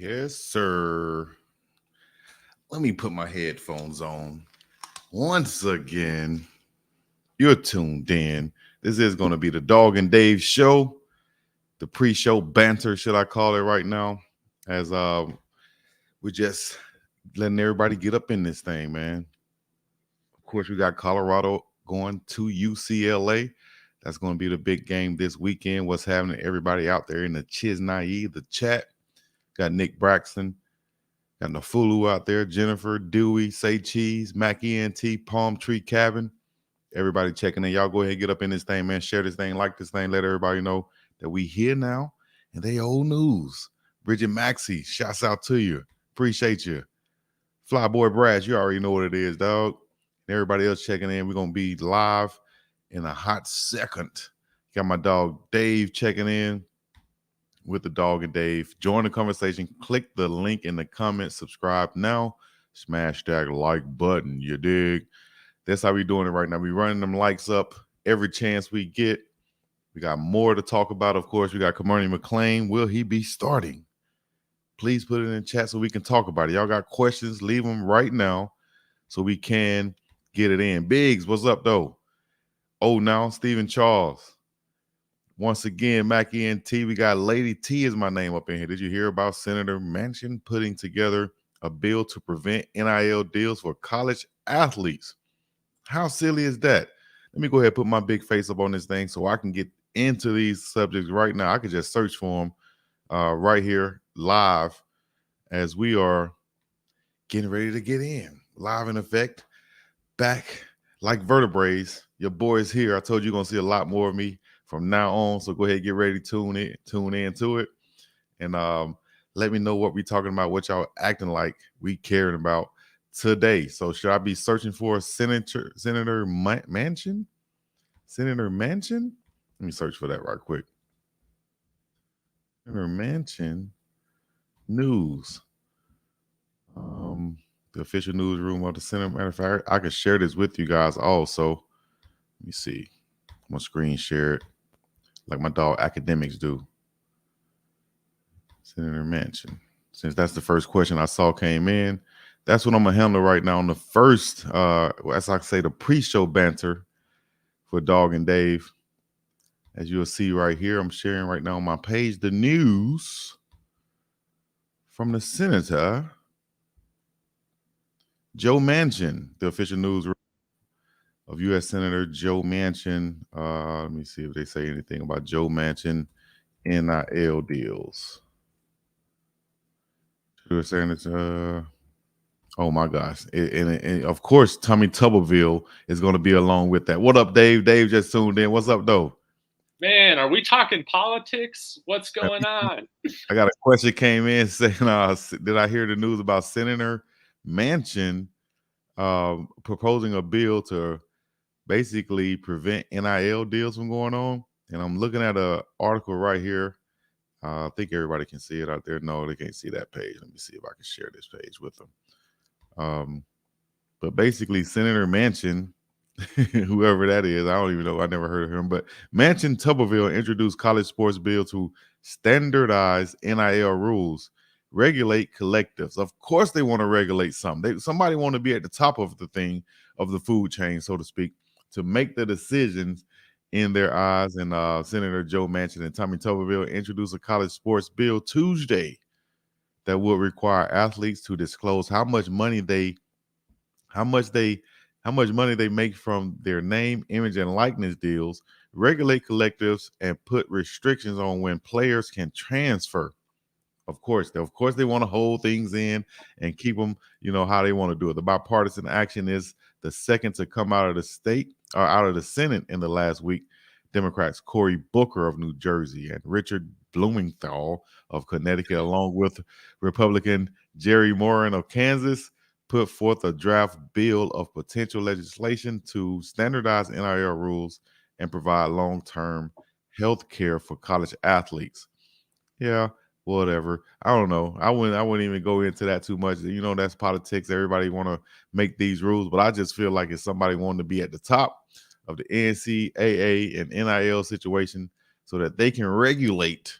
Yes, sir. Let me put my headphones on. Once again, you're tuned in. This is going to be the Dog and Dave show, the pre-show banter, should I call it right now? As we're just letting everybody get up in this thing, man. Of course, we got Colorado going to UCLA. That's going to be the big game this weekend. What's happening? Everybody out there in the Chiznaive, the chat. Got Nick Braxton. Got Nafulu out there, Jennifer, Dewey, Say Cheese, Mac ENT, Palm Tree Cabin. Everybody checking in. Y'all go ahead and get up in this thing, man. Share this thing, like this thing. Let everybody know that we here now and they old news. Bridget Maxey, shouts out to you. Appreciate you. Flyboy Brass, you already know what it is, dog. And everybody else checking in. We're going to be live in a hot second. Got my dog Dave checking in with the Dog and Dave. Join the conversation. Click the link in the comments. Subscribe now. Smash that like button. You dig? That's how we doing it right now. We running them likes up every chance we get. We got more to talk about. Of course, we got Cormani McClain. Will he be starting? Please put it in the chat so we can talk about it. Y'all got questions? Leave them right now so we can get it in. Biggs, what's up, though? Oh, now, Stephen Charles. Once again, Mac ENT, we got Lady T is my name up in here. Did you hear about Senator Manchin putting together a bill to prevent NIL deals for college athletes? How silly is that? Let me go ahead and put my big face up on this thing so I can get into these subjects right now. I could just search for them right here live as we are getting ready to get in. Live in effect, back like vertebrae. Your boy's here. I told you you're going to see a lot more of me from now on. So go ahead and get ready to tune in to it. And let me know what we're talking about, what y'all acting like we caring about today. So should I be searching for Senator Manchin? Senator Manchin? Let me search for that right quick. Senator Manchin news. The official newsroom of the Senate. Matter of fact, I can share this with you guys also. Let me see. I'm gonna screen share it like my dog academics do. Senator Manchin. Since that's the first question I saw came in, that's what I'm gonna handle right now on the first, as I say, the pre-show banter for Dog and Dave. As you'll see right here, I'm sharing right now on my page the news from the Senator Joe Manchin, the official news of U.S. Senator Joe Manchin. Let me see if they say anything about Joe Manchin NIL deals. Senator, oh my gosh. And of course, Tommy Tuberville is going to be along with that. What up, Dave? Dave just tuned in. What's up, though? Man, are we talking politics? What's going on? I got a question came in saying, did I hear the news about Senator Manchin proposing a bill to basically prevent NIL deals from going on? And I'm looking at an article right here. I think everybody can see it out there. No, they can't see that page. Let me see if I can share this page with them. But basically, Senator Manchin, whoever that is, I don't even know. I never heard of him. But Manchin Tuberville introduced college sports bill to standardize NIL rules, regulate collectives. Of course, they want to regulate something. Somebody want to be at the top of the thing, of the food chain, so to speak, to make the decisions in their eyes. And Senator Joe Manchin and Tommy Tuberville introduced a college sports bill Tuesday that would require athletes to disclose how much money they make from their name, image, and likeness deals, regulate collectives, and put restrictions on when players can transfer. Of course, they want to hold things in and keep them, how they want to do it. The bipartisan action is the second to come out of the state or out of the Senate in the last week. Democrats Cory Booker of New Jersey and Richard Blumenthal of Connecticut, along with Republican Jerry Moran of Kansas, put forth a draft bill of potential legislation to standardize NIL rules and provide long-term health care for college athletes. Yeah, whatever. I don't know. I wouldn't even go into that too much. That's politics. Everybody want to make these rules, but I just feel like if somebody wanted to be at the top of the NCAA and NIL situation so that they can regulate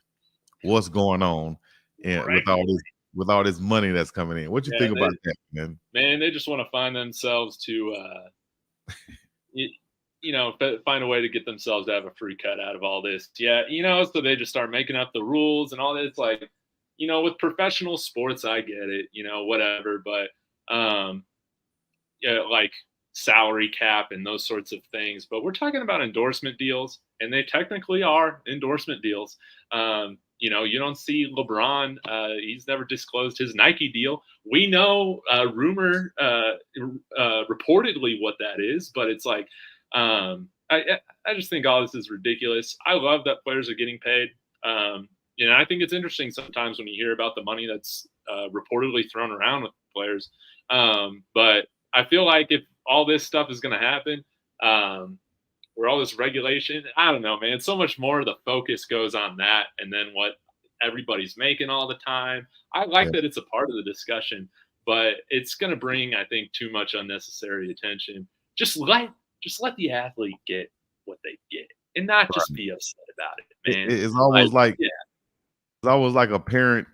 what's going on and with all this with all this money that's coming in. What you think about that, man? Man, they just want to find themselves to, find a way to get themselves to have a free cut out of all this. Yeah, so they just start making up the rules and all this. Like, with professional sports, I get it, whatever. But, yeah, like salary cap and those sorts of things. But we're talking about endorsement deals, and they technically are endorsement deals. You don't see LeBron. He's never disclosed his Nike deal. We know reportedly what that is, but it's like, I just think all this is ridiculous. I love that players are getting paid. I think it's interesting sometimes when you hear about the money that's reportedly thrown around with players. But I feel like if all this stuff is going to happen, where all this regulation, I don't know, man, so much more of the focus goes on that and then what everybody's making all the time. I like that it's a part of the discussion, but it's going to bring, I think, too much unnecessary attention. Just let the athlete get what they get and not just be upset about it, man. It's almost it's almost like a parent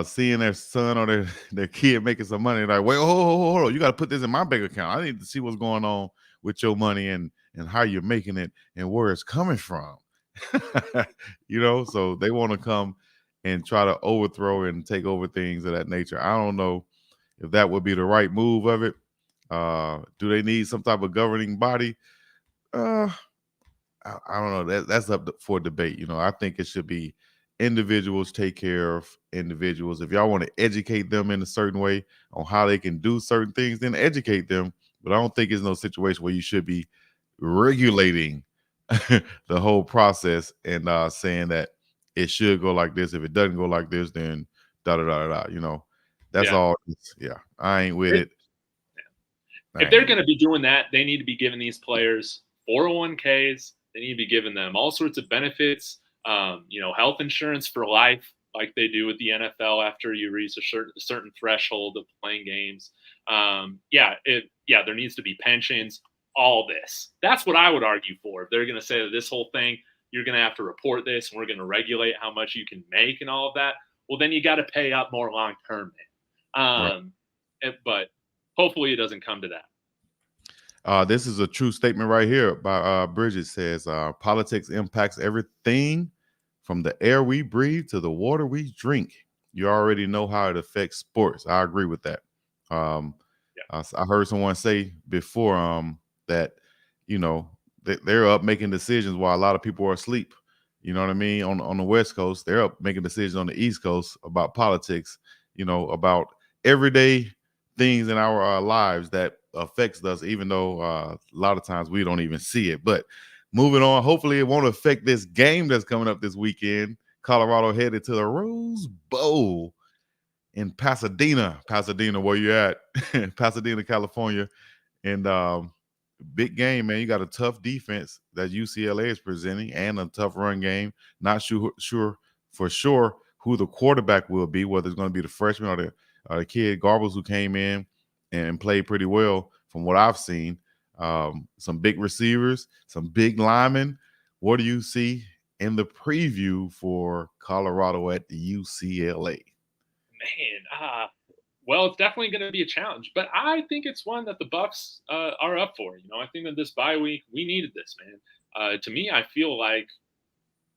seeing their son or their kid making some money. Like, wait, hold on, you got to put this in my bank account. I need to see what's going on with your money and how you're making it and where it's coming from. So they want to come and try to overthrow and take over things of that nature. I don't know if that would be the right move of it. Do they need some type of governing body? I don't know. That's up for debate. I think it should be individuals take care of individuals. If y'all want to educate them in a certain way on how they can do certain things, then educate them. But I don't think it's no situation where you should be regulating the whole process and saying that it should go like this. If it doesn't go like this, then da da da da. That's all. Yeah, I ain't with it. If they're going to be doing that, they need to be giving these players 401ks. They need to be giving them all sorts of benefits. Health insurance for life, like they do with the NFL after you reach a certain threshold of playing games. There needs to be pensions, all this. That's what I would argue for. If they're going to say that this whole thing, you're going to have to report this and we're going to regulate how much you can make and all of that, well, then you got to pay up more long-term. But hopefully it doesn't come to that. This is a true statement right here by Bridget. Says politics impacts everything from the air we breathe to the water we drink. You already know how it affects sports. I agree with that. I heard someone say before that they're up making decisions while a lot of people are asleep. You know what I mean? On the West Coast, they're up making decisions on the East Coast about politics. About everyday things in our lives that affects us, even though a lot of times we don't even see it. But moving on, hopefully it won't affect this game that's coming up this weekend. Colorado headed to the Rose Bowl in Pasadena. Pasadena, where you at? Pasadena, California. And big game, man. You got a tough defense that UCLA is presenting and a tough run game. Not sure for sure who the quarterback will be, whether it's going to be the freshman or the kid Garbles, who came in and played pretty well from what I've seen. Some big receivers, some big linemen. What do you see in the preview for Colorado at the UCLA? Man, well, it's definitely going to be a challenge, but I think it's one that the Buffs are up for. I think that this bye week, we needed this, man. To me, I feel like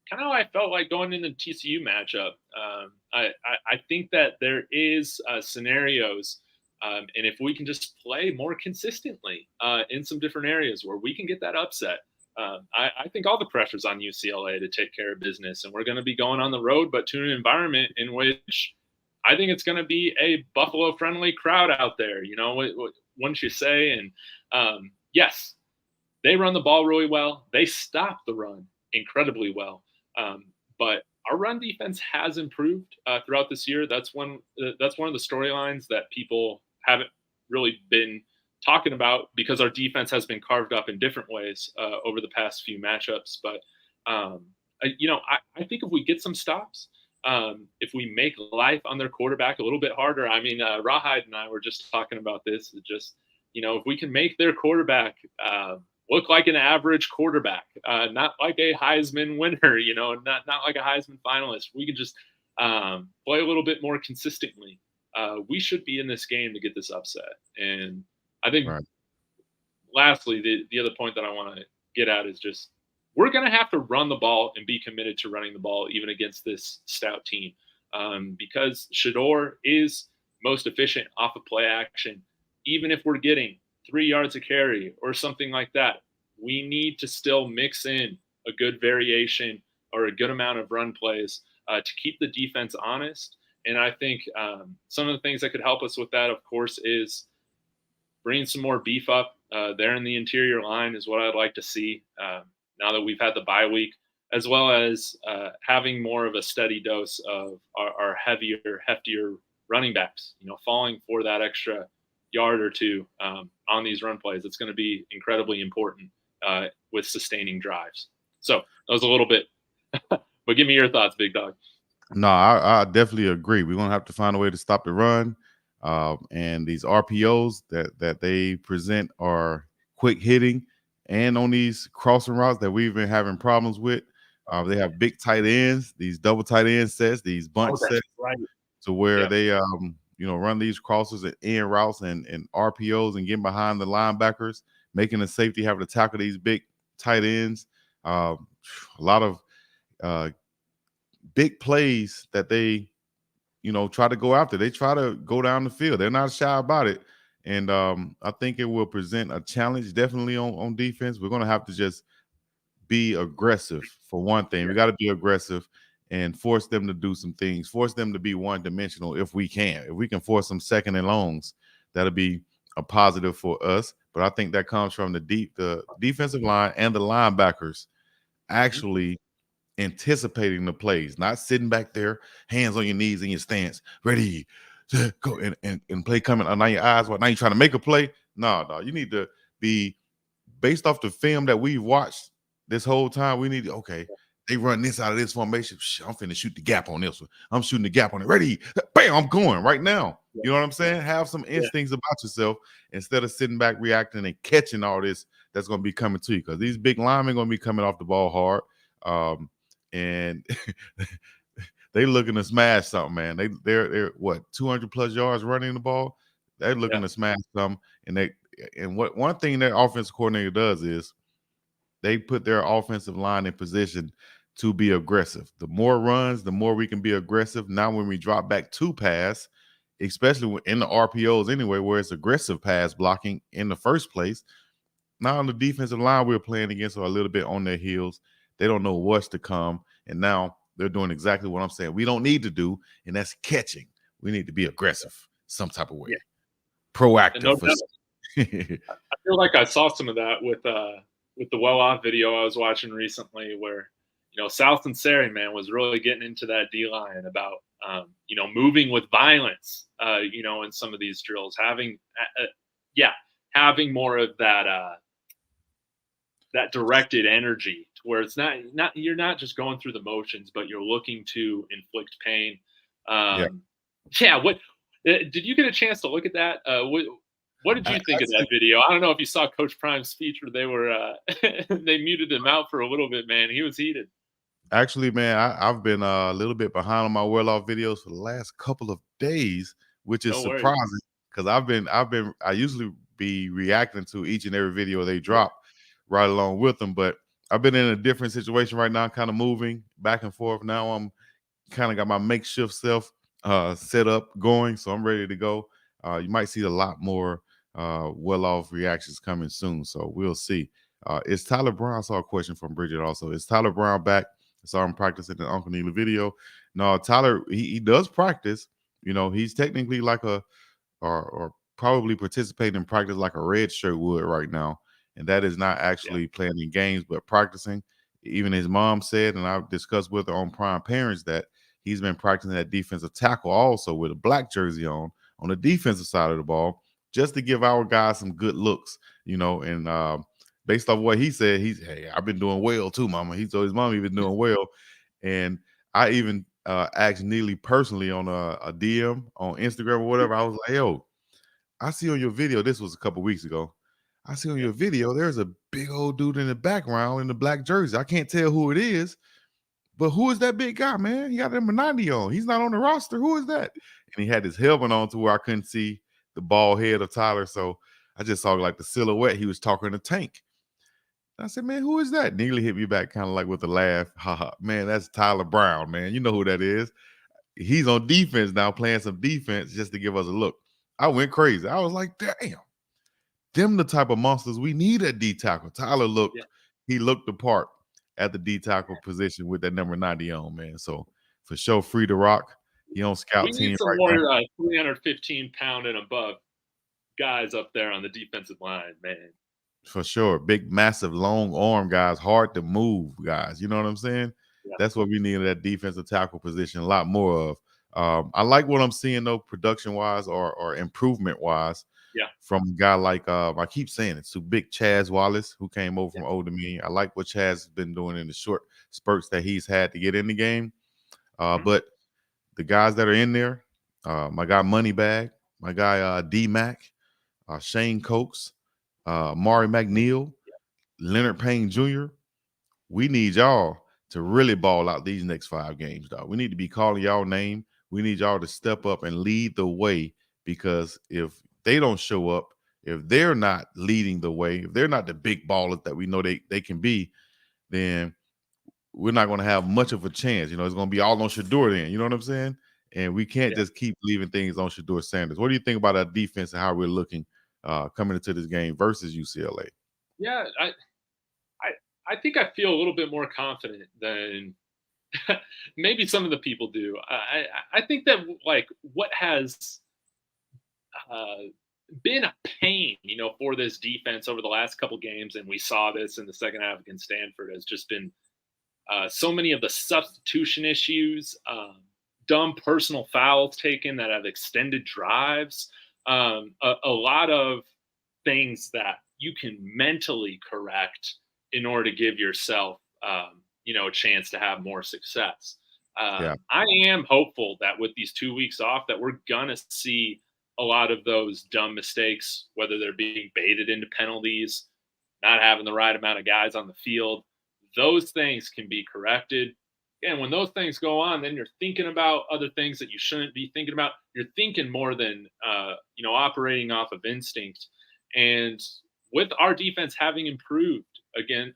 kind of how I felt like going into the TCU matchup. I think that there is scenarios, and if we can just play more consistently in some different areas where we can get that upset, I think all the pressure's on UCLA to take care of business, and we're going to be going on the road, but to an environment in which I think it's going to be a Buffalo-friendly crowd out there, wouldn't you say? And yes, they run the ball really well. They stop the run incredibly well. But our run defense has improved throughout this year. That's one of the storylines that people haven't really been talking about because our defense has been carved up in different ways over the past few matchups. But I think if we get some stops, if we make life on their quarterback a little bit harder, I mean, Rawhide and I were just talking about this. Just if we can make their quarterback look like an average quarterback, not like a Heisman winner, not like a Heisman finalist. We can just play a little bit more consistently, we should be in this game to get this upset. And I think, Right. lastly, the other point that I want to get at is just we're going to have to run the ball and be committed to running the ball even against this stout team, because Shedeur is most efficient off of play action. Even if we're getting 3 yards a carry or something like that, we need to still mix in a good variation or a good amount of run plays to keep the defense honest. And I think some of the things that could help us with that, of course, is bringing some more beef up there in the interior line is what I'd like to see now that we've had the bye week, as well as having more of a steady dose of our heavier, heftier running backs, falling for that extra yard or two on these run plays. It's going to be incredibly important with sustaining drives. So that was a little bit, but give me your thoughts, Big Dog. No, I definitely agree. We're gonna have to find a way to stop the run, and these RPOs that they present are quick hitting, and on these crossing routes that we've been having problems with, they have big tight ends, these double tight end sets, these bunch sets, right. to where Yeah. they run these crosses and end routes and RPOs and getting behind the linebackers, making the safety have to tackle these big tight ends. A lot of big plays that they try to go after. They try to go down the field. They're not shy about it. And I think it will present a challenge definitely on defense. We're going to have to just be aggressive for one thing. We got to be aggressive and force them to do some things, force them to be one-dimensional if we can. If we can force some second and longs, that'll be a positive for us. But I think that comes from the defensive line and the linebackers actually anticipating the plays, not sitting back there, hands on your knees in your stance, ready to go and play coming. Now your eyes, now you're trying to make a play. No, you need to be based off the film that we've watched this whole time. We need to, okay, they run this out of this formation. I'm finna shoot the gap on this one. I'm shooting the gap on it. Ready, bam, I'm going right now. You know what I'm saying? Have some instincts about yourself instead of sitting back, reacting and catching all this that's going to be coming to you, because these big linemen going to be coming off the ball hard. And they looking to smash something, man. They're what, 200 plus yards running the ball. They're looking to smash something. And what one thing their offensive coordinator does is they put their offensive line in position to be aggressive. The more runs, the more we can be aggressive. Now when we drop back to pass, especially in the RPOs anyway, where it's aggressive pass blocking in the first place, now on the defensive line we're playing against are a little bit on their heels. They don't know what's to come. And now they're doing exactly what I'm saying we don't need to do, and that's catching. We need to be aggressive some type of way. Proactive. No doubt. I feel like I saw some of that with the well-off video I was watching recently where, South and Sari, man, was really getting into that D-line about, moving with violence, in some of these drills, having more of that directed energy, to where it's not you're not just going through the motions, but you're looking to inflict pain. What did you get a chance to look at that? What did you think of that video? I don't know if you saw Coach Prime's speech where they were they muted him out for a little bit, man. He was heated. Actually, man, I've been a little bit behind on my well-off videos for the last couple of days, which is surprising because I usually be reacting to each and every video they drop right along with them, but I've been in a different situation right now, kind of moving back and forth. Now I'm kind of got my makeshift self set up going, so I'm ready to go. You might see a lot more well-off reactions coming soon, so we'll see. Is Tyler Brown? I saw a question from Bridget also. Is Tyler Brown back? I saw him practicing in the Uncle Neely video. No, Tyler, he does practice. He's technically like or probably participating in practice like a red shirt would right now. And that is not actually playing in games, but practicing. Even his mom said, and I've discussed with her on Prime Parents, that he's been practicing that defensive tackle also with a black jersey on the defensive side of the ball, just to give our guys some good looks, and based off what he said, hey, I've been doing well too, mama. He told his mom he's been doing well. And I even asked Neely personally on a DM on Instagram or whatever. I was like, yo, I see on your video, this was a couple weeks ago, I see on your video, there's a big old dude in the background in the black jersey. I can't tell who it is, but who is that big guy, man? He got number 90 on. He's not on the roster. Who is that? And he had his helmet on to where I couldn't see the bald head of Tyler. So I just saw like the silhouette. He was talking to Tank. I said, man, who is that? Neely hit me back kind of like with a laugh. Ha, man, that's Tyler Brown, man. You know who that is. He's on defense now, playing some defense just to give us a look. I went crazy. I was like, damn, them the type of monsters we need at D tackle. Tyler he looked the part at the D tackle position with that number 90 on, man. So for sure, free to rock. He on scout We team need some right more now. 315-pound and above guys up there on the defensive line, man. For sure. Big, massive, long arm guys, hard to move guys. You know what I'm saying? Yeah. That's what we need in that defensive tackle position, a lot more of. I like what I'm seeing though, production wise or improvement wise. Yeah. From a guy like I keep saying it, so big Chaz Wallace, who came over from Old Dominion. I like what Chaz has been doing in the short spurts that he's had to get in the game. But the guys that are in there, my guy Moneybag, my guy D Mac, Shane Cokes, Mari McNeil, Leonard Payne Jr. We need y'all to really ball out these next 5 games, dog. We need to be calling y'all name. We need y'all to step up and lead the way, because if they don't show up, if they're not leading the way, if they're not the big ballers that we know they can be, then we're not going to have much of a chance. You know, it's going to be all on Shedeur then. You know what I'm saying? And we can't just keep leaving things on Shedeur Sanders. What do you think about our defense and how we're looking coming into this game versus UCLA? Yeah, I think I feel a little bit more confident than maybe some of the people do. I think that like what has been a pain, for this defense over the last couple games, and we saw this in the second half against Stanford, has just been so many of the substitution issues, dumb personal fouls taken that have extended drives, a lot of things that you can mentally correct in order to give yourself, a chance to have more success. I am hopeful that with these 2 weeks off, that we're gonna see a lot of those dumb mistakes, whether they're being baited into penalties, not having the right amount of guys on the field. Those things can be corrected. And when those things go on, then you're thinking about other things that you shouldn't be thinking about. You're thinking more than, operating off of instinct. And with our defense having improved again,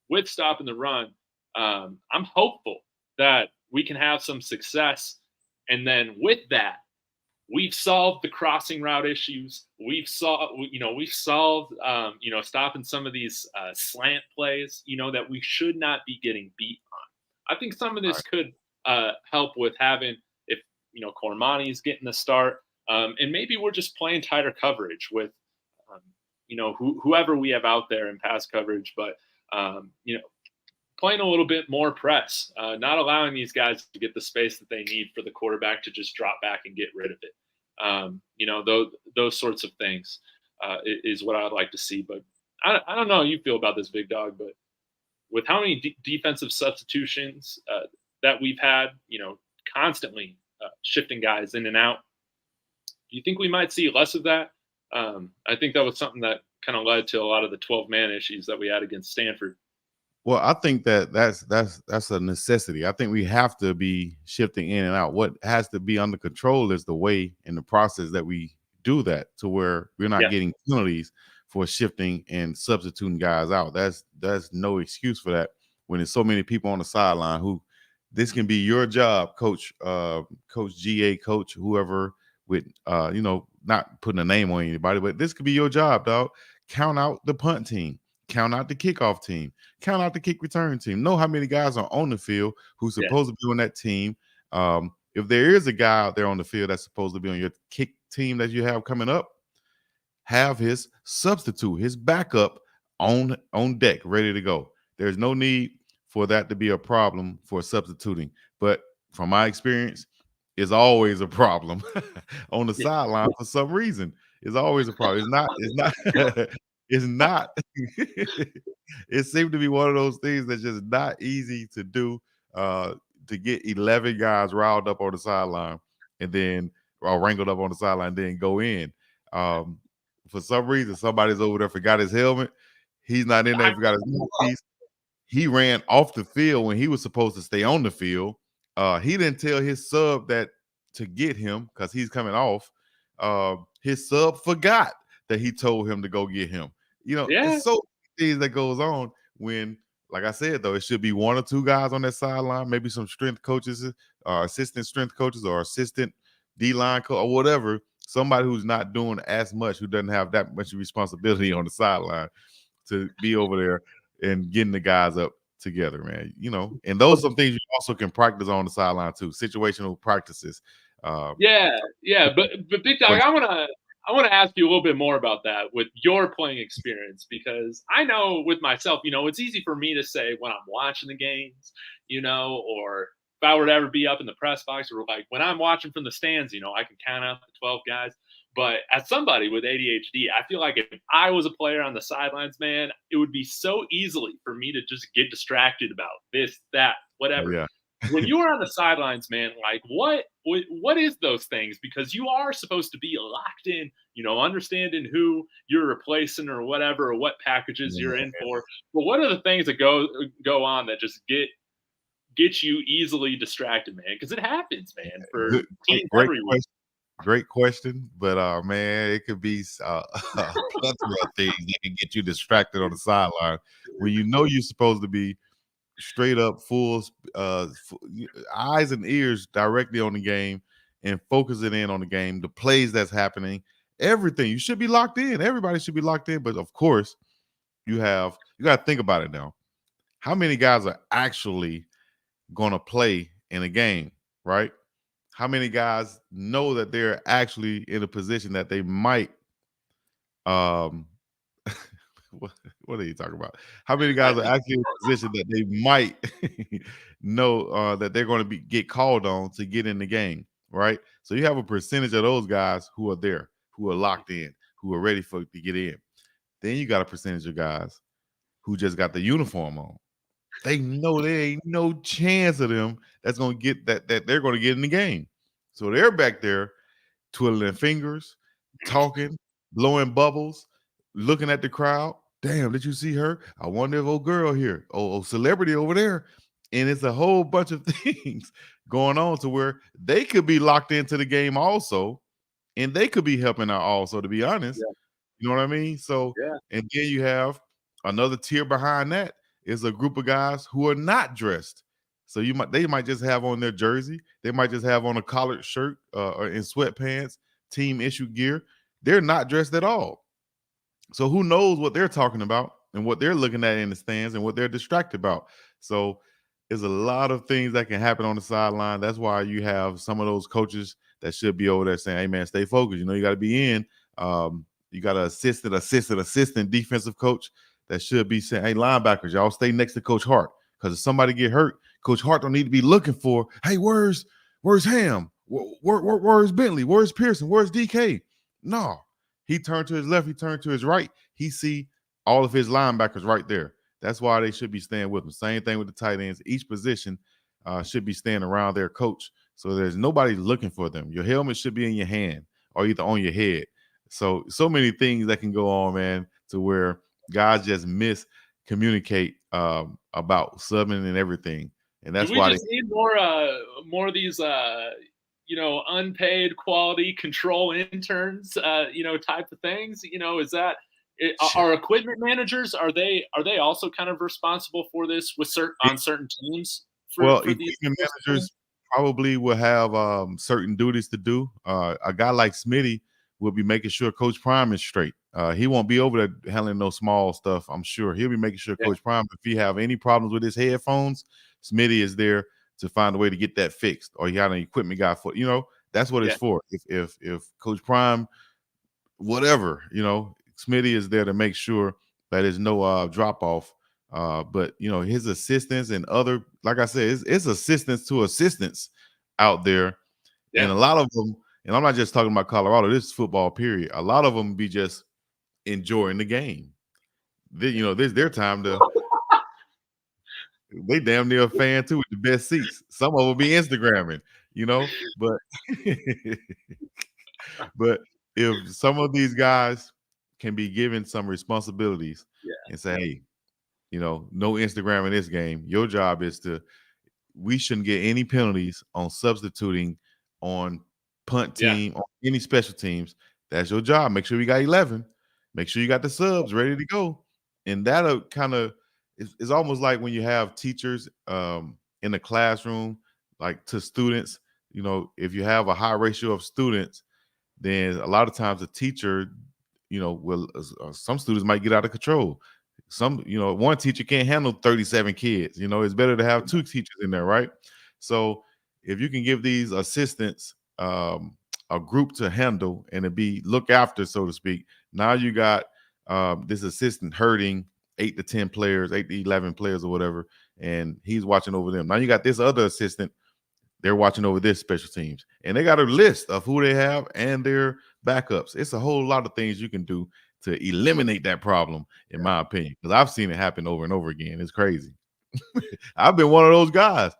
with stopping the run, I'm hopeful that we can have some success. And then with that, we've solved the crossing route issues. We've solved stopping some of these slant plays, that we should not be getting beat on. I think some of this could help with having, if, Cormani is getting the start, and maybe we're just playing tighter coverage with, whoever we have out there in pass coverage, but, playing a little bit more press, not allowing these guys to get the space that they need for the quarterback to just drop back and get rid of it. Those sorts of things is what I'd like to see. But I don't know how you feel about this, Big Dog, but with how many defensive substitutions that we've had, constantly shifting guys in and out, do you think we might see less of that? I think that was something that kind of led to a lot of the 12-man issues that we had against Stanford. Well, I think that's a necessity. I think we have to be shifting in and out. What has to be under control is the way and the process that we do that, to where we're not getting penalties for shifting and substituting guys out. That's no excuse for that when there's so many people on the sideline who this can be your job, coach, coach GA, coach, whoever, with not putting a name on anybody, but this could be your job, dog. Count out the punt team. Count out the kickoff team. Count out the kick return team. Know how many guys are on the field who's supposed to be on that team. If there is a guy out there on the field that's supposed to be on your kick team that you have coming up, have his substitute, his backup on deck, ready to go. There's no need for that to be a problem for substituting. But from my experience, it's always a problem on the sideline for some reason. It's always a problem. It's not. It's not. It seemed to be one of those things that's just not easy to do, to get 11 guys riled up on the sideline and then wrangled up on the sideline, then go in. For some reason, somebody's over there forgot his helmet. He's not in there, forgot his mouthpiece. he ran off the field when he was supposed to stay on the field. He didn't tell his sub that to get him because he's coming off. His sub forgot that he told him to go get him. Yeah. It's so many things that goes on when, like I said, though, it should be one or two guys on that sideline, maybe some strength coaches, assistant strength coaches, or assistant D-line coach, or whatever. Somebody who's not doing as much, who doesn't have that much responsibility on the sideline, to be over there and getting the guys up together, man. And those are some things you also can practice on the sideline too. Situational practices. Yeah. But Big Dog, I want to ask you a little bit more about that with your playing experience, because I know with myself, it's easy for me to say when I'm watching the games, or if I were to ever be up in the press box, or like when I'm watching from the stands, I can count out the 12 guys. But as somebody with ADHD, I feel like if I was a player on the sidelines, man, it would be so easily for me to just get distracted about this, that, whatever. Yeah. When you are on the sidelines, man, like what is those things? Because you are supposed to be locked in, understanding who you're replacing or whatever, or what packages you're in for. But what are the things that go on that just get you easily distracted, man? Because it happens, man, for teams every week. Great question, but man, it could be a plethora of things that can get you distracted on the sideline when you're supposed to be straight up full eyes and ears directly on the game and focusing in on the game, the plays that's happening, everything. You should be locked in. Everybody should be locked in. But of course, you got to think about it now. How many guys are actually going to play in a game, right? How many guys know that they're actually in a position that they might what are you talking about? How many guys are actually in a position that they might know that they're going to get called on to get in the game, right? So you have a percentage of those guys who are there, who are locked in, who are ready to get in. Then you got a percentage of guys who just got the uniform on. They know there ain't no chance of them that's going to get that they're going to get in the game. So they're back there twiddling fingers, talking, blowing bubbles, looking at the crowd. Damn, did you see her? I wonder if old girl here, celebrity over there. And it's a whole bunch of things going on to where they could be locked into the game also, and they could be helping out also, to be honest. Yeah. You know what I mean? So, and then you have another tier behind that is a group of guys who are not dressed. So they might just have on their jersey. They might just have on a collared shirt or in sweatpants, team issue gear. They're not dressed at all. So who knows what they're talking about and what they're looking at in the stands and what they're distracted about. So there's a lot of things that can happen on the sideline. That's why you have some of those coaches that should be over there saying, hey, man, stay focused. You got to be in. You got an assistant defensive coach that should be saying, hey, linebackers, y'all stay next to Coach Hart. Because if somebody get hurt, Coach Hart don't need to be looking for, hey, where's Ham? Where's Bentley? Where's Pearson? Where's DK? No. He turned to his left. He turned to his right. He see all of his linebackers right there. That's why they should be staying with him. Same thing with the tight ends. Each position should be staying around their coach. So there's nobody looking for them. Your helmet should be in your hand or either on your head. So many things that can go on, man, to where guys just miscommunicate about subbing and everything. And that's why we just need more of these unpaid quality control interns, type of things. Is that are equipment managers? Are they also kind of responsible for this on certain teams? For these managers probably will have certain duties to do. A guy like Smitty will be making sure Coach Prime is straight. He won't be over there handling no small stuff. I'm sure he'll be making sure Coach Prime, if he have any problems with his headphones, Smitty is there to find a way to get that fixed, or he got an equipment guy for, that's what it's for. If Coach Prime, whatever, Smitty is there to make sure that there's no drop off. But his assistants and other, like I said, it's assistants to assistants out there, and a lot of them. And I'm not just talking about Colorado. This is football, period. A lot of them be just enjoying the game. This is their time to. They damn near a fan too with the best seats. Some of them will be Instagramming, but but if some of these guys can be given some responsibilities and say, hey, no Instagram in this game. Your job is we shouldn't get any penalties on substituting on punt Yeah. team, on any special teams. That's your job. Make sure we got 11. Make sure you got the subs ready to go. And that'll kind of it's almost like when you have teachers in the classroom, like to students, if you have a high ratio of students, then a lot of times the teacher, some students might get out of control. One teacher can't handle 37 kids. It's better to have two teachers in there, right? So if you can give these assistants a group to handle and to be look after, so to speak, now you got this assistant herding 8 to 10 players, 8 to 11 players or whatever, and he's watching over them. Now you got this other assistant, they're watching over this special teams, and they got a list of who they have and their backups. It's a whole lot of things you can do to eliminate that problem, in my opinion, because I've seen it happen over and over again. It's crazy. I've been one of those guys,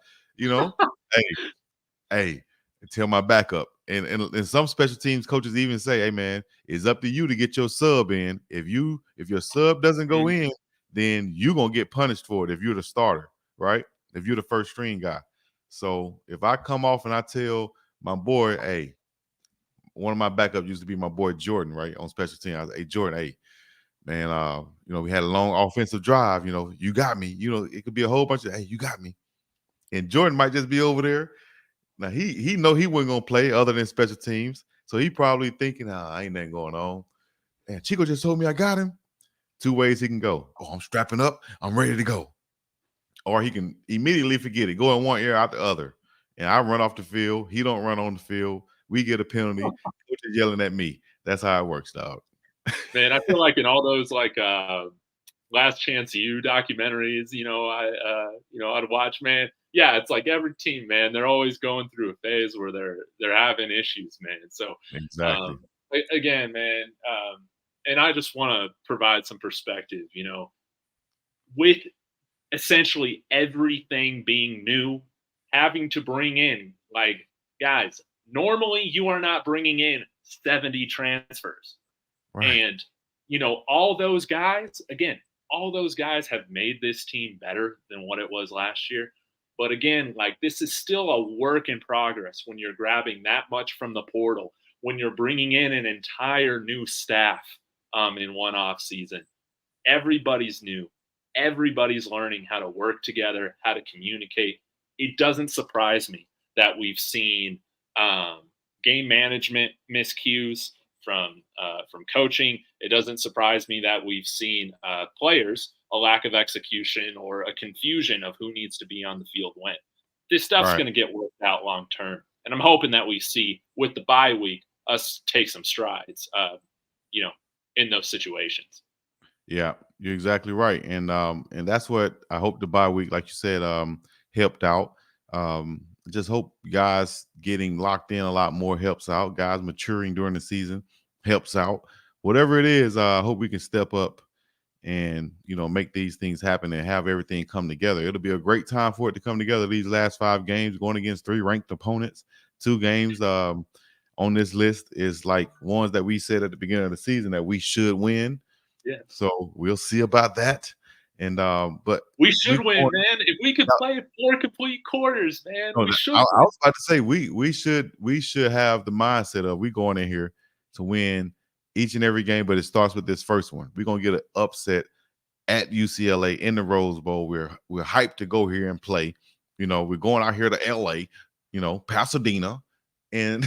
hey, tell my backup. And some special teams coaches even say, hey, man, it's up to you to get your sub in. If your sub doesn't go in, then you're going to get punished for it if you're the starter, right? If you're the first string guy. So if I come off and I tell my boy, hey, one of my backups used to be my boy Jordan, right, on special team. I was, hey, Jordan, hey, man, we had a long offensive drive. You got me. It could be a whole bunch of, hey, you got me. And Jordan might just be over there. Now, he know he wasn't going to play other than special teams. So he probably thinking, ain't nothing going on. And Chico just told me I got him. 2 ways he can go. Oh, I'm strapping up. I'm ready to go. Or he can immediately forget it, go in one ear, out the other. And I run off the field. He don't run on the field. We get a penalty. Coach is yelling at me. That's how it works, dog. Man, I feel like in all those Last Chance U documentaries, I'd watch, man. Yeah, it's like every team, man, they're always going through a phase where they're having issues, man. So exactly. Again, man, and I just want to provide some perspective, with essentially everything being new, having to bring in, guys, normally you are not bringing in 70 transfers. Right. And, all those guys, again, all those guys have made this team better than what it was last year. But again, this is still a work in progress when you're grabbing that much from the portal, when you're bringing in an entire new staff in one off season. Everybody's new. Everybody's learning how to work together, how to communicate. It doesn't surprise me that we've seen game management miscues from coaching. It doesn't surprise me that we've seen players a lack of execution or a confusion of who needs to be on the field when. This stuff's going to get worked out long term, and I'm hoping that we see with the bye week us take some strides, in those situations. Yeah, you're exactly right, and that's what I hope the bye week, like you said, helped out. Just hope guys getting locked in a lot more helps out. Guys maturing during the season helps out. Whatever it is, I hope we can step up and make these things happen and have everything come together. It'll be a great time for it to come together. These last 5 games, going against 3 ranked opponents, 2 games on this list is like ones that we said at the beginning of the season that we should win. Yeah. So we'll see about that. And but we should win, man. If we could play 4 complete quarters, man, we should. I was about to say we should have the mindset of we going in here to win each and every game, but it starts with this first one. We're gonna get an upset at UCLA in the Rose Bowl. We're hyped to go here and play. We're going out here to LA, Pasadena, and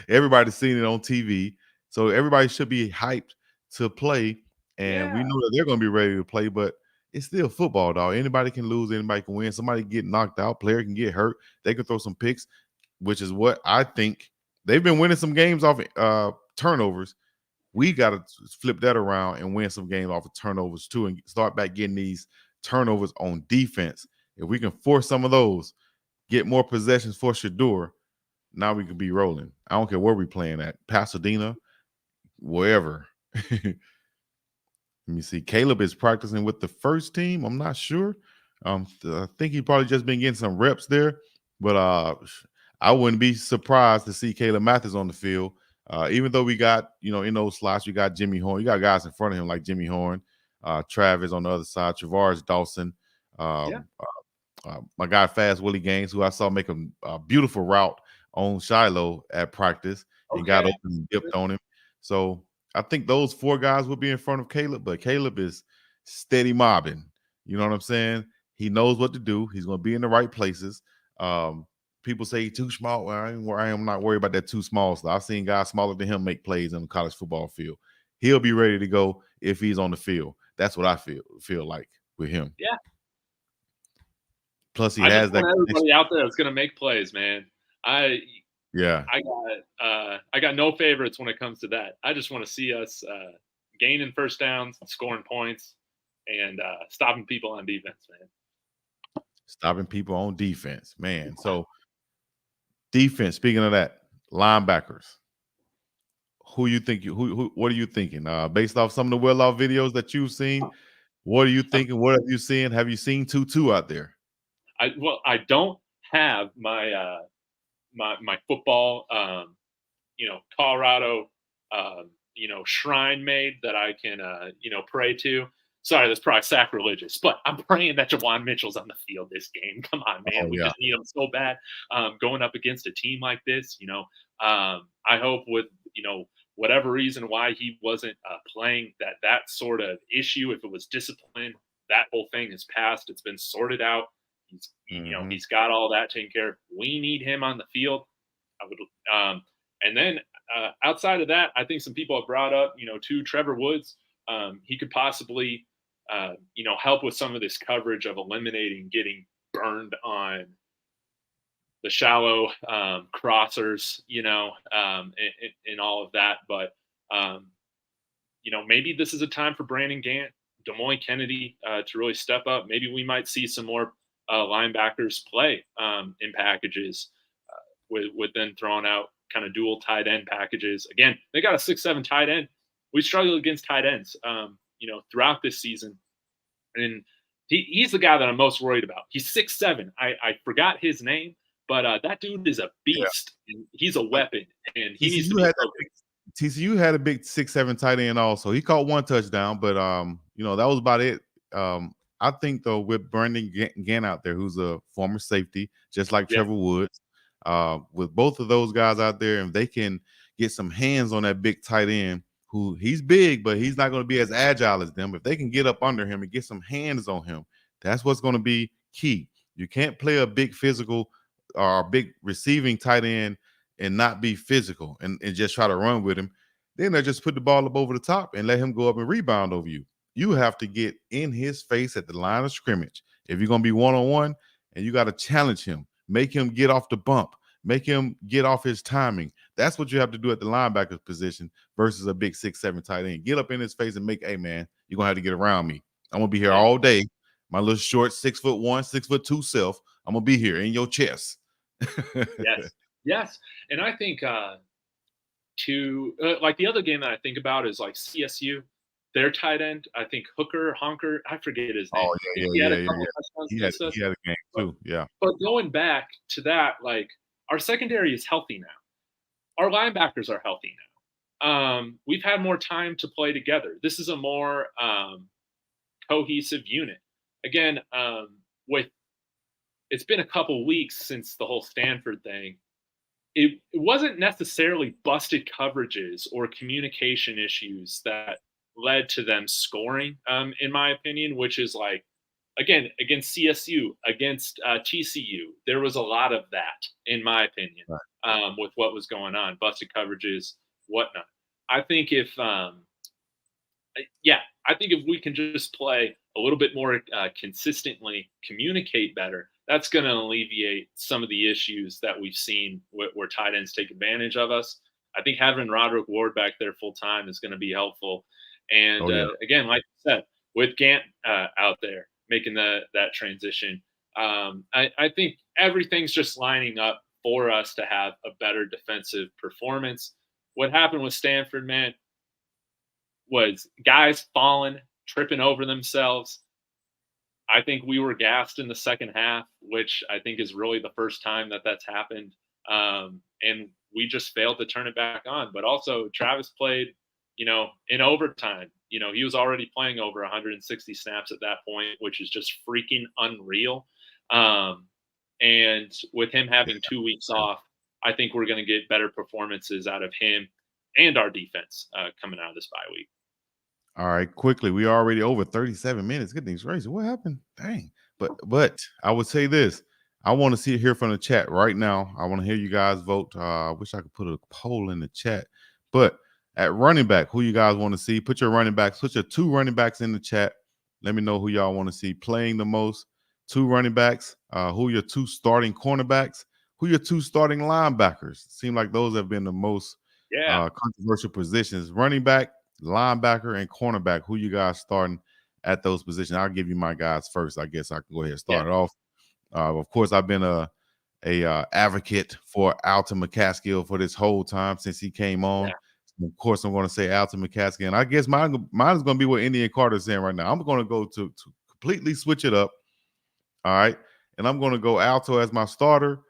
everybody's seen it on TV. So everybody should be hyped to play, and we know that they're gonna be ready to play, but it's still football, dog. Anybody can lose, anybody can win. Somebody can get knocked out, player can get hurt, they can throw some picks, which is what I think. They've been winning some games off turnovers. We got to flip that around and win some games off of turnovers too, and start back getting these turnovers on defense. If we can force some of those, get more possessions for Shedeur, now we could be rolling. I don't care where we're playing at, Pasadena, wherever. Let me see. Caleb is practicing with the first team. I'm not sure. I think he probably just been getting some reps there, but I wouldn't be surprised to see Caleb Mathis on the field. Even though we got, in those slots, you got Jimmy Horn. You got guys in front of him like Jimmy Horn. Travis on the other side, Travaris Dawson, Yeah. um, my guy Fast Willie Gaines, who I saw make a beautiful route on Shilo at practice and got Okay. open and dipped on him. So I think those 4 guys will be in front of Caleb, but Caleb is steady mobbing. You know what I'm saying? He knows what to do. He's going to be in the right places. People say he's too small. Well, I am not worried about that too small stuff. I've seen guys smaller than him make plays on the college football field. He'll be ready to go if he's on the field. That's what I feel like with him. Yeah. Plus, he I just has that want connection. everybody out there that's gonna make plays, man. Yeah. I got no favorites when it comes to that. I just want to see us gaining first downs, scoring points, and stopping people on defense, man. Stopping people on defense, man. So defense, speaking of that, linebackers. Who you think what are you thinking? Based off some of the well-off videos that you've seen, what are you thinking? What have you seen? Have you seen Tutu out there? I don't have my my football Colorado shrine made that I can pray to. Sorry, that's probably sacrilegious, but I'm praying that Jawan Mitchell's on the field this game. Come on, man, Oh, we yeah. just need him so bad. Going up against a team like this, I hope with whatever reason why he wasn't playing, that sort of issue, if it was discipline, that whole thing is passed. It's been sorted out. He's got all that taken care of. We need him on the field. I would, and then outside of that, I think some people have brought up, to Trevor Woods. He could possibly, help with some of this coverage of eliminating getting burned on the shallow crossers, and all of that. But, maybe this is a time for Brandon Gant, Demoy Kennedy to really step up. Maybe we might see some more linebackers play in packages with them throwing out kind of dual tight end packages. Again, they got a 6'7" tight end. We struggled against tight ends, throughout this season. And he's the guy that I'm most worried about. He's 6'7". I forgot his name, but that dude is a beast. Yeah. And he's a weapon, and he needs to be focused. TCU had a big 6'7" tight end also. He caught 1 touchdown, but that was about it. I think though, with Brandon Gant out there, who's a former safety, just like Trevor Woods, with both of those guys out there, and they can get some hands on that big tight end, who he's big, but he's not going to be as agile as them. If they can get up under him and get some hands on him, that's what's going to be key. You can't play a big physical or a big receiving tight end and not be physical and just try to run with him. Then they just put the ball up over the top and let him go up and rebound over you. You have to get in his face at the line of scrimmage. If you're going to be one-on-one, and you got to challenge him, make him get off the bump, make him get off his timing. That's what you have to do at the linebacker position versus a big 6'7" tight end. Get up in his face and make, hey, man, you're going to have to get around me. I'm going to be here all day. My little short 6'1", 6'2" self, I'm going to be here in your chest. Yes. And I think like the other game that I think about is like CSU. Their tight end, I think Honker, I forget his name. Oh, yeah. He had a game too, yeah. But going back to that, like, our secondary is healthy now. Our linebackers are healthy now. We've had more time to play together. This is a more cohesive unit. Again, it's been a couple weeks since the whole Stanford thing. It wasn't necessarily busted coverages or communication issues that led to them scoring, in my opinion, which is like, again, against CSU, against TCU, there was a lot of that, in my opinion, with what was going on, busted coverages, whatnot. I think if we can just play a little bit more consistently, communicate better, that's going to alleviate some of the issues that we've seen where tight ends take advantage of us. I think having Roderick Ward back there full time is going to be helpful. And again, like I said, with Gant out there making that transition, I think everything's just lining up for us to have a better defensive performance. What happened with Stanford, man, was guys falling, tripping over themselves. I think we were gassed in the second half, which I think is really the first time that that's happened. And we just failed to turn it back on. But also, Travis played in overtime, he was already playing over 160 snaps at that point, which is just freaking unreal. Um, and with him having 2 weeks off, I think we're going to get better performances out of him and our defense coming out of this bye week. All right, quickly. We already over 37 minutes. Goodness gracious, what happened? Dang. But I would say this. I want to hear from the chat right now. I want to hear you guys vote. I wish I could put a poll in the chat. But at running back, who you guys want to see? Put your running backs, put your 2 running backs in the chat. Let me know who y'all want to see playing the most. 2 running backs. Who your 2 starting cornerbacks? Who your 2 starting linebackers? Seem like those have been the most controversial positions. Running back, linebacker, and cornerback. Who you guys starting at those positions? I'll give you my guys first. I guess I can go ahead and start it off. Of course, I've been a advocate for Alton McCaskill for this whole time since he came on. Yeah. Of course, I'm going to say Alton McCaskill, and I guess mine is going to be what Indian Carter is saying right now. I'm going to go to completely switch it up. All right, and I'm going to go Alto as my starter.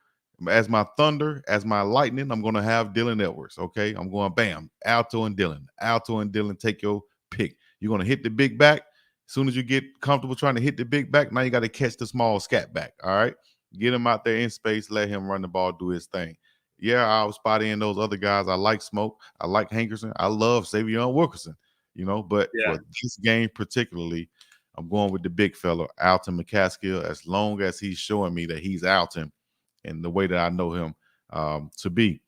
As my Thunder, as my Lightning, I'm going to have Dylan Edwards, okay? I'm going, bam, Alto and Dylan. Alto and Dylan, take your pick. You're going to hit the big back. As soon as you get comfortable trying to hit the big back, now you got to catch the small scat back, all right? Get him out there in space. Let him run the ball, do his thing. Yeah, I'll spot in those other guys. I like Smoke. I like Hankerson. I love Savion Wilkerson, but for this game particularly, I'm going with the big fella, Alton McCaskill, as long as he's showing me that he's Alton and the way that I know him to be.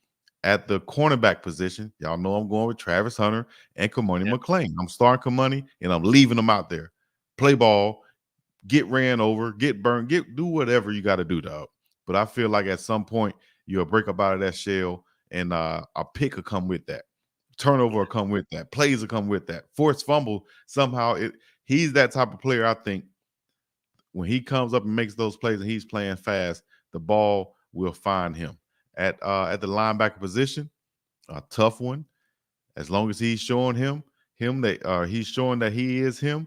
At the cornerback position, y'all know I'm going with Travis Hunter and Cormani McClain. I'm starting Cormani, and I'm leaving them out there. Play ball, get ran over, get burned, do whatever you got to do, dog. But I feel like at some point you'll break up out of that shell, and a pick will come with that. Turnover will come with that. Plays will come with that. Forced fumble, somehow he's that type of player, I think. When he comes up and makes those plays and he's playing fast, the ball will find him. At the linebacker position, a tough one. As long as he's showing that he's showing that he is him,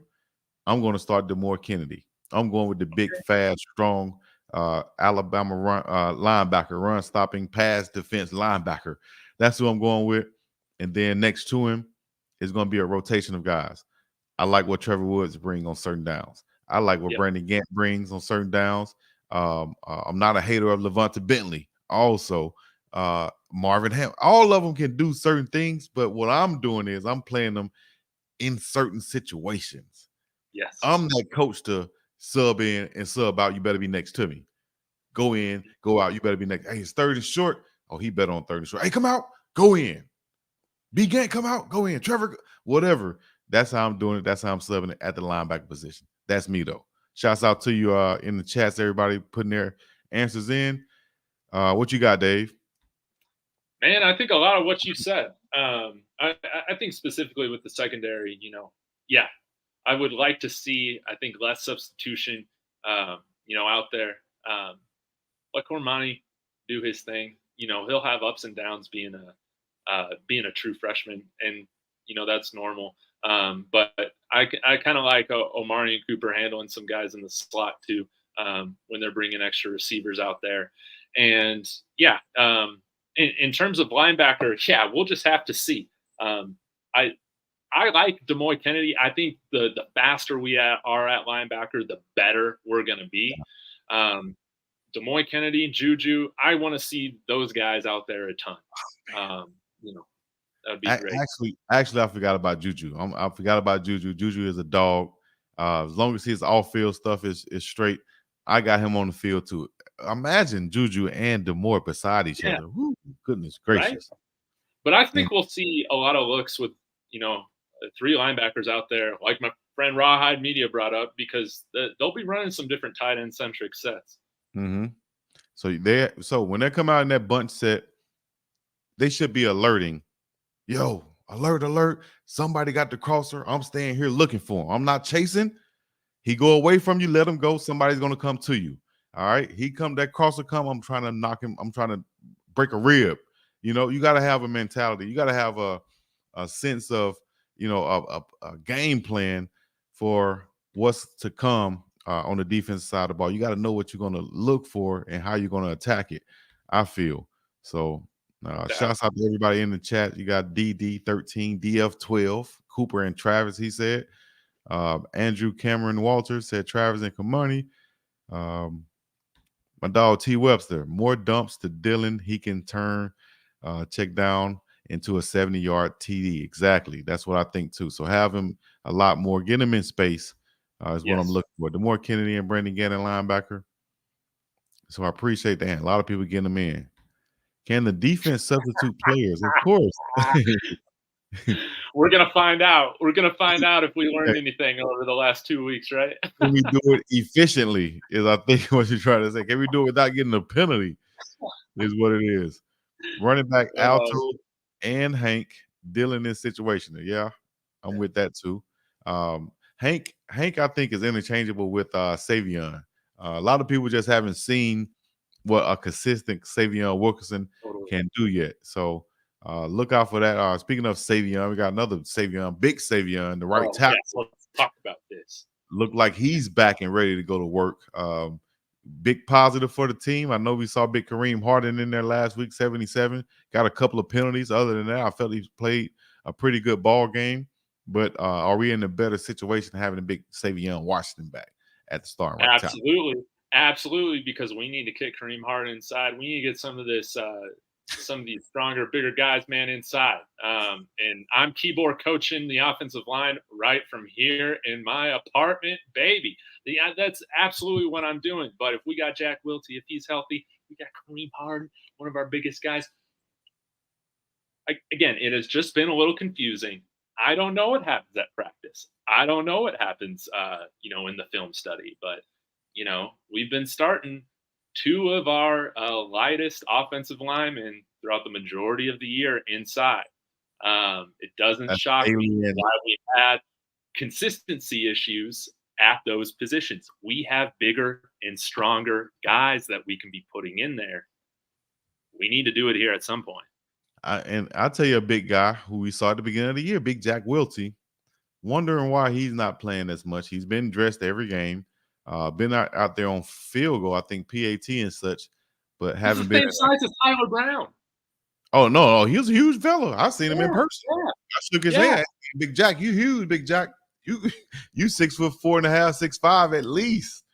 I'm going to start DeMore Kennedy. I'm going with the big, fast, strong Alabama linebacker, run stopping, pass defense linebacker. That's who I'm going with. And then next to him is going to be a rotation of guys. I like what Trevor Woods brings on certain downs. I like what Brandon Gant brings on certain downs. I'm not a hater of Levante Bentley. Also, Marvin Ham. All of them can do certain things, but what I'm doing is I'm playing them in certain situations. Yes. I'm that coach to sub in and sub out. You better be next to me. Go in, go out. You better be next. Hey, it's third and short. Oh, he bet on third and short. Hey, come out. Go in. B Gant, come out. Go in. Trevor, whatever. That's how I'm doing it. That's how I'm subbing it at the linebacker position. That's me, though. Shouts out to you in the chats, everybody putting their answers in. What you got, Dave? Man, I think a lot of what you said. I think specifically with the secondary, I would like to see, I think, less substitution, out there. Let Cormani do his thing. He'll have ups and downs being a true freshman, and that's normal. But I kind of like Omari and Cooper handling some guys in the slot too when they're bringing extra receivers out there. And in terms of linebacker, we'll just have to see. I like DeMoy Kennedy. I think the faster we are at linebacker, the better we're going to be. DeMoy Kennedy, Juju, I want to see those guys out there a ton. That'd be great. Actually, I forgot about Juju. I forgot about Juju. Juju is a dog. As long as his off-field stuff is straight, I got him on the field too. Imagine Juju and DeMoy beside each other. Woo, goodness gracious. Right? But I think we'll see a lot of looks with, 3 linebackers out there, like my friend Rawhide Media brought up, because they'll be running some different tight end centric sets. Mm-hmm. So when they come out in that bunch set, they should be alerting. Yo, alert. Somebody got the crosser. I'm staying here looking for him. I'm not chasing. He go away from you. Let him go. Somebody's going to come to you. All right. That crosser come. I'm trying to knock him. I'm trying to break a rib. You got to have a mentality. You got to have a sense of, a game plan for what's to come on the defensive side of the ball. You got to know what you're going to look for and how you're going to attack it, I feel. So Shouts out to everybody in the chat. You got DD13, DF12, Cooper and Travis, he said. Andrew Cameron Walters said Travis and Cormani. My dog T Webster, more dumps to Dylan. He can turn check down into a 70-yard TD. Exactly. That's what I think too. So have him a lot more. Get him in space is what I'm looking for. The more Kennedy and Brandon Gannon linebacker. So I appreciate that. A lot of people getting them in. Can the defense substitute players? Of course. We're gonna find out. We're gonna find out if we learned anything over the last 2 weeks, right? Can we do it efficiently? Is I think what you're trying to say. Can we do it without getting a penalty? Is what it is. Running back Alto and Hank dealing this situation. Yeah, I'm with that too. Hank, I think is interchangeable with Savion. A lot of people just haven't seen what a consistent Savion Wilkerson can do yet. So look out for that. Speaking of Savion, we got another Savion, big Savion, the right tackle. Yes, let's talk about this. Look like he's back and ready to go to work. Big positive for the team. I know we saw big Kareem Harden in there last week, 77. Got a couple of penalties. Other than that, I felt he played a pretty good ball game. But are we in a better situation having a big Savion Washington back at the start? Right Absolutely, because we need to kick Kareem Harden inside. We need to get some of this, some of these stronger, bigger guys, man, inside. And I'm keyboard coaching the offensive line right from here in my apartment, baby. Yeah, that's absolutely what I'm doing. But if we got Jack Wilty, if he's healthy, we got Kareem Harden, one of our biggest guys. Again, it has just been a little confusing. I don't know what happens at practice. I don't know what happens, in the film study. But, we've been starting two of our lightest offensive linemen throughout the majority of the year inside. It doesn't shock me why we've had consistency issues at those positions. We have bigger and stronger guys that we can be putting in there. We need to do it here at some point. And I'll tell you a big guy who we saw at the beginning of the year, Big Jack Wilty, wondering why he's not playing as much. He's been dressed every game, been out there on field goal, I think PAT and such, but haven't been. Same size as Tyler Brown. Oh, no, he was a huge fella. I've seen him in person. Yeah. I shook his hand. Big Jack, you huge, Big Jack. You 6'4.5", 6'5" at least.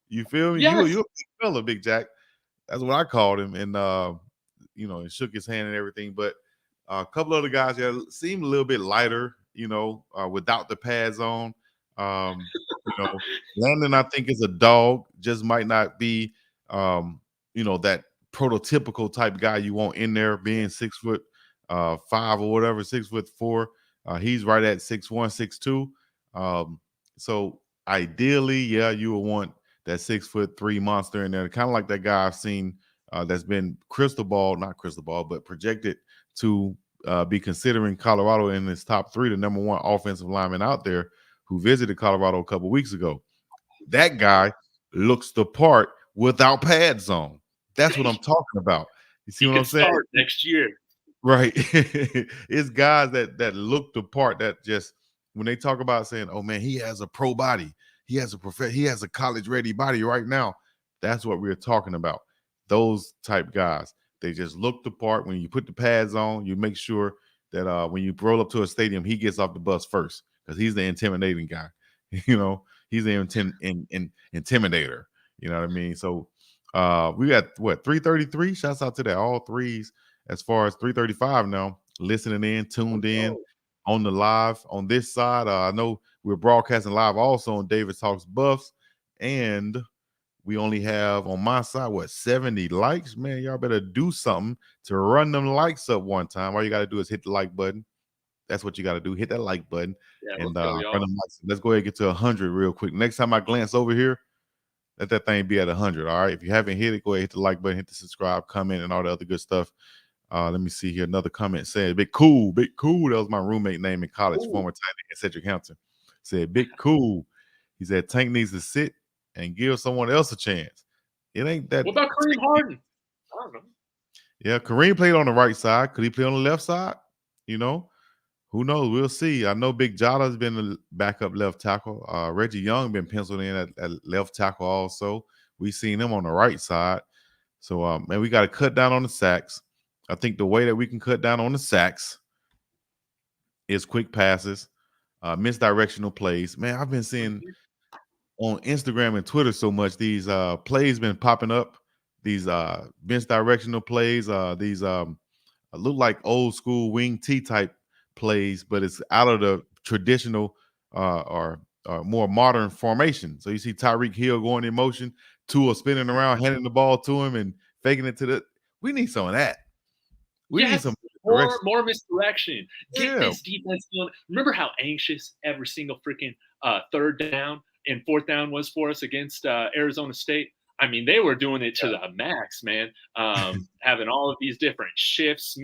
You feel me? Yes. You're a big fella, Big Jack. That's what I called him. And and shook his hand and everything. But a couple other guys seemed a little bit lighter, without the pads on. Landon, I think, is a dog, just might not be, that prototypical type guy you want in there, being 6'5" or whatever, 6'4". He's right at 6'1", 6'2". So ideally, you would want that 6'3" monster in there, kind of like that guy I've seen that's been not crystal ball, but projected to be considering Colorado in his top 3, the number 1 offensive lineman out there, who visited Colorado a couple weeks ago. That guy looks the part without pads on. That's what I'm talking about. You see what I'm saying? Start next year. Right. It's guys that look the part, that just when they talk about saying, oh man, he has a pro body, he has a college ready body right now. That's what we're talking about. Those type guys. They just look the part. When you put the pads on, you make sure that when you roll up to a stadium, he gets off the bus first, because he's the intimidating guy. He's the intimidator. You know what I mean? So we got 333. Shouts out to that. All threes as far as 335 now. Listening in, tuned in on the live on this side. I know we're broadcasting live also on David Talks Buffs, and we only have on my side 70 likes. Man, y'all better do something to run them likes up one time. All you got to do is hit the like button. That's what you got to do. Hit that like button and run them likes. Let's go ahead and get to 100 real quick. Next time I glance over here, let that thing be at 100. All right. If you haven't hit it, go ahead, hit the like button, hit the subscribe, comment, and all the other good stuff. Let me see here. Another comment said, Big Cool. Big Cool. That was my roommate name in college, former tight end Cedric Hampton. Said, Big Cool. He said, Tank needs to sit and give someone else a chance. It ain't that. What about Kareem Harden? I don't know. Yeah, Kareem played on the right side. Could he play on the left side? Who knows? We'll see. I know Big Jotta's been the backup left tackle. Reggie Young been penciled in at left tackle also. We've seen him on the right side. So, man, we got to cut down on the sacks. I think the way that we can cut down on the sacks is quick passes, misdirectional plays. Man, I've been seeing on Instagram and Twitter so much these plays been popping up. These misdirectional plays, these look like old school wing T type plays, but it's out of the traditional or more modern formation. So you see Tyreek Hill going in motion, Tua spinning around, handing the ball to him and faking it to the. We need some of that. We need some Yes, direction. more misdirection. Get Yeah, this defense feeling. Remember how anxious every single freaking third down and fourth down was for us against Arizona State? I mean, they were doing it to the max, man. Having all of these different shifts,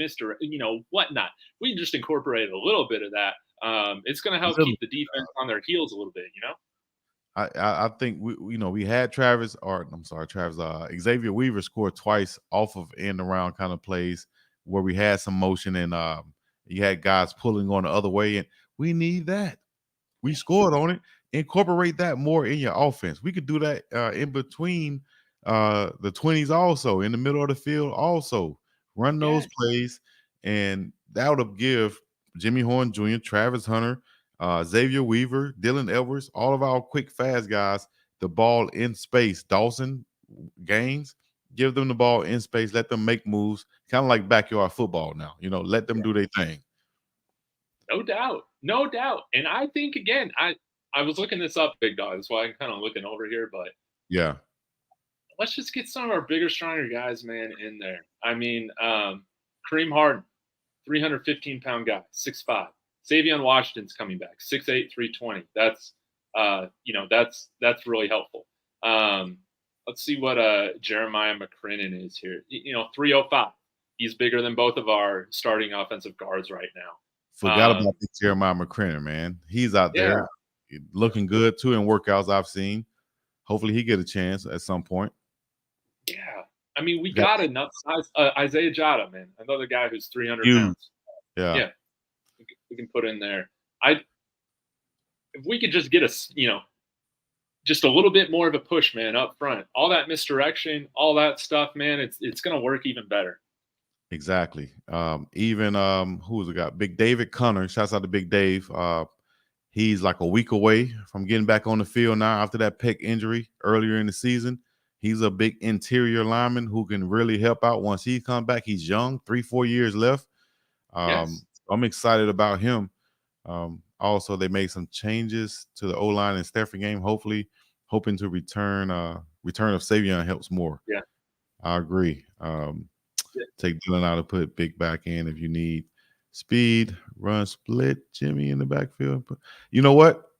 whatnot. We just incorporated a little bit of that. It's going to help keep the defense on their heels a little bit, you know? I think we had Travis, or I'm sorry, Travis, Xavier Weaver scored twice off of end around kind of plays where we had some motion and you had guys pulling on the other way, and we need that. We scored on it. Incorporate that more in your offense. We could do that in between the 20s, also in the middle of the field. Also, run those plays, and that would give Jimmy Horn Jr., Travis Hunter, Xavier Weaver, Dylan Edwards, all of our quick, fast guys, the ball in space. Dawson Gaines, give them the ball in space. Let them make moves, kind of like backyard football now. Let them do their thing. No doubt. No doubt. And I think, again, I was looking this up, Big Dog. That's why I'm kind of looking over here. But yeah, let's just get some of our bigger, stronger guys, man, in there. I mean, Kareem Harden, 315-pound guy, 6'5". Savion Washington's coming back, 6'8", 320. That's that's really helpful. Let's see what Jeremiah McCrinnon is here. 305. He's bigger than both of our starting offensive guards right now. Forgot about Jeremiah McCrinnon, man. He's out there looking good too in workouts I've seen. Hopefully he get a chance at some point. Yeah. I mean, we got enough size. Isaiah Jada, man, another guy who's 300 pounds. Yeah. We can put in there. If we could just get us, just a little bit more of a push, man, up front. All that misdirection, all that stuff, man, it's going to work even better. Exactly. Even who's the guy? Big David Connor. Shouts out to Big Dave. He's like a week away from getting back on the field now after that pec injury earlier in the season. He's a big interior lineman who can really help out once he comes back. He's young, 3-4 years left. I'm excited about him. Also, they made some changes to the O-line and Stafford game. Hopefully, hoping to return of Savion helps more. Yeah, I agree. Take Dylan out and put Big back in if you need speed, run split, Jimmy in the backfield. But you know what?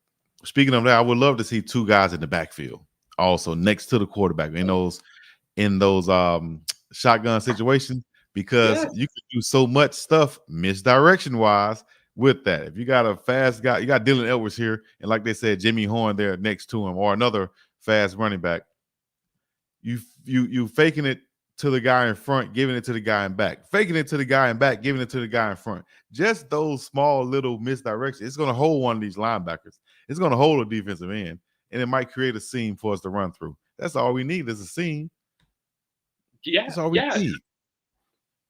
Speaking of that, I would love to see two guys in the backfield also next to the quarterback in those shotgun situations, because you can do so much stuff misdirection wise with that. If you got a fast guy, you got Dylan Edwards here, and like they said, Jimmy Horn there next to him, or another fast running back. You faking it to the guy in front, giving it to the guy in back, faking it to the guy in back, giving it to the guy in front. Just those small little misdirections. It's going to hold one of these linebackers. It's going to hold a defensive end, and it might create a seam for us to run through. That's all we need is a seam. Yeah, that's all we need.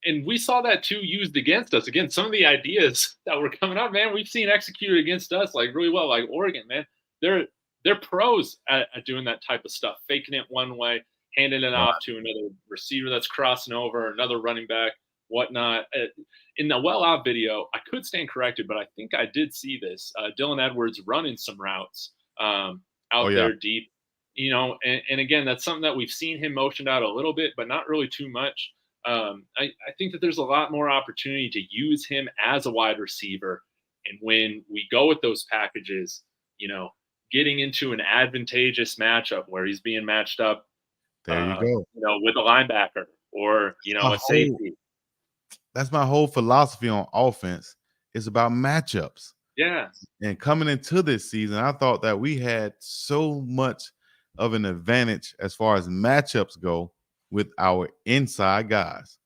And we saw that too used against us. Again, some of the ideas that were coming out, man, we've seen executed against us like really well. Like Oregon, man, they're pros at doing that type of stuff, faking it one way, handing it off to another receiver that's crossing over, another running back, whatnot. In the Well Out video, I could stand corrected, but I think I did see this. Dylan Edwards running some routes out there deep, and again, that's something that we've seen him motioned out a little bit, but not really too much. I think that there's a lot more opportunity to use him as a wide receiver. And when we go with those packages, getting into an advantageous matchup where he's being matched up, there you go, with a linebacker or, a safety. That's my whole philosophy on offense. It's about matchups. Yeah. And coming into this season, I thought that we had so much of an advantage as far as matchups go with our inside guys.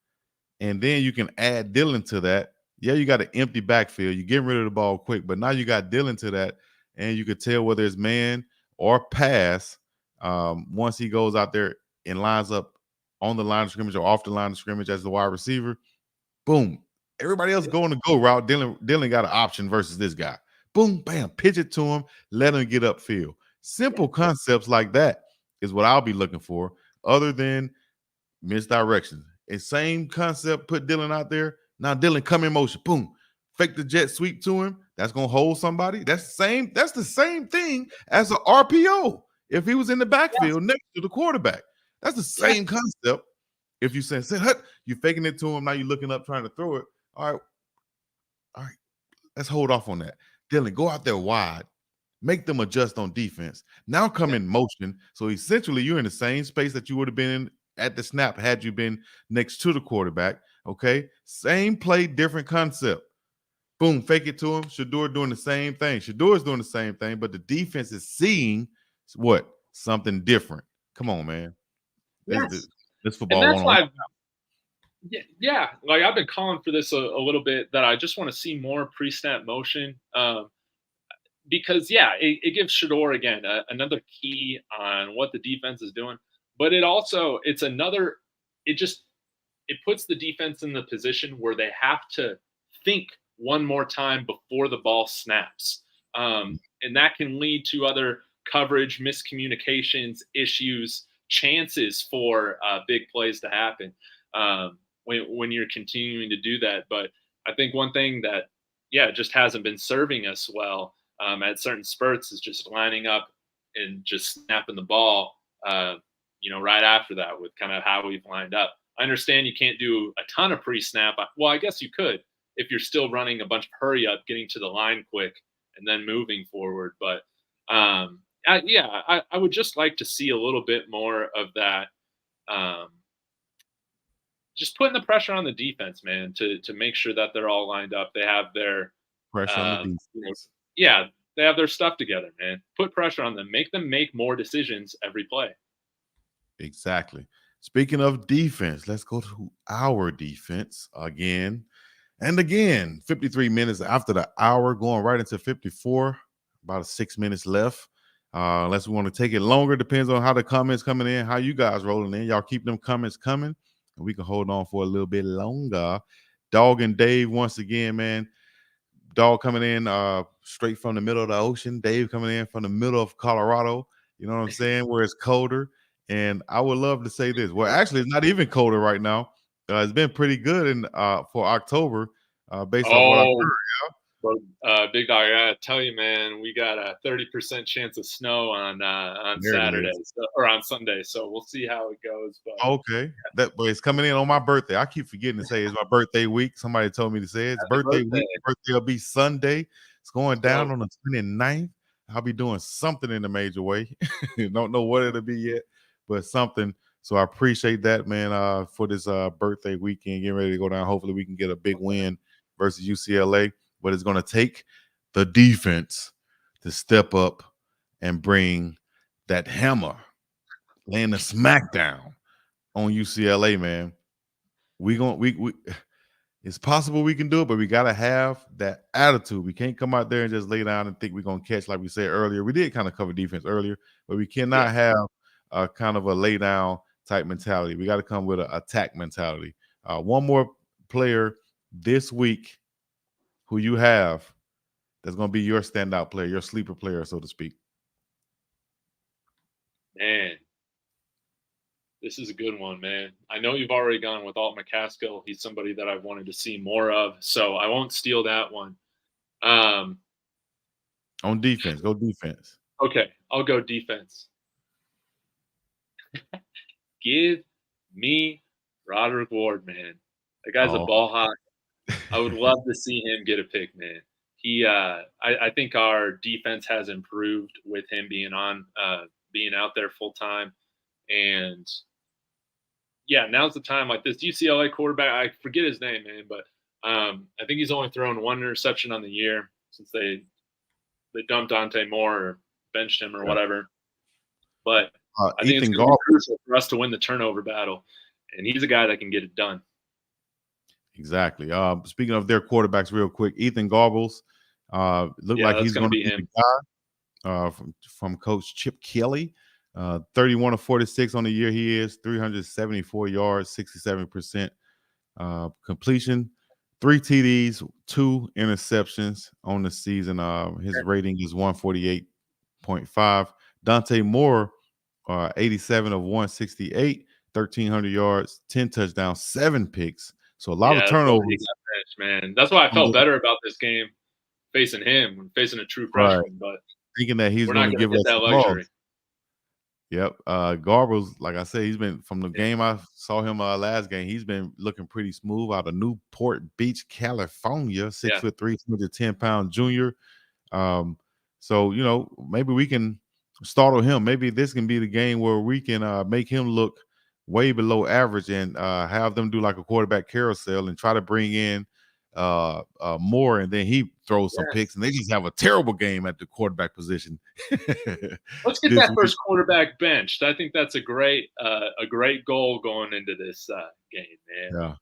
And then you can add Dylan to that. Yeah, you got an empty backfield. You're getting rid of the ball quick, but now you got Dylan to that, and you could tell whether it's man or pass once he goes out there and lines up on the line of scrimmage or off the line of scrimmage as the wide receiver. Boom. Everybody else going to go route. Dylan got an option versus this guy. Boom, bam, pitch it to him, let him get upfield. Simple concepts like that is what I'll be looking for, other than misdirection. And same concept, put Dylan out there. Now Dylan come in motion, boom, fake the jet sweep to him. That's gonna hold somebody. That's the same thing as an RPO. If he was in the backfield next to the quarterback, that's the same concept. If you say, you're faking it to him, now you're looking up trying to throw it. All right, let's hold off on that. Dylan, go out there wide, make them adjust on defense. Now come in motion. So essentially, you're in the same space that you would have been in at the snap had you been next to the quarterback. Okay, same play, different concept. Boom, fake it to him. Shedeur doing the same thing. Shedeur is doing the same thing, but the defense is seeing what? Something different. Come on, man. This football and that's why like I've been calling for this a little bit, that I just want to see more pre-snap motion, because it gives Shedeur again another key on what the defense is doing, but it puts the defense in the position where they have to think one more time before the ball snaps, and that can lead to other coverage miscommunications issues, chances for big plays to happen when you're continuing to do that. But I think one thing that just hasn't been serving us well at certain spurts is just lining up and just snapping the ball right after that with kind of how we've lined up. I understand you can't do a ton of pre-snap. Well, I guess you could if you're still running a bunch of hurry up, getting to the line quick, and then moving forward. But I would just like to see a little bit more of that. Just putting the pressure on the defense, man, to make sure that they're all lined up. They have their pressure on the defense. They have their stuff together, man. Put pressure on them. Make them make more decisions every play. Exactly. Speaking of defense, let's go to our defense again and again. 53 minutes after the hour, going right into 54. About 6 minutes left. Unless we want to take it longer, depends on how the comments coming in, how you guys rolling in. Y'all keep them comments coming, and we can hold on for a little bit longer. Dog and Dave, once again, man. Dog coming in straight from the middle of the ocean. Dave coming in from the middle of Colorado. You know what I'm saying? Where it's colder. And I would love to say this. Well, actually, it's not even colder right now. It's been pretty good for October, based on what I've heard. But Big Dog, I gotta tell you, man, we got a 30% chance of snow on Saturday or on Sunday, so we'll see how it goes. But okay, but it's coming in on my birthday. I keep forgetting to say it's my birthday week. Somebody told me to say it's birthday week. Birthday will be Sunday. It's going down on the 29th. I'll be doing something in a major way. Don't know what it'll be yet, but something. So I appreciate that, man, for this birthday weekend, getting ready to go down. Hopefully we can get a big win versus UCLA. But it's going to take the defense to step up and bring that hammer, laying the smackdown on UCLA, man. It's possible we can do it, but we got to have that attitude. We can't come out there and just lay down and think we're going to catch, like we said earlier. We did kind of cover defense earlier, but we cannot have a kind of a lay down type mentality. We got to come with an attack mentality. One more player this week who you have that's going to be your standout player, your sleeper player, so to speak. Man, this is a good one, man. I know you've already gone with Alt McCaskill. He's somebody that I've wanted to see more of, so I won't steal that one. On defense, go defense. Okay, I'll go defense. Give me Roderick Ward, man. That guy's a ball hawk. I would love to see him get a pick, man. I think our defense has improved with him being out there full time, and now's the time. Like this UCLA quarterback, I forget his name, man, but I think he's only thrown one interception on the year since they dumped Dante Moore or benched him or whatever. But I think it's going to be crucial for us to win the turnover battle, and he's a guy that can get it done. Exactly. Speaking of their quarterbacks, real quick, Ethan Garbels looked like he's going to be the guy from Coach Chip Kelly. 31 of 46 on the year. He is 374 yards, 67% completion. 3 TDs, 2 interceptions on the season. His rating is 148.5. Dante Moore, 87 of 168, 1,300 yards, 10 touchdowns, 7 picks. So a lot of Yeah, that's why he turnovers. got benched, man. That's why I felt better about this game facing him, facing a true Right. freshman. But Thinking that he's we're going not to going to give get us that the ball. luxury. Yep. Garble's, like I said, he's been from the Yeah. game I saw him last game. He's been looking pretty smooth out of Newport Beach, California. 6'3", 210-pound junior. So maybe we can startle him. Maybe this can be the game where we can make him look way below average and have them do like a quarterback carousel and try to bring in more, and then he throws some picks, and they just have a terrible game at the quarterback position. Let's get This that week. first quarterback benched. I think that's a great goal going into this game, man. Yeah.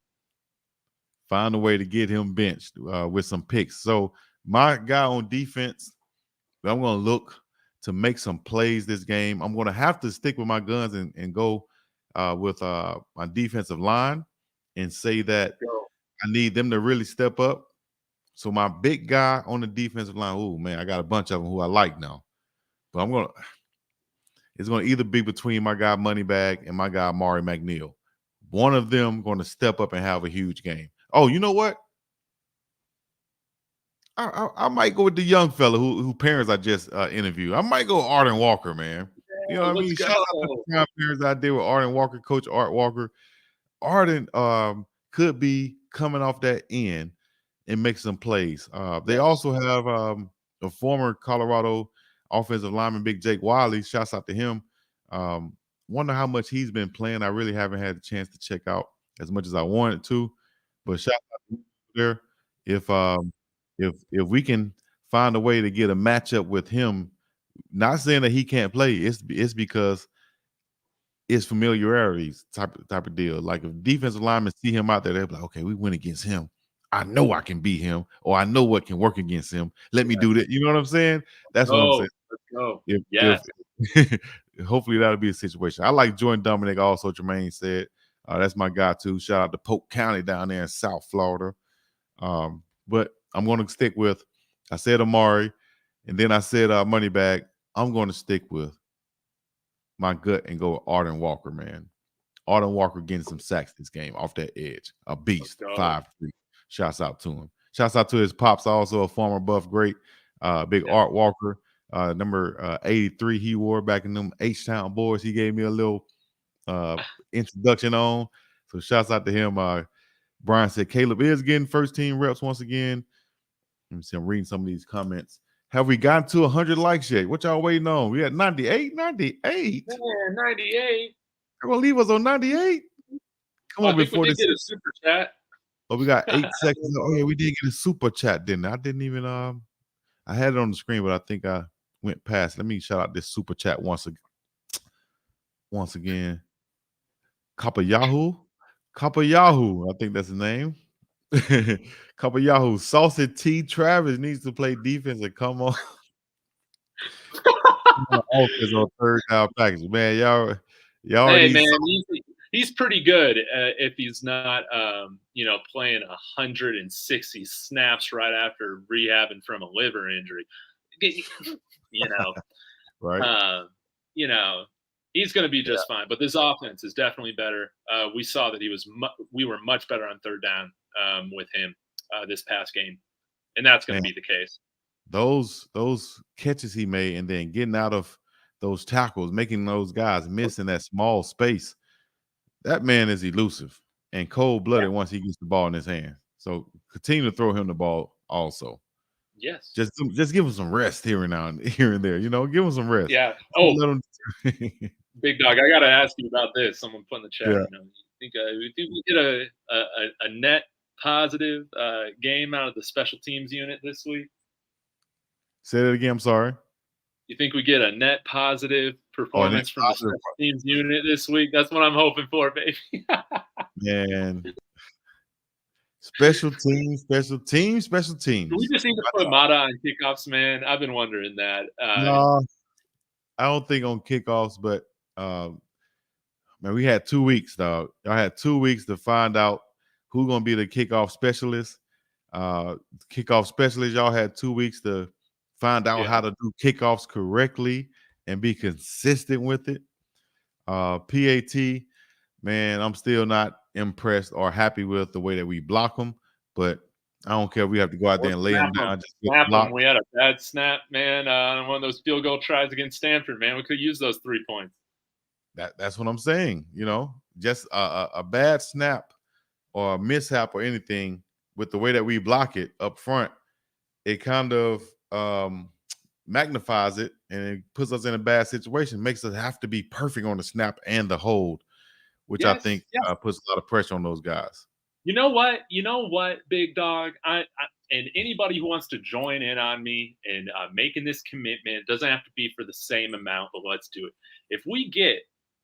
Find a way to get him benched with some picks. So my guy on defense, I'm going to look to make some plays this game. I'm going to have to stick with my guns and go with my defensive line and say that I need them to really step up. So my big guy on the defensive line, oh man, I got a bunch of them who I like now. But it's going to either be between my guy Moneybag and my guy Mari McNeil. One of them going to step up and have a huge game. Oh, you know what? I might go with the young fella who parents I just interviewed. I might go Arden Walker, man. You know what I mean? Shout out to the grandparents I did with Arden Walker, Coach Art Walker. Arden could be coming off that end and make some plays. They also have a former Colorado offensive lineman, Big Jake Wiley. Shouts out to him. Wonder how much he's been playing. I really haven't had a chance to check out as much as I wanted to, but shout out to him there. If we can find a way to get a matchup with him, not saying that he can't play, it's because it's familiarities type of deal. Like if defensive linemen see him out there, they're like, okay, we win against him. I know I can beat him, or I know what can work against him. Let me do that. You know what I'm saying? That's what I'm saying. Let's go. If hopefully that'll be a situation. I like Jordan Dominic also, Jermaine said. That's my guy too. Shout out to Polk County down there in South Florida. But I'm going to stick with, I said Amari, and then I said Moneybag. I'm going to stick with my gut and go with Arden Walker, man. Arden Walker getting some sacks this game off that edge. A beast. 5'3". Shouts out to him. Shouts out to his pops, also a former Buff great. Big Art Walker, number 83 he wore back in them H-Town boys. He gave me a little introduction on. So shouts out to him. Brian said Caleb is getting first team reps once again. Let me see. I'm reading some of these comments. Have we gotten to 100 likes yet? What y'all waiting on? We at 98? 98? Man, 98. They're going to leave us on 98? Come on, before this. Get a super chat. Oh, we got 8 seconds. Oh, yeah, we did get a super chat, didn't I? I didn't even, I had it on the screen, but I think I went past. Let me shout out this super chat once again. Kapayahu, I think that's his name. Kapayahu. Saucy T. Travis needs to play defense and come on. Offense on third down package. Man, y'all Hey, man, he's pretty good if he's not, playing 160 snaps right after rehabbing from a liver injury. Right. He's going to be just fine. But this offense is definitely better. We saw that we were much better on third down with him this past game, and that's going to be the case. Those catches he made, and then getting out of those tackles, making those guys miss in that small space. That man is elusive and cold-blooded once he gets the ball in his hand. So continue to throw him the ball also. Yes. Just give him some rest here and there. Give him some rest. Yeah. Oh, Big Dog, I got to ask you about this. Someone put in the chat. Yeah. You think we get a net positive game out of the special teams unit this week? Say that again. I'm sorry. You think we get a net positive performance from the special teams unit this week? That's what I'm hoping for, baby. Man. Special teams. Do we just need to put Mata on kickoffs, man? I've been wondering that. No, I don't think on kickoffs, but man, we had 2 weeks, dog. I had 2 weeks to find out who's going to be the kickoff specialist. Kickoff specialist, y'all had 2 weeks to find out how to do kickoffs correctly and be consistent with it. PAT, man, I'm still not impressed or happy with the way that we block them, but I don't care if we have to go out there and lay them down. Just snap them. We had a bad snap, man, on one of those field goal tries against Stanford, man. We could use those 3 points. That's what I'm saying. Just a bad snap or a mishap or anything with the way that we block it up front, it kind of magnifies it and it puts us in a bad situation. Makes us have to be perfect on the snap and the hold, which I think puts a lot of pressure on those guys. You know what, big dog? I and anybody who wants to join in on me and making this commitment, doesn't have to be for the same amount, but let's do it. If we get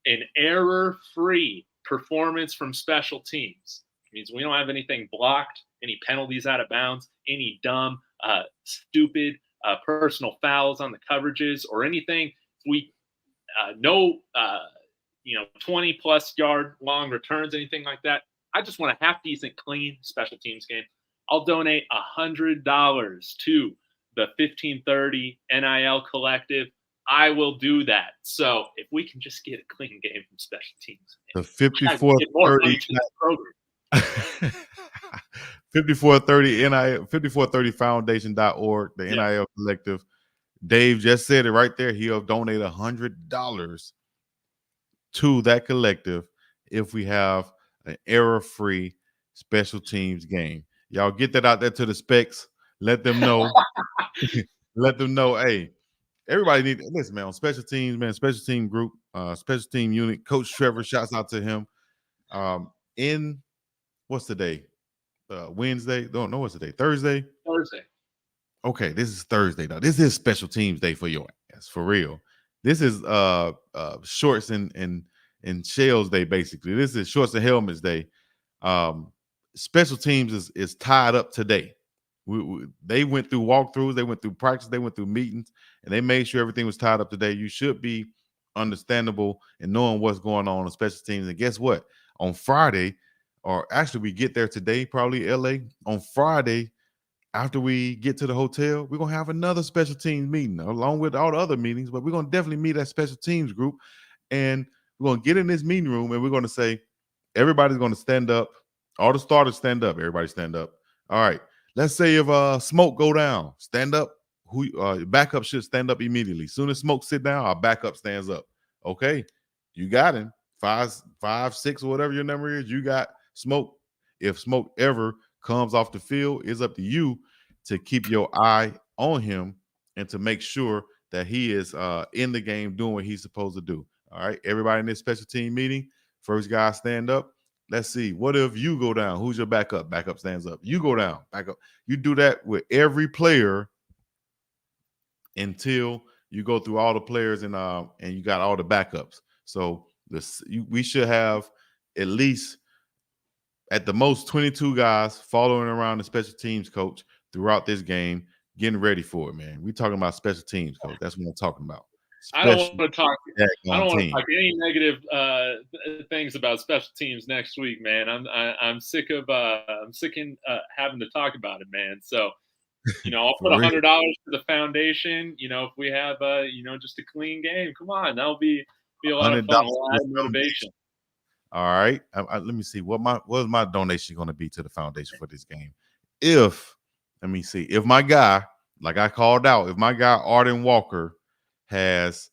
an error-free performance from special teams, it means we don't have anything blocked, any penalties out of bounds, any dumb, stupid personal fouls on the coverages or anything. If we 20+ yard long returns, anything like that, I just want a half decent, clean special teams game. I'll donate $100 to the 1530 NIL Collective. I will do that. So if we can just get a clean game from special teams, the 5430 5430 NIL 5430foundation.org, the NIL Collective. Dave just said it right there. He'll donate $100 to that collective if we have an error-free special teams game. Y'all get that out there to the specs. Let them know. Let them know, hey, everybody need to listen, man, on special teams, man, special team group, special team unit. Coach Trevor, shouts out to him. In what's the day? Wednesday? Don't know what's the day. Thursday? Okay, this is Thursday though. This is special teams day for your ass, for real. This is shorts and shells day, basically. This is shorts and helmets day. Special teams is tied up today. They went through walkthroughs, they went through practice, they went through meetings, and they made sure everything was tied up today. You should be understandable and knowing what's going on special teams. And guess what? On Friday, or actually we get there today, probably LA, on Friday, after we get to the hotel, we're going to have another special teams meeting along with all the other meetings, but we're going to definitely meet that special teams group. And we're going to get in this meeting room and we're going to say, everybody's going to stand up. All the starters stand up. Everybody stand up. All right. Let's say if smoke go down, stand up. Backup should stand up immediately. Soon as smoke sit down, our backup stands up. Okay. You got him. 5, 6, or whatever your number is. You got smoke. If smoke ever comes off the field, it's up to you to keep your eye on him and to make sure that he is in the game doing what he's supposed to do. All right, everybody in this special team meeting, first guy stand up. Let's see, what if you go down? Who's your backup? Backup stands up. You go down, back up. You do that with every player until you go through all the players and you got all the backups. So we should have at least, at the most, 22 guys following around the special teams coach throughout this game, getting ready for it, man. We're talking about special teams coach. That's what I'm talking about. I don't want to talk any negative things about special teams next week, man. I'm sick of having to talk about it, man. So, I'll put $100 to the foundation. If we have just a clean game, come on, that'll be a lot of fun, a lot of motivation. All right, let me see what is my donation going to be to the foundation for this game. If my guy, like I called out, if my guy Arden Walker has,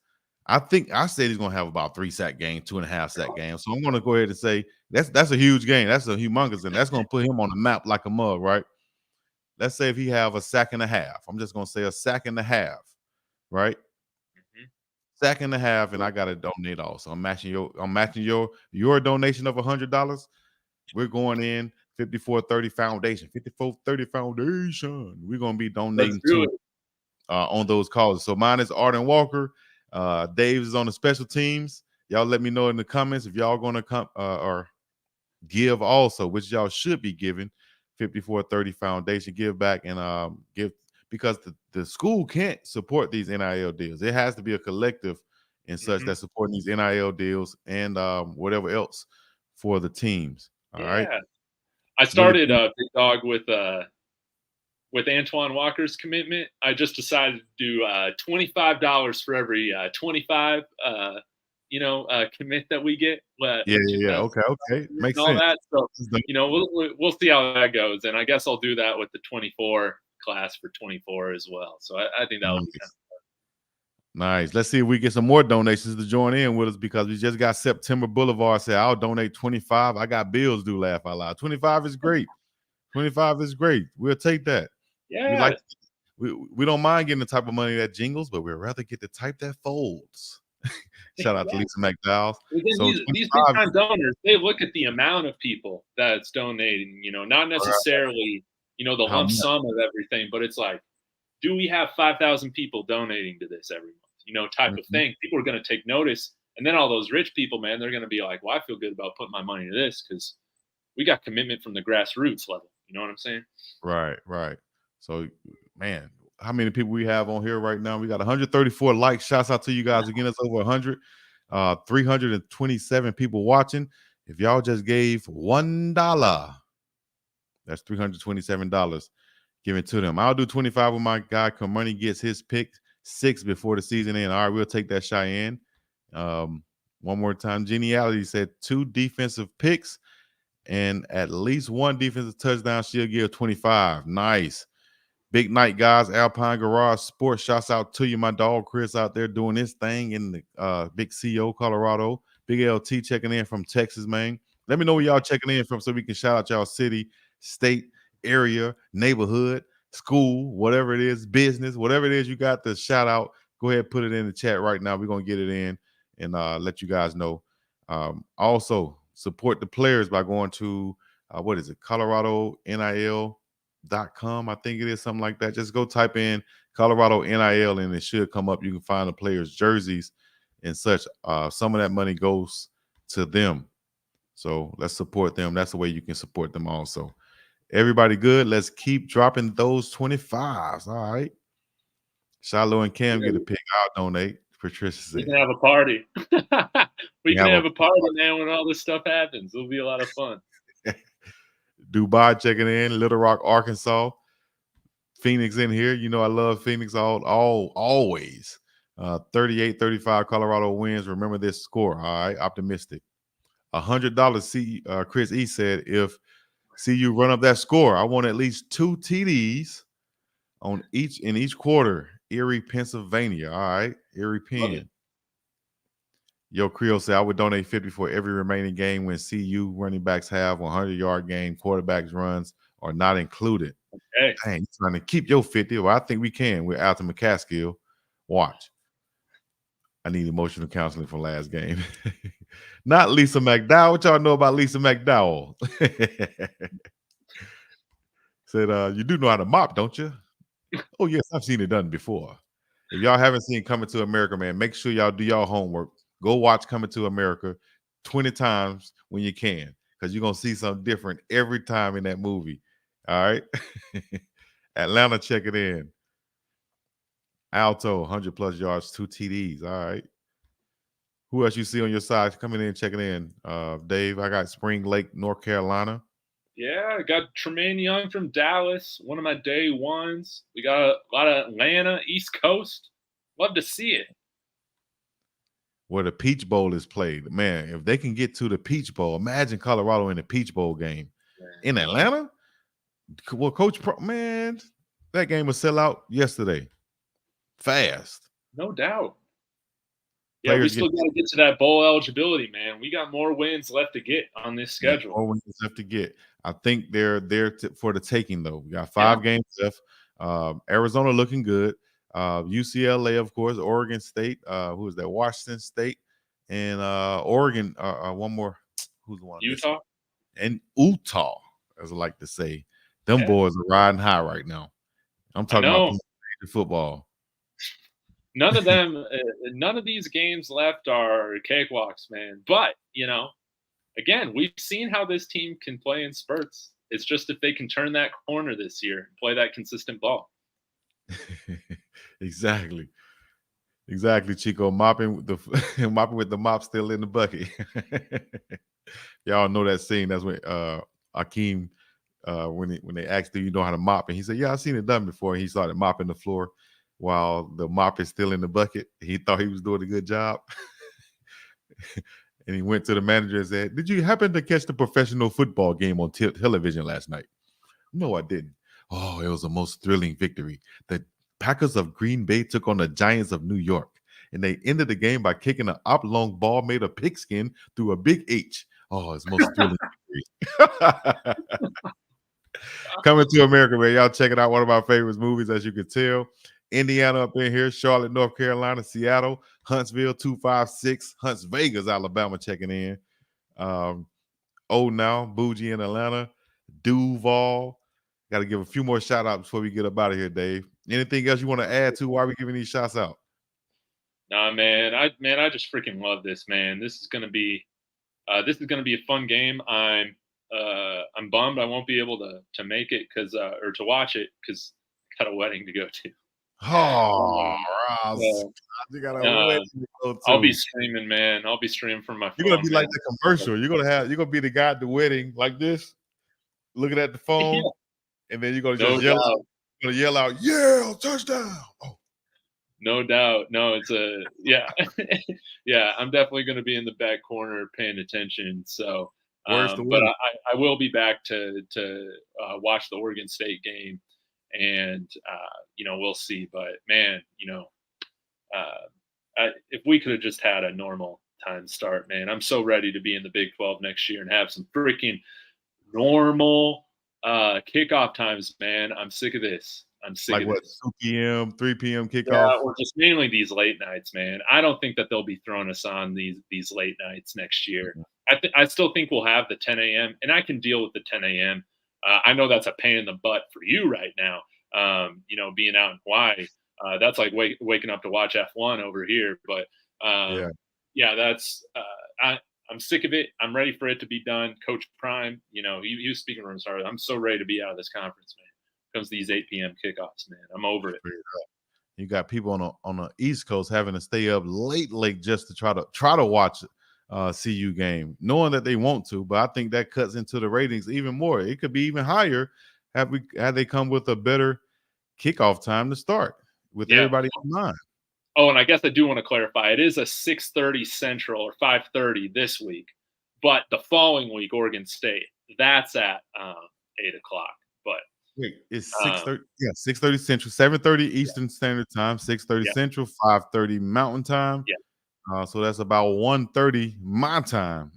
I think I said he's going to have about 3 sack game, 2.5 sack game. So I'm going to go ahead and say that's a huge game. That's a humongous, and that's going to put him on the map like a mug, right? Let's say if he have a 1.5 sacks. I'm just going to say a 1.5 sacks, right? 1.5 sacks, and I got to donate also. I'm matching your donation of $100. We're going in 5430 Foundation, 5430 Foundation. We're going to be donating to on those causes. So mine is Arden Walker. Dave's is on the special teams. Y'all let me know in the comments if y'all going to come or give also, which y'all should be giving. 5430 Foundation, give back and give, because the school can't support these NIL deals. It has to be a collective and such that's supporting these NIL deals and whatever else for the teams. All right. I started Big Dog with with Antoine Walker's commitment, I just decided to do $25 for every 25 commit that we get. Yeah. Okay. And Makes all sense. that. So we'll see how that goes, and I guess I'll do that with the 24 class for 24 as well. So I think that would be kind of nice. Let's see if we get some more donations to join in with us, because we just got September Boulevard say, I'll donate 25. I got bills due, laugh out loud. 25 is great. 25 is great. We'll take that. yeah. We don't mind getting the type of money that jingles, but we'd rather get the type that folds. Shout out to Lisa McDowell. So These big time donors, they look at the amount of people that's donating, not necessarily, the lump sum of everything, but it's like, do we have 5,000 people donating to this every month, type of thing. People are going to take notice. And then all those rich people, man, they're going to be like, well, I feel good about putting my money to this because we got commitment from the grassroots level. You know what I'm saying? Right. So, man, how many people we have on here right now? We got 134 likes. Shouts out to you guys again. It's over 100. 327 people watching. If y'all just gave $1, that's $327 given to them. I'll do 25 with my guy. Cormani gets his pick 6 before the season ends. All right, we'll take that, Cheyenne. One more time. Geniality said 2 defensive picks and at least 1 defensive touchdown. She'll give 25. Nice. Big night, guys. Alpine Garage Sports. Shouts out to you. My dog Chris out there doing his thing in the Big CO, Colorado. Big LT checking in from Texas, man. Let me know where y'all checking in from so we can shout out y'all city, state, area, neighborhood, school, whatever it is, business, whatever it is you got to shout out. Go ahead, put it in the chat right now. We're going to get it in and let you guys know. Also, support the players by going to, what is it, ColoradoNIL.com, I think it is, something like that. Just go type in Colorado NIL and it should come up. You can find the players' jerseys and such. Some of that money goes to them. So let's support them. That's the way you can support them also. Everybody good? Let's keep dropping those 25s. All right. Shiloh and Cam get a pick. I'll donate. Patricia said. We can have a party. we can have a party, man, when all this stuff happens. It'll be a lot of fun. Dubai checking in. Little Rock, Arkansas. Phoenix in here. You know I love Phoenix always. 38-35 Colorado wins. Remember this score. All right. Optimistic. $100. Chris E said, if CU run up that score, I want at least 2 TDs in each quarter. Erie, Pennsylvania. All right. Erie, Penn. Yo, Creole said, I would donate 50 for every remaining game when CU running backs have 100-yard game. Quarterbacks runs are not included. Okay. Dang, you trying to keep your 50. Well, I think we can. We're out to McCaskill. Watch. I need emotional counseling for last game. Not Lisa McDowell. What y'all know about Lisa McDowell? Said, you do know how to mop, don't you? Oh, yes, I've seen it done before. If y'all haven't seen Coming to America, man, make sure y'all do y'all homework. Go watch Coming to America 20 times when you can, because you're going to see something different every time in that movie. All right? Atlanta, check it in. Alto, 100-plus yards, 2 TDs. All right. Who else you see on your side coming in, checking in? Dave, I got Spring Lake, North Carolina. Yeah, I got Tremaine Young from Dallas, one of my day ones. We got a lot of Atlanta, East Coast. Love to see it. Where the Peach Bowl is played. Man, if they can get to the Peach Bowl, imagine Colorado in the Peach Bowl game. In Atlanta? Well, Coach man, that game was sell out yesterday. Fast. No doubt. Yeah, we still got to get to that bowl eligibility, man. We got more wins left to get on this schedule. More wins left to get. I think they're there for the taking, though. We got 5 games left. Arizona looking good. UCLA, of course. Oregon State. Who is that? Washington State. And Oregon. One more. Who's the one? Utah. And Utah, as I like to say. Them boys are riding high right now. I'm talking about football. None of them, none of these games left are cakewalks, man. But, again, we've seen how this team can play in spurts. It's just if they can turn that corner this year and play that consistent ball. Exactly, Chico. Mopping with the mop still in the bucket. Y'all know that scene. That's when Akeem when they asked, "Do you know how to mop?" and he said, "Yeah, I've seen it done before." And he started mopping the floor while the mop is still in the bucket. He thought he was doing a good job. And he went to the manager and said, "Did you happen to catch the professional football game on television last night?" "No, I didn't." "Oh, it was the most thrilling victory. The Packers of Green Bay took on the Giants of New York, and they ended the game by kicking an oblong ball made of pigskin through a big H. Oh, it's the most thrilling victory." Coming to America, man. Y'all checking out one of my favorite movies, as you can tell. Indiana up in here, Charlotte, North Carolina, Seattle, Huntsville, 256, Hunts Vegas, Alabama checking in. Now, Bougie in Atlanta, Duval. Got to give a few more shout outs before we get up out of here, Dave. Anything else you want to add to while we giving these shots out? Nah, man, I just freaking love this, man. This is gonna be a fun game. I'm bummed I won't be able to make it or to watch it because I got a wedding to go to. Oh, Ross, So, you got a wedding to go to. I'll be streaming, man. I'll be streaming from my phone. You're gonna be like the commercial. You're gonna be the guy at the wedding like this, looking at the phone, and then you're gonna just yell out, "Yeah, touchdown!" Oh. No doubt. No, it's yeah. I'm definitely going to be in the back corner paying attention. So, but I will be back to watch the Oregon State game, and we'll see. But man, if we could have just had a normal time start, man, I'm so ready to be in the Big 12 next year and have some freaking normal kickoff times, man. I'm sick of this. I'm sick of this. 2 p.m., 3 p.m. kickoff? Yeah, or just mainly these late nights, man. I don't think that they'll be throwing us on these late nights next year. Mm-hmm. I still think we'll have the 10 a.m., and I can deal with the 10 a.m. I know that's a pain in the butt for you right now, being out in Hawaii. That's like waking up to watch F1 over here. But, I'm sick of it. I'm ready for it to be done. Coach Prime, he was speaking from his heart. I'm so ready to be out of this conference, man. Comes these 8 p.m. kickoffs, man. I'm over it. You got people on the East Coast having to stay up late just to try to watch CU game, knowing that they want to, but I think that cuts into the ratings even more. It could be even higher had they come with a better kickoff time to start with everybody in mind. Oh, and I guess I do want to clarify. It is a 6:30 Central or 5:30 this week, but the following week, Oregon State, that's at 8 o'clock. But wait, it's 6:30. 6:30 Central, 7:30 Eastern Standard Time, 6:30 Central, 5:30 Mountain Time. Yeah. So that's about 1:30 my time.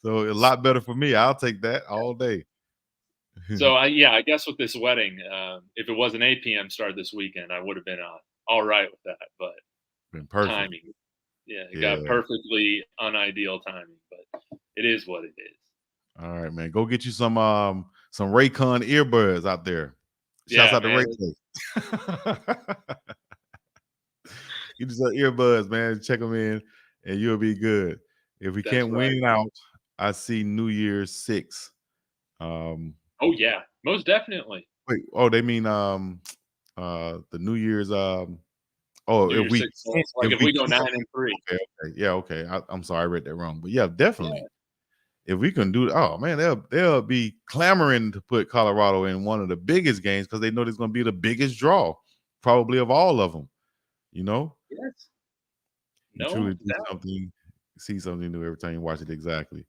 So a lot better for me. I'll take that all day. So I guess with this wedding, if it was an 8 p.m. start this weekend, I would have been all right with that. But been perfect timing, got perfectly unideal timing. But it is what it is. All right, man. Go get you some Raycon earbuds out there. Shouts out to Ray. Get you some earbuds, man. Check them in, and you'll be good. If we can't win out, I see New Year's 6. Oh yeah, most definitely. Wait. Oh, they mean the New Year's if we go 9-3. Okay. Yeah. Okay. I'm sorry, I read that wrong, but yeah, definitely. Yeah. If we can do, oh man, they'll be clamoring to put Colorado in one of the biggest games because they know there's going to be the biggest draw, probably of all of them. Yes. You truly do see something new every time you watch it. Exactly.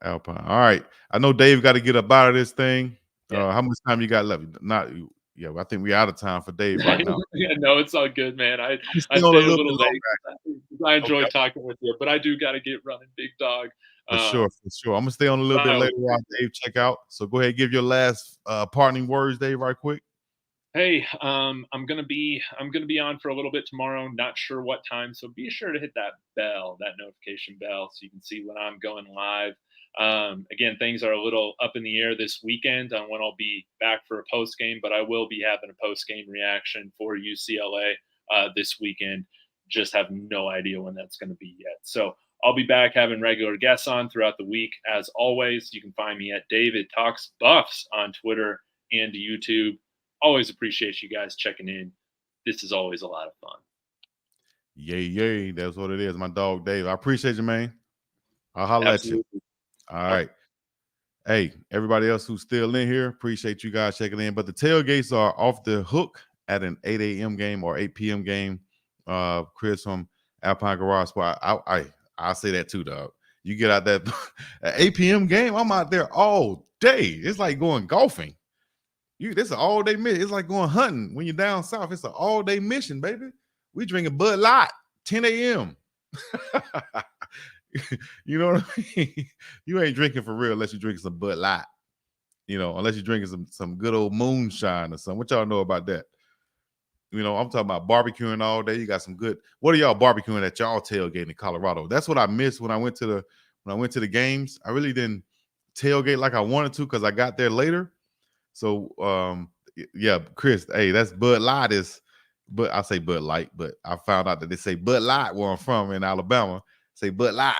Alpine. All right. I know Dave got to get up out of this thing. Yeah. How much time you got left? I think we're out of time for Dave right now. No, it's all good, man. I stayed a little late. I enjoyed talking with you, but I do got to get running, big dog. For sure. I'm gonna stay on a little bit later while Dave check out. So go ahead, give your last parting words, Dave, right quick. Hey, I'm gonna be on for a little bit tomorrow. Not sure what time, so be sure to hit that notification bell, so you can see when I'm going live. Again, things are a little up in the air this weekend on when I'll be back for a post game, but I will be having a post game reaction for UCLA this weekend. Just have no idea when that's going to be yet. So I'll be back having regular guests on throughout the week. As always, you can find me at David Talks Buffs on Twitter and YouTube. Always appreciate you guys checking in. This is always a lot of fun. Yay. That's what it is. My dog, Dave. I appreciate you, man. I'll holler at you. All right. Hey, everybody else who's still in here, appreciate you guys checking in. But the tailgates are off the hook at an 8 a.m. game or 8 p.m. game. Chris from Alpine Garage Spot. I say that too, dog. You get out that at 8 p.m. game, I'm out there all day. It's like going golfing. This an all-day mission. It's like going hunting when you're down south. It's an all-day mission, baby. We drinking Bud Light, 10 a.m. You know what I mean? You ain't drinking for real unless you're drinking some Bud Light. You know, unless you're drinking some good old moonshine or something. What y'all know about that? You know, I'm talking about barbecuing all day. You got some good. What are y'all barbecuing at y'all tailgate in Colorado? That's what I missed when I went to the games. I really didn't tailgate like I wanted to because I got there later. So yeah, Chris, hey, that's Bud Light but I say Bud Light, but I found out that they say Bud Light where I'm from in Alabama. Say Bud Light.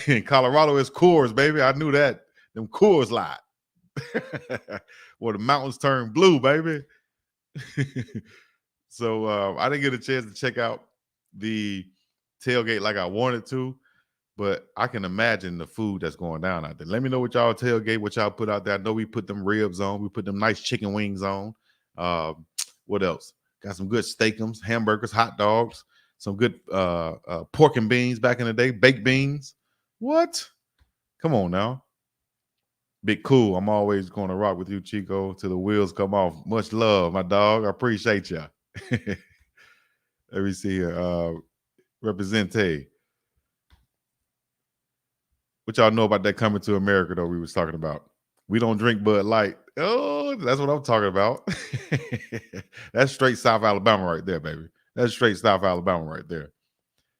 In Colorado, it's Coors, baby. I knew that. Them Coors Light. Where the mountains turn blue, baby. So I didn't get a chance to check out the tailgate like I wanted to, but I can imagine the food that's going down out there. Let me know what y'all tailgate, what y'all put out there. I know we put them ribs on. We put them nice chicken wings on. What else? Got some good steakums, hamburgers, hot dogs. Some good pork and beans back in the day, baked beans. What? Come on now. Big cool. I'm always going to rock with you, Chico, till the wheels come off. Much love, my dog. I appreciate you. Let me see here. Represente. What y'all know about that coming to America, though, we was talking about? We don't drink Bud Light. Oh, that's what I'm talking about. That's straight South Alabama right there, baby. That's straight South Alabama right there.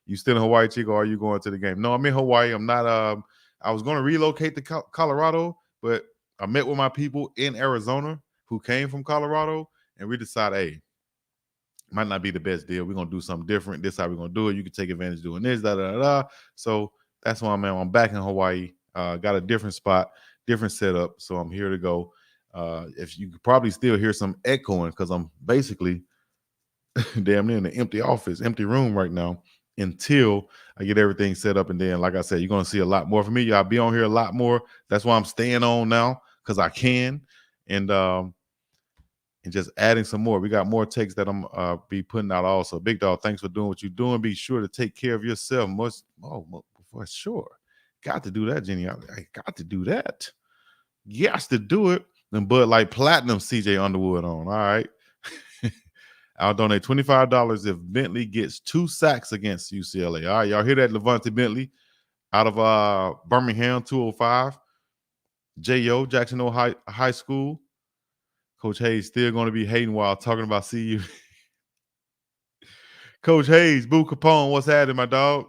You still in Hawaii, Chico, or are you going to the game? No, I'm in Hawaii. I'm not. I was going to relocate to Colorado, but I met with my people in Arizona who came from Colorado, and we decided, hey, might not be the best deal. We're going to do something different. This is how we're going to do it. You can take advantage of doing this, da. So that's why I'm back in Hawaii. Got a different spot, different setup. So I'm here to go. If you could probably still hear some echoing because I'm basically damn near in an empty office, empty room right now until I get everything set up. And then, like I said, you're going to see a lot more from me. I'll be on here a lot more. That's why I'm staying on now because I can. And just adding some more. We got more takes that I'm be putting out also. Big Dog, thanks for doing what you're doing. Be sure to take care of yourself. For sure. Got to do that, Jenny. I got to do that. Yes, to do it. Then Bud Light Platinum CJ Underwood on. All right. I'll donate $25 if Bentley gets 2 sacks against UCLA. All right, y'all hear that? Levante Bentley out of Birmingham, 205. J.O. Jackson High School. Coach Hayes still going to be hating while talking about CU. Coach Hayes, Boo Capone, what's happening, my dog?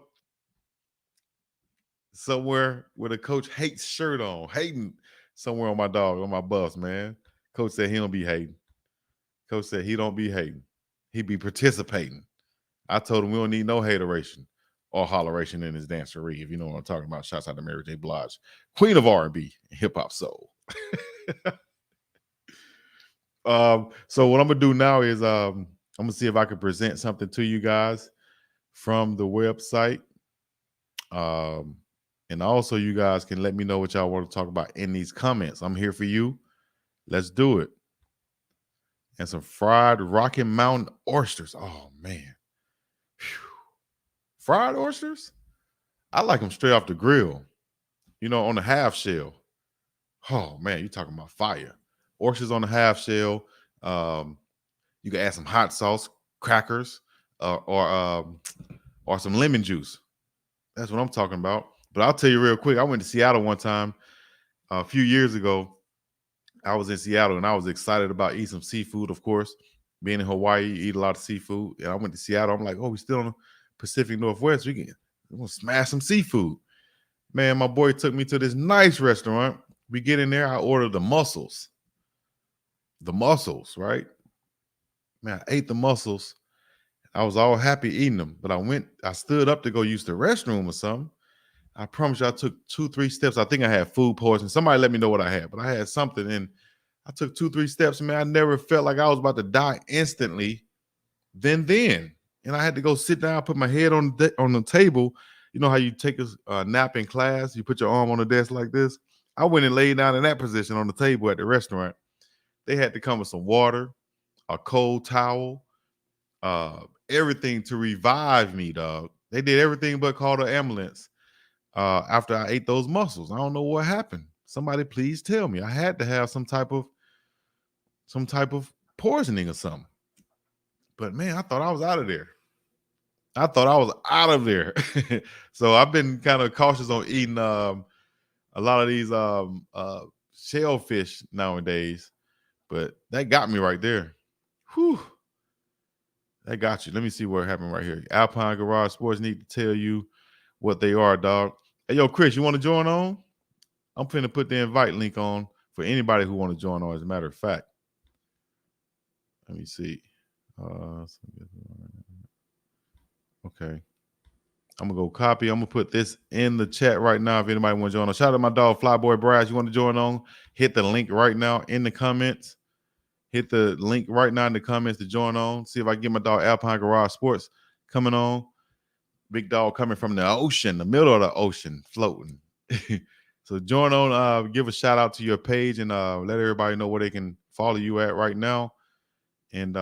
Somewhere with a Coach Hates shirt on. Hating somewhere on my dog, on my bus, man. Coach said he don't be hating. Coach said he don't be hating. He be participating. I told him we don't need no hateration or holleration in his dancery, if you know what I'm talking about. Shouts out to Mary J. Blige, queen of R&B, hip-hop soul. So what I'm going to do now is I'm going to see if I can present something to you guys from the website. And also you guys can let me know what y'all want to talk about in these comments. I'm here for you. Let's do it. And some fried Rocky Mountain oysters. Oh, man. Whew. Fried oysters? I like them straight off the grill. You know, on the half shell. Oh, man, you're talking about fire. Oysters on the half shell. You can add some hot sauce, crackers, or some lemon juice. That's what I'm talking about. But I'll tell you real quick. I went to Seattle one time a few years ago. I was in Seattle and I was excited about eating some seafood, of course. Being in Hawaii, you eat a lot of seafood. And I went to Seattle. I'm like, oh, we're still on the Pacific Northwest. We're going to smash some seafood. Man, my boy took me to this nice restaurant. We get in there. I ordered the mussels. The mussels, right? Man, I ate the mussels. I was all happy eating them. But I stood up to go use the restroom or something. I promise you, I took 2-3 steps. I think I had food poisoning. Somebody let me know what I had, but I had something, and I took 2-3 steps. Man, I never felt like I was about to die instantly. Then, and I had to go sit down, put my head on the table. You know how you take a nap in class? You put your arm on the desk like this. I went and laid down in that position on the table at the restaurant. They had to come with some water, a cold towel, everything to revive me, dog. They did everything but call the ambulance after I ate those mussels. I don't know what happened. Somebody please tell me. I had to have some type of poisoning or something. But man, I thought I was out of there. I thought I was out of there. So I've been kind of cautious on eating a lot of these shellfish nowadays. But that got me right there. Whew. That got you. Let me see what happened right here. Alpine Garage Sports need to tell you what they are, dog. Hey, yo, Chris, you want to join on? I'm finna put the invite link on for anybody who want to join on, as a matter of fact. Let me see. Okay. I'm going to go copy. I'm going to put this in the chat right now if anybody want to join on. Shout out to my dog, Flyboy Brass. You want to join on? Hit the link right now in the comments. Hit the link right now in the comments to join on. See if I can get my dog Alpine Garage Sports coming on. Big dog coming from the ocean, the middle of the ocean, floating. So join on. Give a shout out to your page and let everybody know where they can follow you at right now. And,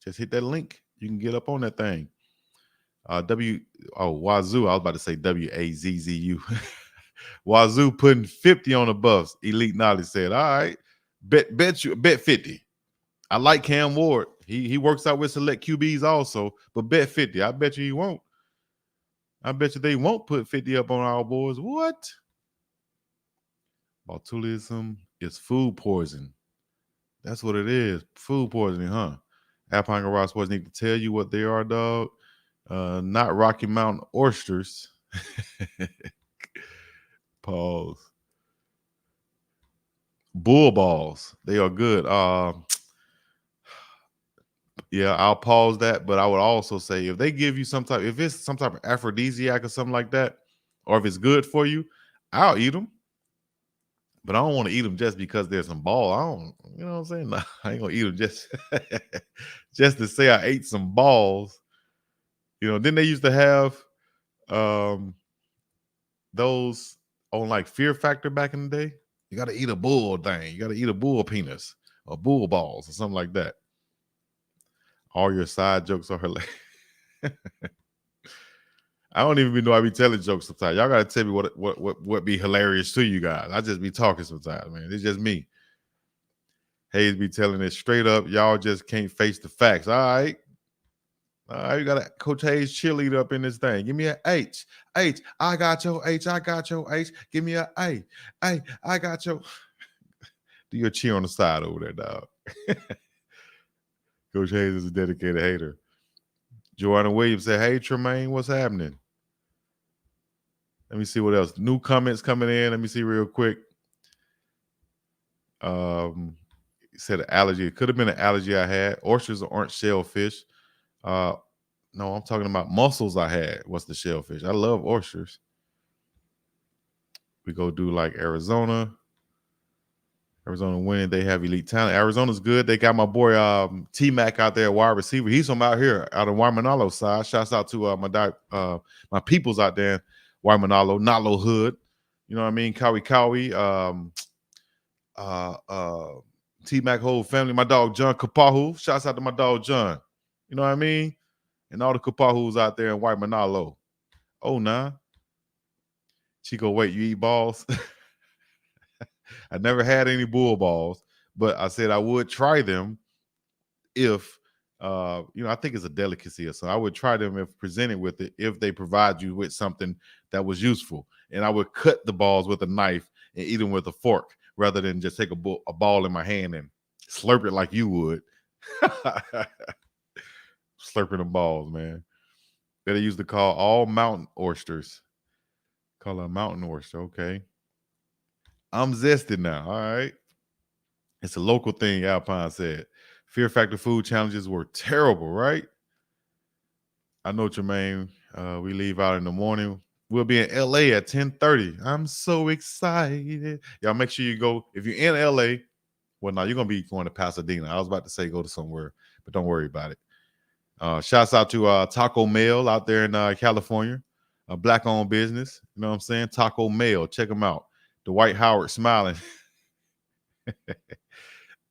just hit that link. You can get up on that thing. Wazoo. I was about to say WAZZU. Wazoo putting 50 on the Buffs. Elite Knowledge said, all right, bet 50. I like Cam Ward. He works out with select QBs also, but bet 50. I bet you he won't. I bet you they won't put 50 up on our boys. What? Botulism is food poison. That's what it is. Food poisoning, huh? Alpine Garage Sports need to tell you what they are, dog. Not Rocky Mountain oysters. Pause. Bull balls. They are good. Yeah, I'll pause that, but I would also say if they give you if it's some type of aphrodisiac or something like that, or if it's good for you, I'll eat them. But I don't want to eat them just because there's some ball. I don't, you know what I'm saying? No, I ain't gonna eat them just to say I ate some balls. Then they used to have those on like Fear Factor back in the day. You got to eat a bull thing. You got to eat a bull penis or bull balls or something like that. All your side jokes are hilarious. I don't even know I be telling jokes sometimes. Y'all got to tell me what be hilarious to you guys. I just be talking sometimes, man. It's just me. Hayes be telling it straight up. Y'all just can't face the facts. All right. You got a Coach Hayes cheerleader up in this thing. Give me an H. H. I got your H. I got your H. Give me an A. A. I got your. Do your cheer on the side over there, dog. Coach Hayes is a dedicated hater. Joanna Williams said, hey, Tremaine, what's happening? Let me see what else. New comments coming in. Let me see real quick. Said allergy. It could have been an allergy I had. Oysters aren't shellfish. No, I'm talking about mussels I had. What's the shellfish? I love oysters. We go do like Arizona. Arizona winning. They have elite talent. Arizona's good. They got my boy T-Mac out there, wide receiver. He's from out here, out of Waimanalo side. Shouts out to my peoples out there in Waimanalo, Nalo Hood. You know what I mean? Kawi. T-Mac whole family. My dog John Kapahu. Shouts out to my dog John. You know what I mean? And all the Kapahus out there in Waimanalo. Oh, nah. Chico, wait, you eat balls? I never had any bull balls, but I said I would try them if, I think it's a delicacy or so. I would try them if presented with it, if they provide you with something that was useful. And I would cut the balls with a knife and eat them with a fork rather than just take a ball in my hand and slurp it like you would. Slurping the balls, man. That they used to call all mountain oysters. Call it a mountain oyster, okay. I'm zested now, all right. It's a local thing, Alpine said. Fear Factor food challenges were terrible, right? I know, Jermaine. We leave out in the morning. We'll be in LA at 10:30. I'm so excited. Y'all make sure you go. If you're in LA, well, no, you're going to be going to Pasadena. I was about to say go to somewhere, but don't worry about it. Shouts out to Taco Mail out there in California. a black-owned business. You know what I'm saying? Taco Mail. Check them out. Dwight Howard smiling.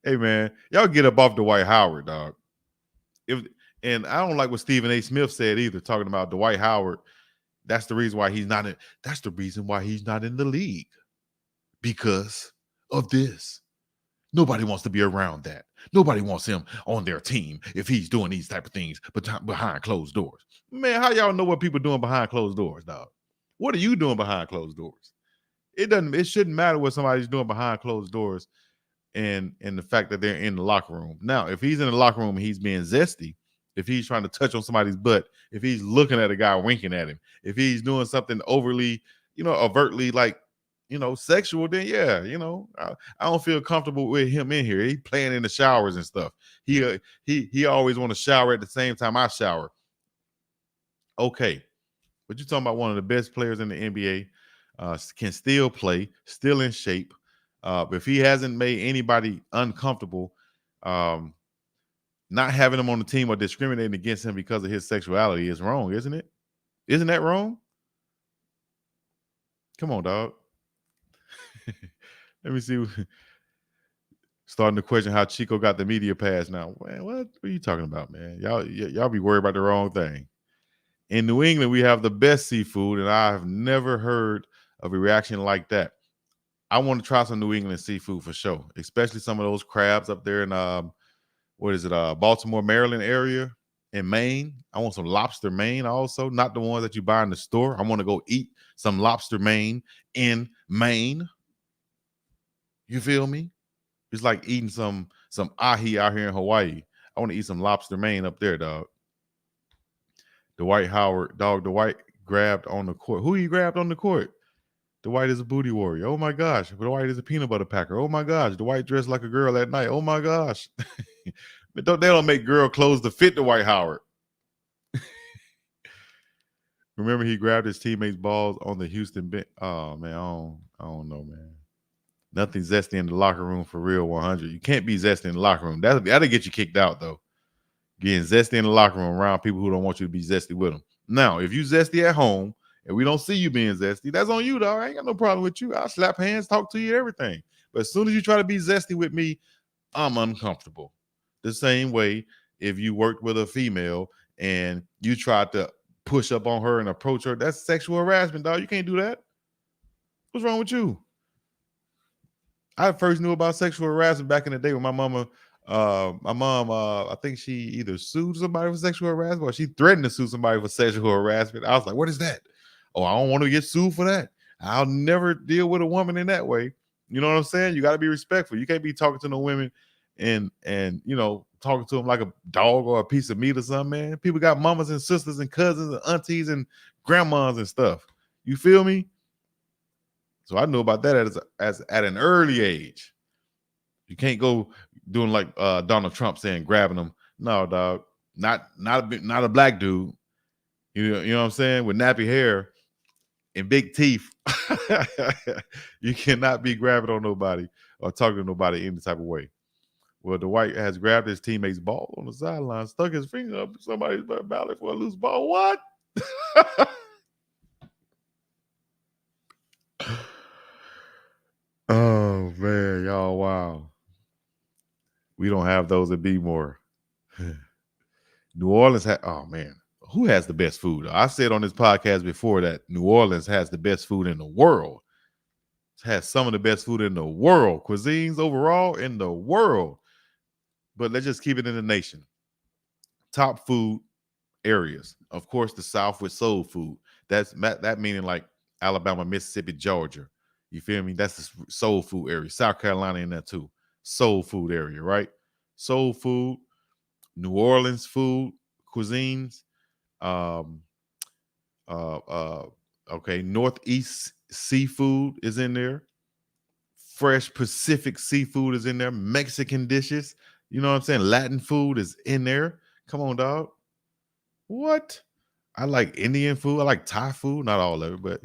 Hey, man, y'all get up off Dwight Howard, dog. And I don't like what Stephen A. Smith said either, talking about Dwight Howard. That's the reason why he's not in. That's the reason why he's not in the league, because of this. Nobody wants to be around that. Nobody wants him on their team if he's doing these type of things behind closed doors. Man, how y'all know what people doing behind closed doors, dog? What are you doing behind closed doors? It shouldn't matter what somebody's doing behind closed doors and the fact that they're in the locker room. Now, if he's in the locker room and he's being zesty, if he's trying to touch on somebody's butt, if he's looking at a guy winking at him, if he's doing something overtly, overtly like, sexual, then yeah, I don't feel comfortable with him in here. He playing in the showers and stuff. He always want to shower at the same time I shower. Okay, but you're talking about one of the best players in the NBA, can still play, still in shape. If he hasn't made anybody uncomfortable, not having him on the team or discriminating against him because of his sexuality is wrong, isn't it? Isn't that wrong? Come on, dog. Let me see. Starting to question how Chico got the media pass now. Man, what are you talking about, man? Y'all be worried about the wrong thing. In New England, we have the best seafood, and I've never heard of a reaction like that. I want to try some New England seafood for sure, especially some of those crabs up there in Baltimore, Maryland area, in Maine. I want some lobster Maine also, not the ones that you buy in the store. I want to go eat some lobster Maine in Maine. You feel me? It's like eating some ahi out here in Hawaii. I want to eat some lobster Maine up there, dog. Dwight Howard, dog. Dwight grabbed on the court. Who he grabbed on the court? Dwight is a booty warrior. Oh my gosh. Dwight is a peanut butter packer. Oh my gosh. Dwight dressed like a girl at night. Oh my gosh. They don't make girl clothes to fit Dwight Howard. Remember, he grabbed his teammates' balls on the Houston bench. Oh man, I don't know, man. Nothing zesty in the locker room for real. 100. You can't be zesty in the locker room. That'll get you kicked out though. Getting zesty in the locker room around people who don't want you to be zesty with them. Now, if you zesty at home and we don't see you being zesty, that's on you, dog. I ain't got no problem with you. I'll slap hands, talk to you, everything. But as soon as you try to be zesty with me, I'm uncomfortable. The same way if you worked with a female and you tried to push up on her and approach her, that's sexual harassment, dog. You can't do that. What's wrong with you? I first knew about sexual harassment back in the day when my mom, I think she either sued somebody for sexual harassment or she threatened to sue somebody for sexual harassment. I was like, what is that? Oh, I don't want to get sued for that. I'll never deal with a woman in that way. You know what I'm saying? You got to be respectful. You can't be talking to no women and talking to them like a dog or a piece of meat or something, man. People got mamas and sisters and cousins and aunties and grandmas and stuff. You feel me? So I knew about that as at an early age. You can't go doing like Donald Trump saying, grabbing them. No, dog. Not a black dude. You know what I'm saying? With nappy hair and big teeth. You cannot be grabbing on nobody or talking to nobody any type of way. Well, Dwight has grabbed his teammate's ball on the sideline, stuck his finger up somebody's belly for a loose ball. What? Oh, man, y'all, wow. We don't have those at B-more. New Orleans, oh, man. Who has the best food? I said on this podcast before that New Orleans has the best food in the world. It has some of the best food in the world. Cuisines overall in the world. But let's just keep it in the nation. Top food areas. Of course, the South with soul food. That meaning like Alabama, Mississippi, Georgia. You feel me? That's the soul food area. South Carolina in that too. Soul food area, right? Soul food, New Orleans food, cuisines. Okay, Northeast seafood is in there. Fresh Pacific seafood is in there. Mexican dishes. You know what I'm saying? Latin food is in there. Come on, dog. What? I like Indian food. I like Thai food. Not all of it, but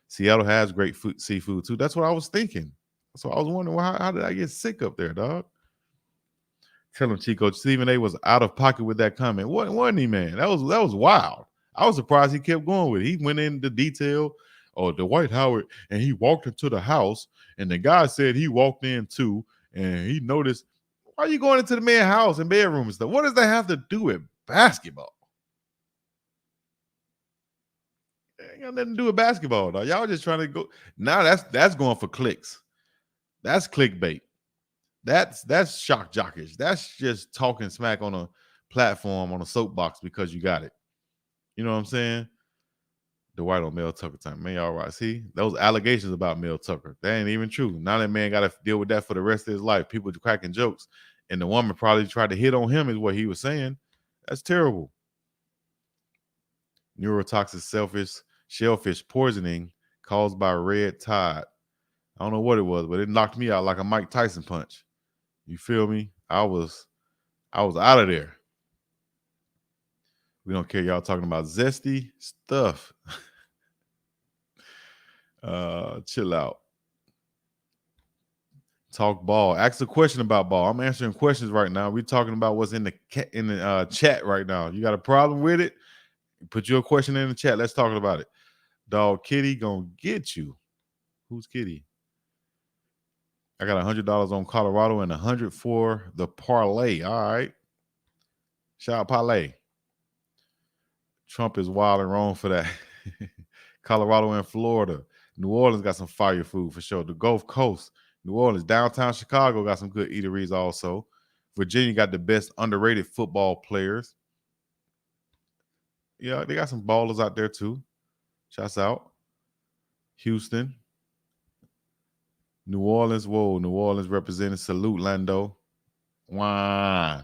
Seattle has great seafood too. That's what I was thinking. So I was wondering, how did I get sick up there, dog? Tell him, Chico, Stephen A was out of pocket with that comment. Wasn't he, man? That was wild. I was surprised he kept going with it. He went into detail. Oh, Dwight Howard, and he walked into the house, and the guy said he walked in too, and he noticed. Why are you going into the man's house and bedroom and stuff? What does that have to do with basketball? It ain't got nothing to do with basketball, though. Y'all just trying to go. Now that's going for clicks. That's clickbait. That's shock jockish. That's just talking smack on a platform on a soapbox because you got it. You know what I'm saying? Dwight on Mel Tucker time. Man, all right. See, those allegations about Mel Tucker, that ain't even true. Now that man got to deal with that for the rest of his life. People cracking jokes. And the woman probably tried to hit on him, is what he was saying. That's terrible. Neurotoxic shellfish poisoning caused by red tide. I don't know what it was, but it knocked me out like a Mike Tyson punch. You feel me? I was out of there. We don't care. Y'all talking about zesty stuff. Chill out. Talk ball. Ask a question about ball. I'm answering questions right now. We're talking about what's in the chat right now. You got a problem with it? Put your question in the chat. Let's talk about it. Dog Kitty gonna get you. Who's Kitty? I got $100 on Colorado and 100 for the parlay. All right. Shout out parlay. Trump is wild and wrong for that. Colorado and Florida. New Orleans got some fire food for sure. The Gulf Coast, New Orleans, downtown Chicago got some good eateries also. Virginia got the best underrated football players. Yeah, they got some ballers out there too. Shouts out. Houston. New Orleans. Whoa, New Orleans representing. Salute, Lando. Wine.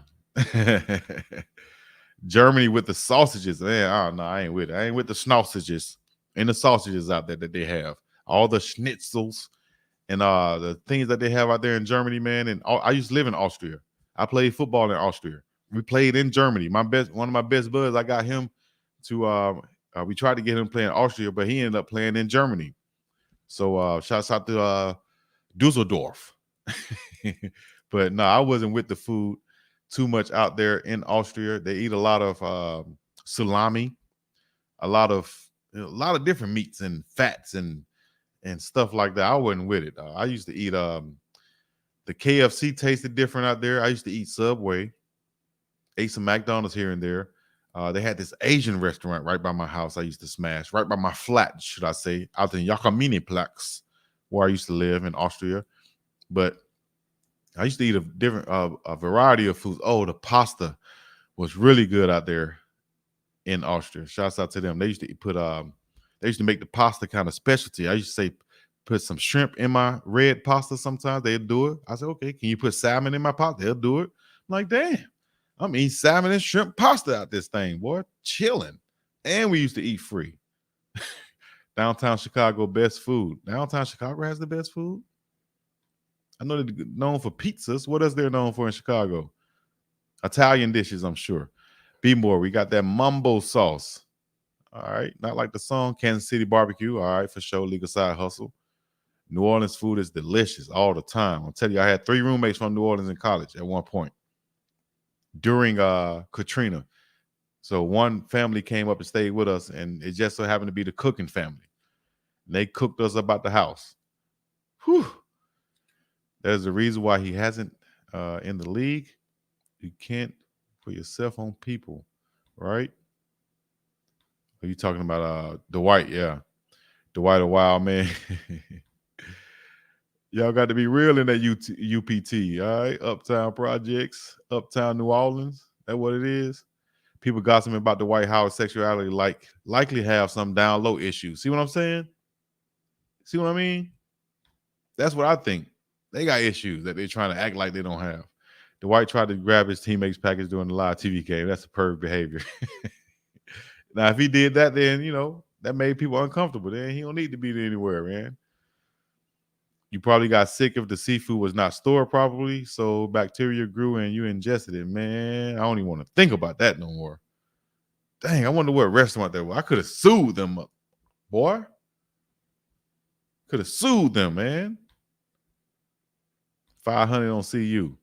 Germany with the sausages. Man, I don't know. I ain't with it. I ain't with the schnausages and the sausages out there that they have. All the schnitzels and the things that they have out there in Germany, man. And I used to live in Austria. I played football in Austria. We played in Germany. One of my best buds, I got him to we tried to get him playing Austria, but he ended up playing in Germany. So shouts out to Dusseldorf. But no, I wasn't with the food too much out there in Austria. They eat a lot of salami, a lot of different meats and fats and stuff like that. I wasn't with it. I used to eat the KFC tasted different out there. I used to eat Subway, ate some McDonald's here and there. They had this Asian restaurant right by my house. I used to smash right by my flat, should I say, out in Jakominiplex, where I used to live in Austria. But I used to eat a variety of foods. Oh, the pasta was really good out there in Austria. Shouts out to them. They used to make the pasta kind of specialty. I used to say, put some shrimp in my red pasta sometimes. They'd do it. I said, okay, can you put salmon in my pasta? They'll do it. I'm like, damn, I'm eating salmon and shrimp pasta out this thing, boy. Chilling. And we used to eat free. Downtown Chicago, best food. Downtown Chicago has the best food? I know they're known for pizzas. What else they're known for in Chicago? Italian dishes, I'm sure. Be more. We got that mumbo sauce. All right. Not like the song Kansas City Barbecue. All right, for sure. Legal side hustle. New Orleans food is delicious all the time. I'll tell you, I had 3 roommates from New Orleans in college at one point during Katrina. So one family came up and stayed with us, and it just so happened to be the cooking family. And they cooked us about the house. Whew. There's a reason why he hasn't in the league. You can't put yourself on people, right? Are you talking about Dwight? Yeah. Dwight a wild man. Y'all got to be real in that UPT, all right? Uptown Projects, Uptown New Orleans. That's what it is. People gossiping about the Dwight Howard sexuality likely have some down low issues. See what I'm saying? See what I mean? That's what I think. They got issues that they're trying to act like they don't have. Dwight tried to grab his teammates' package during the live TV game. That's superb behavior. Now, if he did that, then, that made people uncomfortable. Then he don't need to be anywhere, man. You probably got sick if the seafood was not stored properly, so bacteria grew and you ingested it. Man, I don't even want to think about that no more. Dang, I wonder what restaurant that was. I could have sued them up, boy. Could have sued them, man. 500 on CU.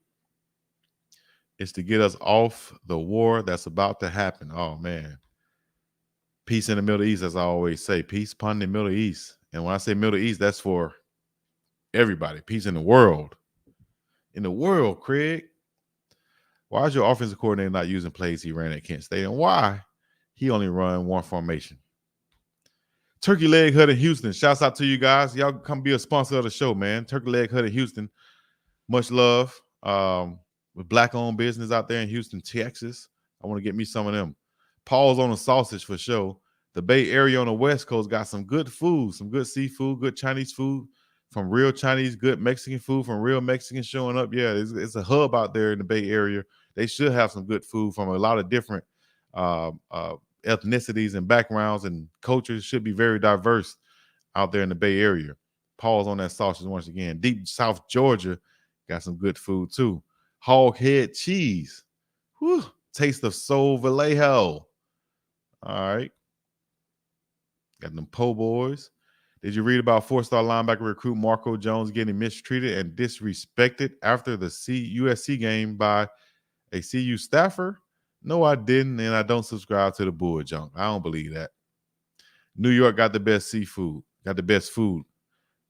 It's to get us off the war that's about to happen. Oh, man. Peace in the Middle East, as I always say. Peace upon the Middle East. And when I say Middle East, that's for everybody. Peace in the world. In the world, Craig. Why is your offensive coordinator not using plays he ran at Kent State? And why he only run one formation? Turkey Leg Hut in Houston. Shouts out to you guys. Y'all come be a sponsor of the show, man. Turkey Leg Hut in Houston. Much love. With black-owned business out there in Houston, Texas. I want to get me some of them. Pause on the sausage for sure. The Bay Area on the West Coast got some good food, some good seafood, good Chinese food from real Chinese, good Mexican food from real Mexicans showing up. Yeah, it's a hub out there in the Bay Area. They should have some good food from a lot of different ethnicities and backgrounds, and cultures should be very diverse out there in the Bay Area. Pause on that sausage once again. Deep South Georgia got some good food too. Hog head cheese. Whew. Taste of Soul Vallejo. All right. Got them po' boys. Did you read about four-star linebacker recruit Marco Jones getting mistreated and disrespected after the USC game by a CU staffer? No, I didn't, and I don't subscribe to the bull junk. I don't believe that. New York got the best seafood, got the best food.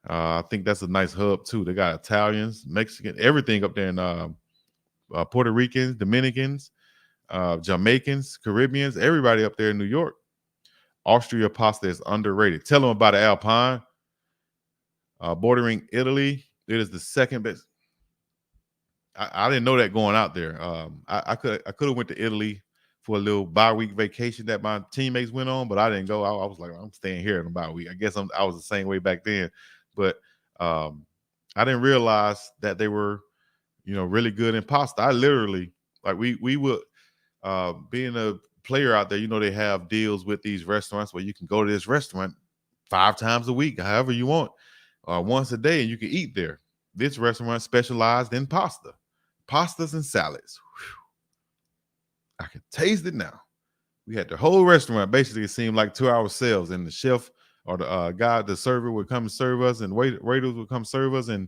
I think that's a nice hub, too. They got Italians, Mexican, everything up there in Puerto Ricans, Dominicans, Jamaicans, Caribbeans, everybody up there in New York. Austria pasta is underrated. Tell them about the Alpine. Bordering Italy, it is the second best. I didn't know that going out there. I could have went to Italy for a little bye-week vacation that my teammates went on, but I didn't go. I was like, I'm staying here in a bye-week. I guess I was the same way back then. But I didn't realize that they were, really good in pasta. I literally, like we would, being a player out there, they have deals with these restaurants where you can go to this restaurant 5 times a week, however you want, or once a day, and you can eat there. This restaurant specialized in pastas and salads. Whew. I can taste it now. We had the whole restaurant. Basically, it seemed like 2-hour sales, and the chef or the guy, the server would come and serve us, and waiters would come serve us, and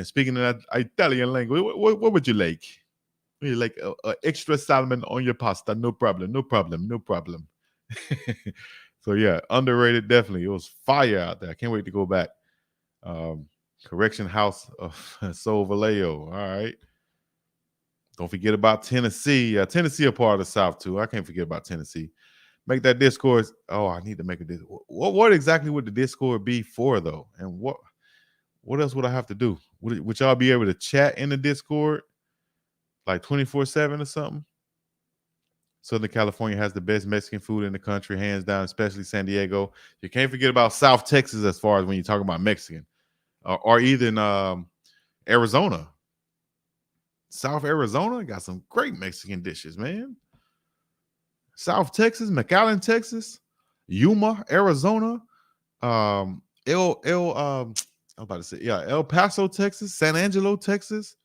speaking in that Italian language, what would you like? You like extra salmon on your pasta? No problem, no problem, no problem. So yeah, underrated, definitely. It was fire out there. I can't wait to go back. Correction House of Soul Vallejo. All right. Don't forget about Tennessee. Tennessee a part of the South too. I can't forget about Tennessee. Make that Discord. Oh, I need to make a Discord. What exactly would the Discord be for though? And what else would I have to do? Would y'all be able to chat in the Discord like 24/7 or something? Southern California has the best Mexican food in the country, hands down, especially San Diego. You can't forget about South Texas as far as when you talk about Mexican. Or even Arizona. South Arizona got some great Mexican dishes, man. South Texas, McAllen, Texas, Yuma, Arizona, El Paso, Texas, San Angelo, Texas.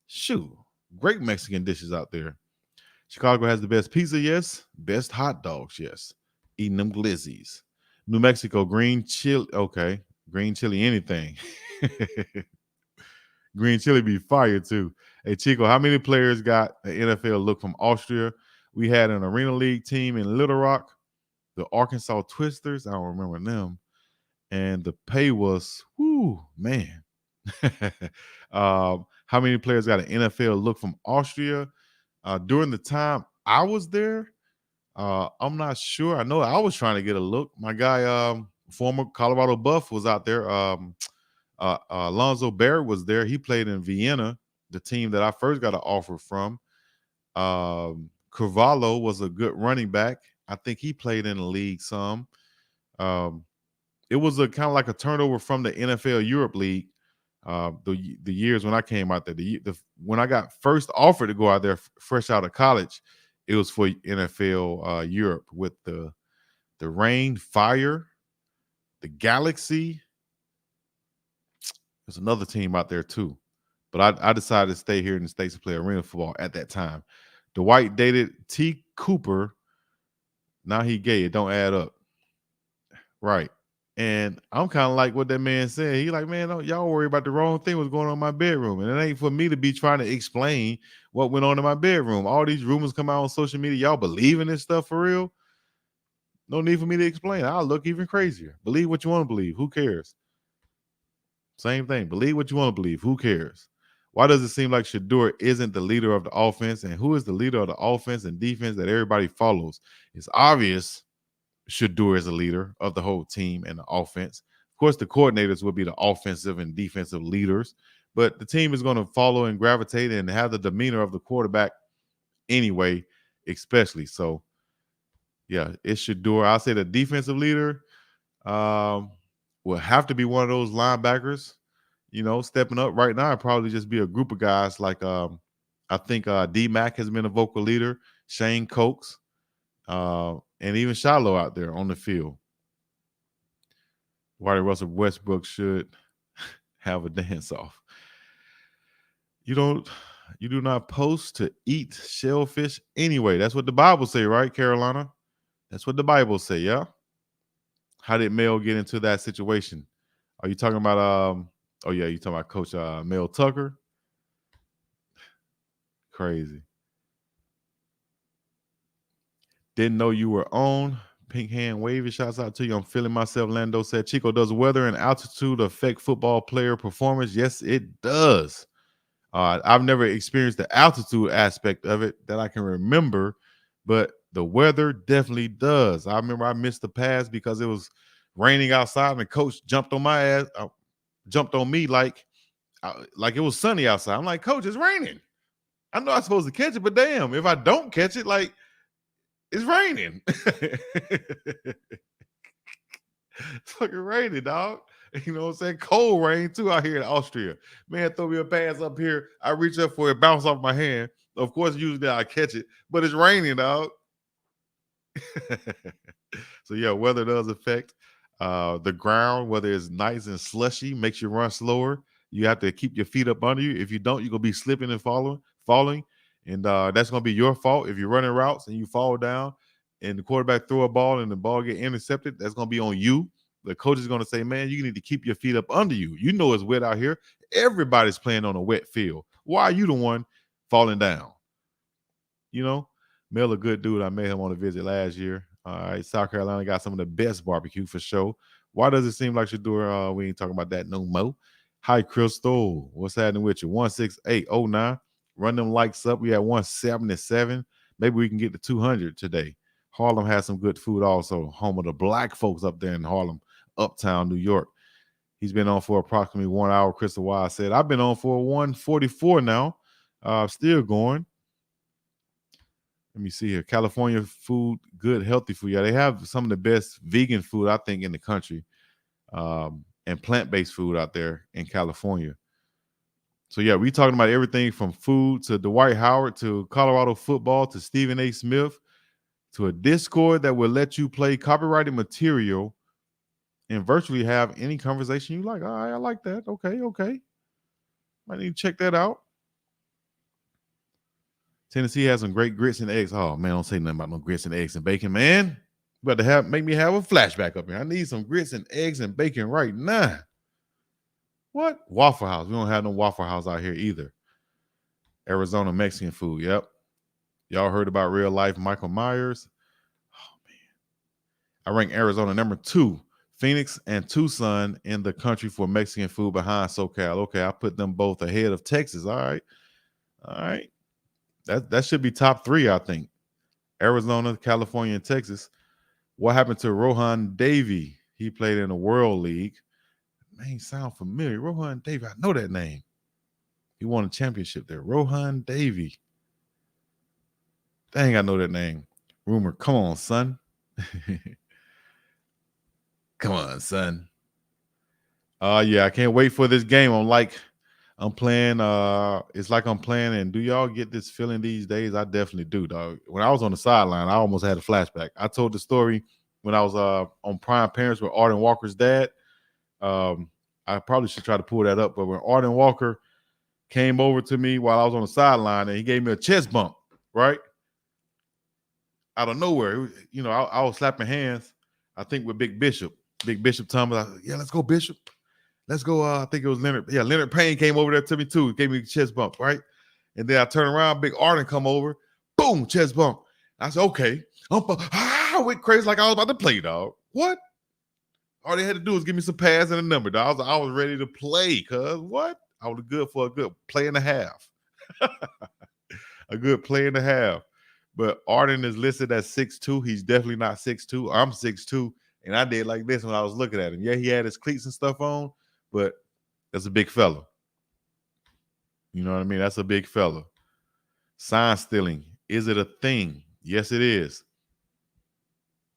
Shoot, great Mexican dishes out there. Chicago has the best pizza, yes. Best hot dogs, yes. Eating them glizzies. New Mexico, green chili. Okay, green chili, anything. Green chili be fire too. Hey, Chico, how many players got an NFL look from Austria? We had an Arena League team in Little Rock, the Arkansas Twisters. I don't remember them. And the pay was, whoo, man. How many players got an NFL look from Austria? During the time I was there, I'm not sure. I know I was trying to get a look. My guy, former Colorado Buff, was out there. Alonzo Barrett was there. He played in Vienna, the team that I first got an offer from. Carvalho was a good running back. I think he played in the league some. It was a kind of like a turnover from the NFL Europe League. The years when I came out there, when I got first offered to go out there fresh out of college, it was for NFL Europe with the Rain, Fire, the Galaxy. There's another team out there too, but I decided to stay here in the States to play arena football at that time. Dwight dated T. Cooper. Now he gay. It don't add up. Right. And I'm kind of like what that man said. He like, man, y'all worry about the wrong thing was going on in my bedroom. And it ain't for me to be trying to explain what went on in my bedroom. All these rumors come out on social media. Y'all believe in this stuff for real? No need for me to explain. I'll look even crazier. Believe what you want to believe. Who cares? Same thing. Believe what you want to believe. Who cares? Why does it seem like Shedeur isn't the leader of the offense? And who is the leader of the offense and defense that everybody follows? It's obvious Shedeur is a leader of the whole team and the offense. Of course, the coordinators will be the offensive and defensive leaders, but the team is going to follow and gravitate and have the demeanor of the quarterback anyway, especially. So, yeah, it's Shedeur. I'll say the defensive leader will have to be one of those linebackers, stepping up right now. It'd probably just be a group of guys like I think D-Mac has been a vocal leader, Shane Cokes, and even Shilo out there on the field. Whitey Russell Westbrook should have a dance-off. You do not post to eat shellfish anyway. That's what the Bible say, right, Carolina? That's what the Bible say, yeah? How did Mel get into that situation? Are you talking about you're talking about Coach Mel Tucker? Crazy. Didn't know you were on. Pink hand wavy. Shouts out to you. I'm feeling myself. Lando said, Chico, does weather and altitude affect football player performance? Yes, it does. I've never experienced the altitude aspect of it that I can remember, but the weather definitely does. I remember I missed the pass because it was raining outside and the coach jumped on my ass, jumped on me like it was sunny outside. I'm like, Coach, it's raining. I know I'm supposed to catch it, but damn, if I don't catch it, like, it's raining. It's fucking raining, dog. You know what I'm saying? Cold rain too out here in Austria. Man, throw me a pass up here. I reach up for it, bounce off my hand. Of course, usually I catch it, but it's raining, dog. So yeah, weather does affect the ground. Whether it's nice and slushy, makes you run slower. You have to keep your feet up under you. If you don't, you're gonna be slipping and falling. And that's going to be your fault. If you're running routes and you fall down and the quarterback throw a ball and the ball get intercepted, that's going to be on you. The coach is going to say, man, you need to keep your feet up under you. You know it's wet out here. Everybody's playing on a wet field. Why are you the one falling down? Mel, a good dude. I met him on a visit last year. All right, South Carolina got some of the best barbecue for sure. Why does it seem like Shedeur? We ain't talking about that no more. Hi, Crystal. What's happening with you? 16809. Run them likes up. We had 177. Maybe we can get to 200 today. Harlem has some good food also. Home of the black folks up there in Harlem, uptown New York. He's been on for approximately 1 hour. Crystal Wise said, I've been on for 144 now. Still going. Let me see here. California food, good, healthy food. Yeah, they have some of the best vegan food, I think, in the country, and plant-based food out there in California. So, yeah, we talking about everything from food to Dwight Howard to Colorado football to Stephen A. Smith to a Discord that will let you play copyrighted material and virtually have any conversation you like. All right, I like that. Okay. Might need to check that out. Tennessee has some great grits and eggs. Oh, man, don't say nothing about no grits and eggs and bacon, man. You about to make me have a flashback up here. I need some grits and eggs and bacon right now. What? Waffle House. We don't have no Waffle House out here either. Arizona Mexican food. Yep. Y'all heard about real life Michael Myers? Oh, man. I rank Arizona number 2. Phoenix and Tucson in the country for Mexican food behind SoCal. Okay, I put them both ahead of Texas. All right. That should be top 3, I think. Arizona, California, and Texas. What happened to Rohan Davey? He played in the World League. Name sound familiar. Rohan Davey. I know that name. He won a championship there. Rohan Davey. Dang, I know that name. Rumor. Come on, son. Come on, son. Yeah, I can't wait for this game. I'm playing. It's like I'm playing. And do y'all get this feeling these days? I definitely do, dog. When I was on the sideline, I almost had a flashback. I told the story when I was on Prime Parents with Arden Walker's dad. I probably should try to pull that up, but when Arden Walker came over to me while I was on the sideline and he gave me a chest bump, right? Out of nowhere, I was slapping hands, I think with Big Bishop Thomas. Yeah, let's go, Bishop. Let's go. I think it was Leonard. Yeah, Leonard Payne came over there to me too. Gave me a chest bump, right? And then I turned around, Big Arden come over, boom, chest bump. I said, okay. I went crazy like I was about to play, dog. What? All they had to do was give me some pass and a number, dog. I was ready to play, cuz what? I was good for a good play and a half. A good play and a half. But Arden is listed as 6'2". He's definitely not 6'2". I'm 6'2", and I did like this when I was looking at him. Yeah, he had his cleats and stuff on, but that's a big fella. You know what I mean? That's a big fella. Sign stealing. Is it a thing? Yes, it is.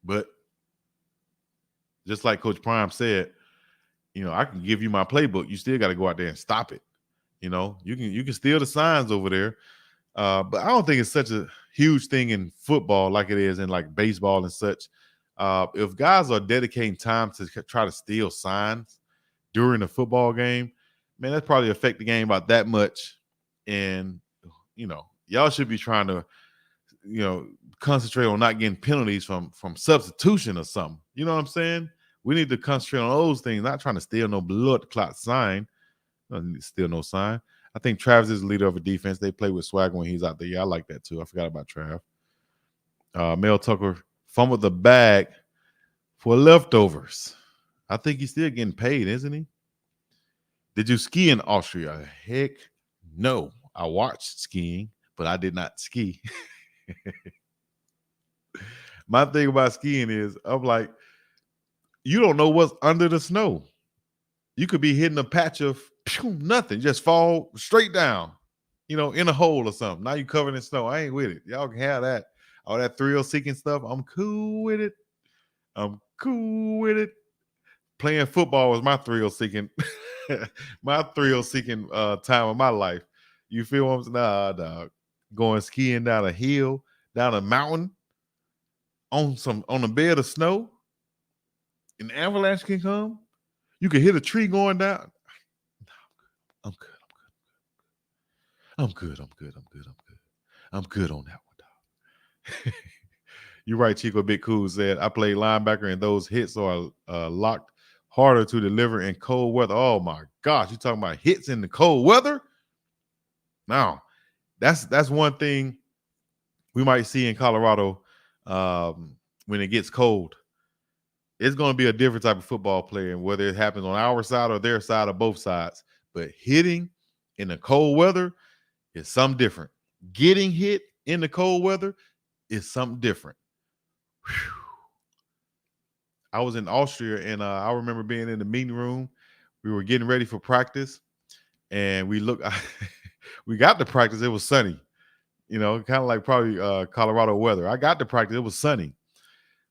But just like Coach Prime said, you know, I can give you my playbook. You still got to go out there and stop it. You know, you can steal the signs over there. But I don't think it's such a huge thing in football like it is in like baseball and such. If guys are dedicating time to try to steal signs during a football game, man, that's probably affect the game about that much. And, you know, y'all should be trying to, you know, concentrate on not getting penalties from substitution or something. You know what I'm saying? We need to concentrate on those things, not trying to steal no blood clot sign. Steal no sign. I think Travis is the leader of a defense. They play with swag when he's out there. Yeah, I like that too. I forgot about Trav. Mel Tucker fumbled the bag for leftovers. I think he's still getting paid, isn't he? Did you ski in Austria? Heck no. I watched skiing, but I did not ski. My thing about skiing is I'm like, you don't know what's under the snow. You could be hitting a patch of nothing, just fall straight down, you know, in a hole or something. Now you covered in snow. I ain't with it. Y'all can have that. All that thrill-seeking stuff. I'm cool with it. I'm cool with it. Playing football was my thrill-seeking, time of my life. You feel what I'm saying? Nah, dog. Going skiing down a hill, down a mountain, on a bed of snow, an avalanche can come. You can hit a tree going down. I'm good. I'm good on that one, dog. You're right, Chico Big Cool said, I played linebacker and those hits are locked harder to deliver in cold weather. Oh my gosh, you talking about hits in the cold weather? Now, that's one thing we might see in Colorado when it gets cold. It's going to be a different type of football player, and whether it happens on our side or their side or both sides. But hitting in the cold weather is something different. Getting hit in the cold weather is something different. Whew. I was in Austria, and I remember being in the meeting room. We were getting ready for practice, and we got to practice. It was sunny, you know, kind of like probably Colorado weather. I got to practice. It was sunny.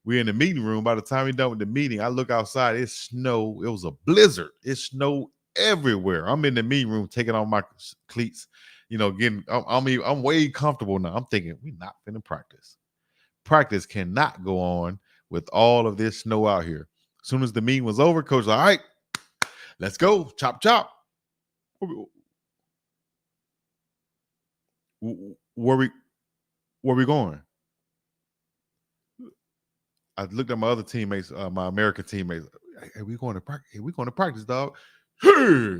We're in the meeting room. By the time we're done with the meeting, I look outside. It's snow. It was a blizzard. It snowed everywhere. I'm in the meeting room taking off my cleats, you know, I'm way comfortable now. I'm thinking, we're not finna practice. Practice cannot go on with all of this snow out here. As soon as the meeting was over, coach was like, all right, let's go. Chop, chop. Where we going? I looked at my other teammates, my American teammates. Hey, we going to practice? Hey, we going to practice, dog. Hey!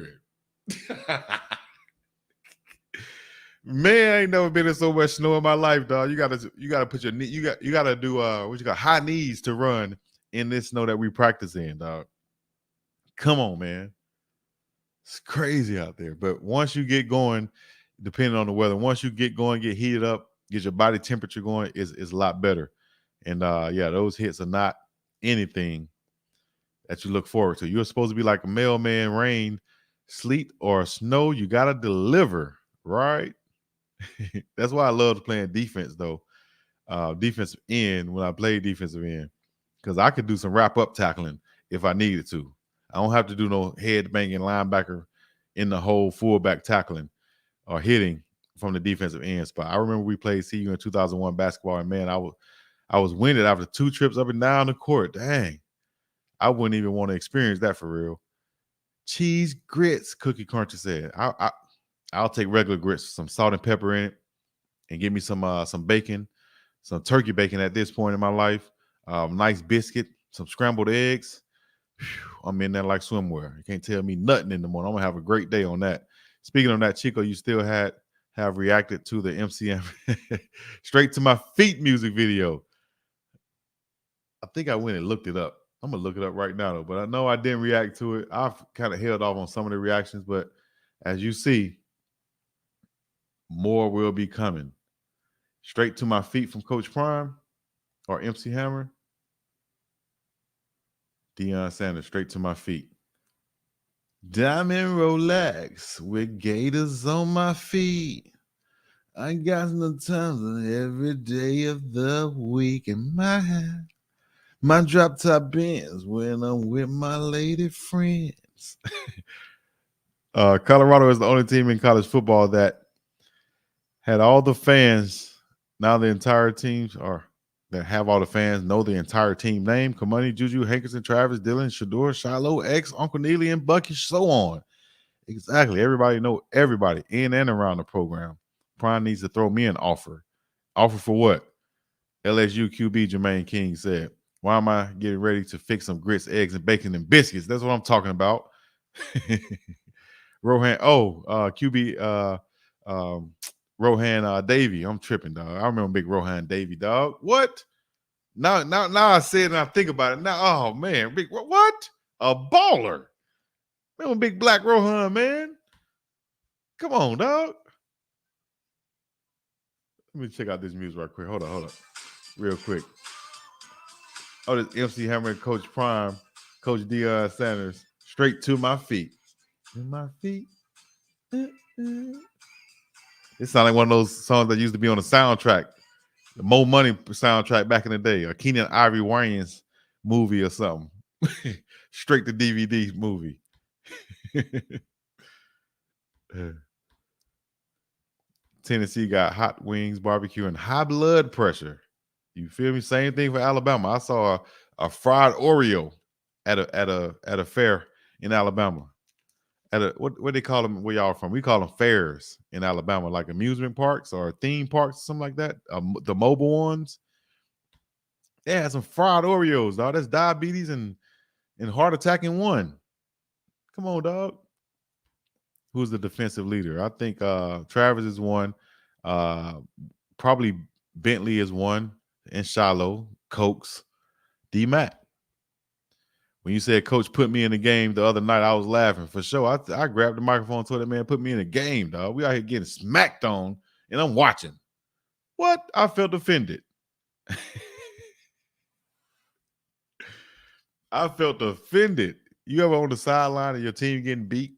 Man, I ain't never been in so much snow in my life, dog. You gotta put your knee. You gotta do high knees to run in this snow that we practice in, dog. Come on, man. It's crazy out there. But once you get going, depending on the weather, once you get going, get heated up, get your body temperature going, is a lot better. And yeah, those hits are not anything that you look forward to. You're supposed to be like a mailman, rain, sleet, or snow. You gotta deliver, right? That's why I love playing defense, though. Defensive end, when I play defensive end, because I could do some wrap-up tackling if I needed to. I don't have to do no head-banging linebacker in the hole fullback tackling or hitting from the defensive end spot. I remember we played CU in 2001 basketball, and man, I was winded after 2 trips up and down the court. Dang. I wouldn't even want to experience that for real. Cheese grits, Cookie Crunchy said. I'll take regular grits, some salt and pepper in it, and give me some bacon, some turkey bacon at this point in my life. Nice biscuit, some scrambled eggs. Whew, I'm in there like swimwear. You can't tell me nothing in the morning. I'm gonna have a great day on that. Speaking of that, Chico, you still have reacted to the MCM Straight to My Feet music video. I think I went and looked it up. I'm gonna look it up right now though, but I know I didn't react to it. I've kind of held off on some of the reactions, but as you see, more will be coming. Straight to my feet from Coach Prime or MC Hammer. Deion Sanders, straight to my feet. Diamond Rolex with gators on my feet. I got no time every day of the week in my hand. My drop top Benz when I'm with my lady friends. Colorado is the only team in college football that had all the fans. Now the entire teams are that have all the fans know the entire team name: Cormani, Juju, Hankerson, Travis, Dylan, Shedeur, Shilo, X, Uncle Neely, and Bucky, so on. Exactly. Everybody know everybody in and around the program. Prime needs to throw me an offer. Offer for what? LSU QB Jermaine King said, why am I getting ready to fix some grits, eggs, and bacon and biscuits? That's what I'm talking about. Rohan, QB Rohan Davey. I'm tripping, dog. I remember big Rohan Davey, dog. What? Now I say it and I think about it. Now, oh man, big what? A baller. Man, big black Rohan, man. Come on, dog. Let me check out this music right quick. Hold on. Real quick. Oh, this MC Hammer and Coach Prime, Coach Deion Sanders, straight to my feet. To my feet. It sounds like one of those songs that used to be on the soundtrack, the Mo Money soundtrack back in the day, or Keenan Ivory Wayans movie or something. Straight to DVD movie. Tennessee got hot wings, barbecue, and high blood pressure. You feel me? Same thing for Alabama. I saw a fried Oreo at a fair in Alabama. At a what they call them? Where y'all from? We call them fairs in Alabama, like amusement parks or theme parks, something like that. The mobile ones. They had some fried Oreos, dog. That's diabetes and heart attack in one. Come on, dog. Who's the defensive leader? I think Travis is one. Probably Bentley is one. And Shilo, Cokes, D-Mac. When you said Coach put me in the game the other night, I was laughing for sure. I grabbed the microphone and told that man, put me in the game, dog. We out here getting smacked on, and I'm watching. What? I felt offended. I felt offended. You ever on the sideline and your team getting beat?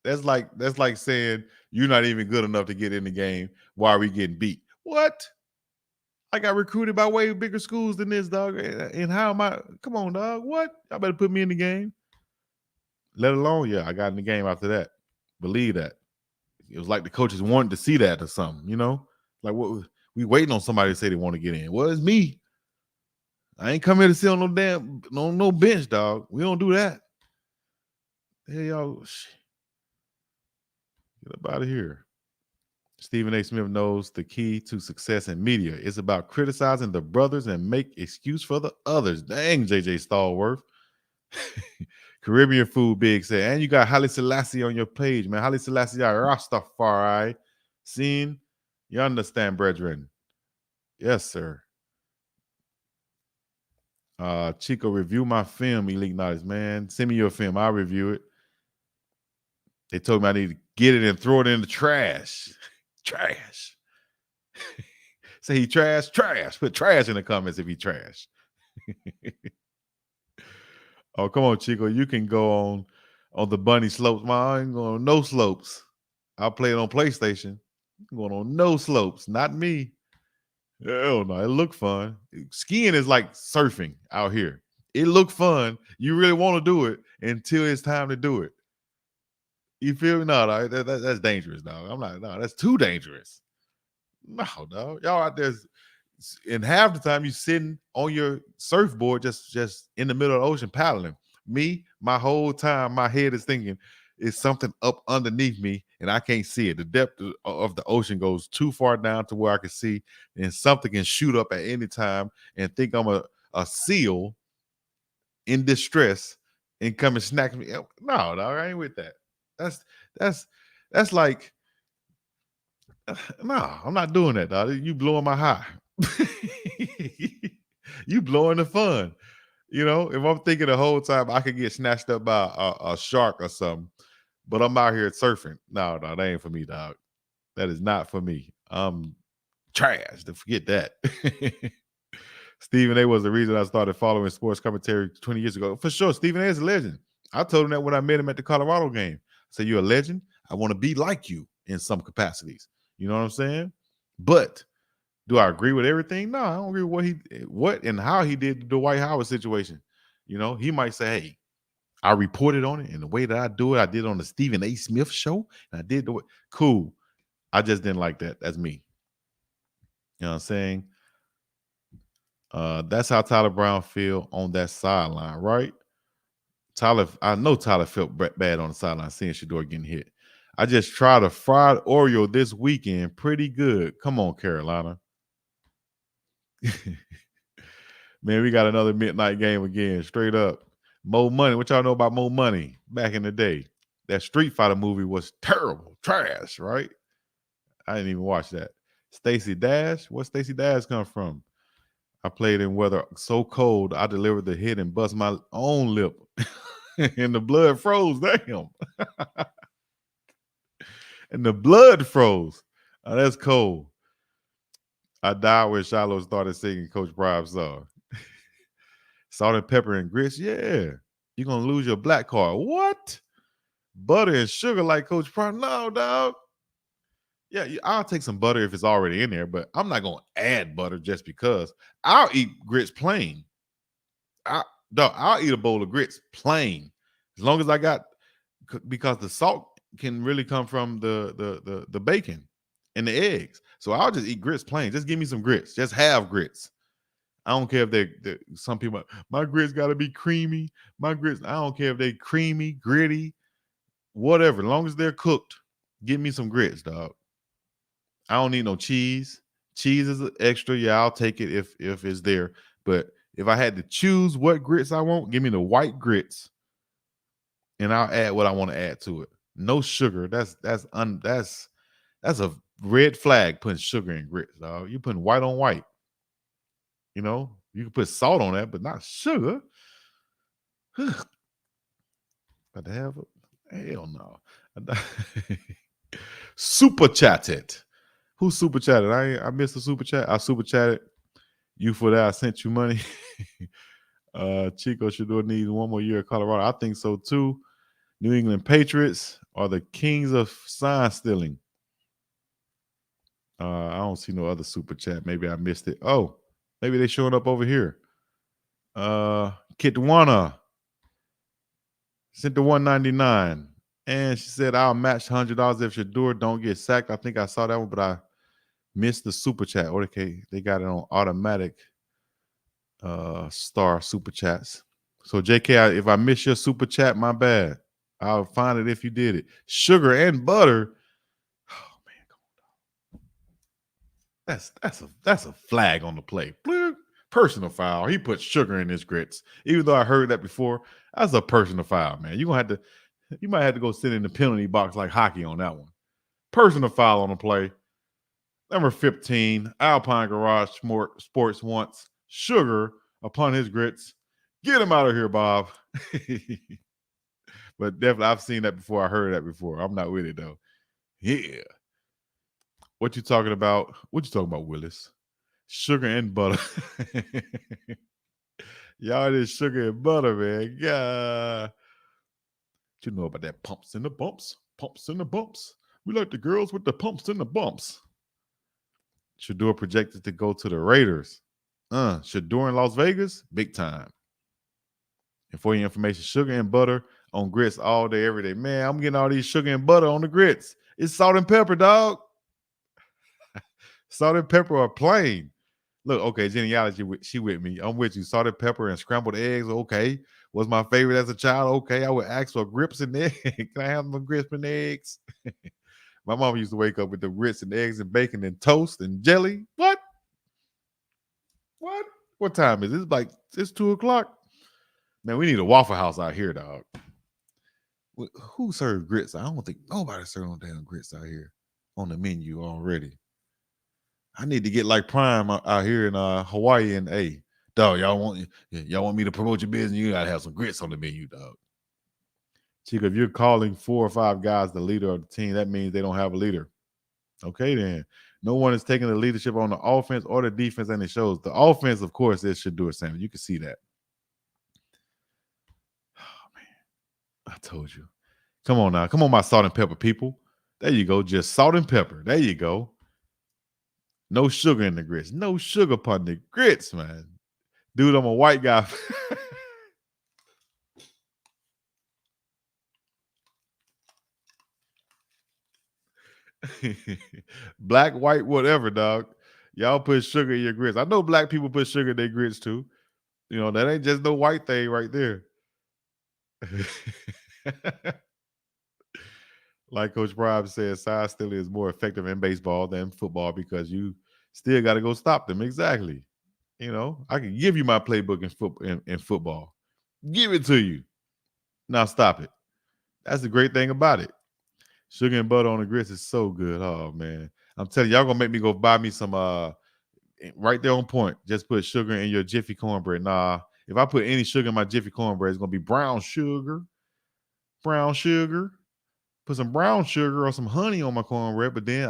That's like saying you're not even good enough to get in the game. Why are we getting beat? What? I got recruited by way bigger schools than this, dog. And how am I? Come on, dog. What? Y'all better put me in the game. Let alone, yeah, I got in the game after that. Believe that. It was like the coaches wanted to see that or something, you know? Like, what? We waiting on somebody to say they want to get in. Well, it's me. I ain't come here to sit on no bench, dog. We don't do that. Hey, y'all, get up out of here. Stephen A. Smith knows the key to success in media is about criticizing the brothers and make excuse for the others. Dang, JJ Stallworth. Caribbean Food Big said, and you got Haile Selassie on your page, man. Haile Selassie Rastafari. Seen? You understand, brethren? Yes, sir. Chico, review my film, Elite Knowledge, man. Send me your film. I'll review it. They told me I need to get it and throw it in the trash. Trash. Say he trash. Put trash in the comments if he trash. Oh, come on, Chico. You can go on the bunny slopes. I ain't going on no slopes. I'll play it on PlayStation. I'm going on no slopes. Not me. Hell no. It look fun. Skiing is like surfing out here. It look fun. You really want to do it until it's time to do it. You feel me? No, that's dangerous, dog. I'm not. No, that's too dangerous. No, dog. Y'all out there, and half the time you sitting on your surfboard, just in the middle of the ocean paddling. Me, my whole time, my head is thinking, is something up underneath me, and I can't see it. The depth of the ocean goes too far down to where I can see, and something can shoot up at any time and think I'm a seal in distress and come and snack me. No, dog, I ain't with that. That's like, no, I'm not doing that, dog. You blowing my high. You blowing the fun. You know, if I'm thinking the whole time I could get snatched up by a shark or something, but I'm out here surfing. No, that ain't for me, dog. That is not for me. I'm trash. To forget that. Stephen A was the reason I started following sports commentary 20 years ago. For sure, Stephen A is a legend. I told him that when I met him at the Colorado game. I said, "You're a legend. I want to be like you in some capacities." You know what I'm saying? But do I agree with everything? No, I don't agree with what and how he did the Dwight Howard situation. You know, he might say, "Hey, I reported on it, and the way that I do it, I did it on the Stephen A. Smith show, and I did the way." Cool. I just didn't like that. That's me. You know what I'm saying? That's how Tyler Brown feel on that sideline, right? I know Tyler felt bad on the sideline seeing Shedeur getting hit. I just tried a fried Oreo this weekend. Pretty good. Come on, Carolina. Man, we got another midnight game again. Straight up. Mo Money. What y'all know about Mo Money back in the day? That Street Fighter movie was terrible. Trash, right? I didn't even watch that. Stacey Dash. Where Stacey Dash come from? I played in weather so cold, I delivered the hit and bust my own lip. And the blood froze. Damn. And the blood froze. Oh, that's cold. I died when Shilo started singing Coach Prime's song. Salt and pepper and grits. Yeah. You're going to lose your black card. What? Butter and sugar like Coach Prime? No, dog. Yeah, I'll take some butter if it's already in there, but I'm not going to add butter just because. I'll eat grits plain. I'll eat a bowl of grits plain. As long as I got, because the salt can really come from the bacon and the eggs. So I'll just eat grits plain. Just give me some grits. Just have grits. I don't care if they some people, my grits got to be creamy. My grits, I don't care if they creamy, gritty, whatever. As long as they're cooked, give me some grits, dog. I don't need no cheese. Cheese is extra. Yeah, I'll take it if it's there. But if I had to choose what grits I want, give me the white grits, and I'll add what I want to add to it. No sugar. That's a red flag putting sugar in grits, dog. You putting white on white. You know, you can put salt on that, but not sugar. But to have it? Hell no. Super chatted. Who super chatted? I missed the super chat. I super chatted you for that. I sent you money. Chico Shedeur needs one more year at Colorado. I think so too. New England Patriots are the kings of sign stealing. I don't see no other super chat. Maybe I missed it. Oh, maybe they showing up over here. Kitwana sent the 199. And she said, I'll match $100 if Shedeur don't get sacked. I think I saw that one, but I missed the super chat. Okay, they got it on automatic star super chats. So JK, if I miss your super chat, my bad. I'll find it if you did it. Sugar and butter. Oh man, that's a flag on the play. Personal foul. He put sugar in his grits. Even though I heard that before, that's a personal foul, man. You might have to go sit in the penalty box like hockey on that one. Personal foul on the play. Number 15, Alpine Garage Sports wants sugar upon his grits. Get him out of here, Bob. But definitely, I've seen that before. I heard that before. I'm not with it, though. Yeah. What you talking about? What you talking about, Willis? Sugar and butter. Y'all is sugar and butter, man. Yeah. What you know about that pumps and the bumps? Pumps and the bumps. We like the girls with the pumps and the bumps. Shedeur projected to go to the Raiders. Shedeur in Las Vegas, big time. And for your information, sugar and butter on grits all day, every day. Man, I'm getting all these sugar and butter on the grits. It's salt and pepper, dog. Salt and pepper are plain. Look, okay, genealogy, she with me. I'm with you. Salt and pepper and scrambled eggs, okay. Was my favorite as a child, okay. I would ask for grits and eggs. Can I have some grits and eggs? My mom used to wake up with the grits and eggs and bacon and toast and jelly. What? What time is it? It's 2:00. Man, we need a Waffle House out here, dog. Who serves grits? I don't think nobody serves no damn grits out here on the menu already. I need to get like Prime out here in Hawaii and Dog, y'all want me to promote your business? You gotta have some grits on the menu, dog. Chico, if you're calling 4 or 5 guys the leader of the team, that means they don't have a leader. Okay, then. No one is taking the leadership on the offense or the defense, and it shows. The offense, of course, is Shedeur Sanders. You can see that. Oh, man. I told you. Come on now. Come on, my salt and pepper people. There you go. Just salt and pepper. There you go. No sugar in the grits. No sugar upon the grits, man. Dude, I'm a white guy. Black, white, whatever, dog. Y'all put sugar in your grits. I know black people put sugar in their grits too. You know, that ain't just no white thing right there. Like Coach Prime said, size still is more effective in baseball than football because you still got to go stop them. Exactly. You know, I can give you my playbook in football. Give it to you. Now stop it. That's the great thing about it. Sugar and butter on the grits is so good. Oh man. I'm telling you, y'all gonna make me go buy me some right there on point. Just put sugar in your Jiffy cornbread. Nah, if I put any sugar in my Jiffy cornbread, it's gonna be brown sugar. Brown sugar. Put some brown sugar or some honey on my cornbread, but then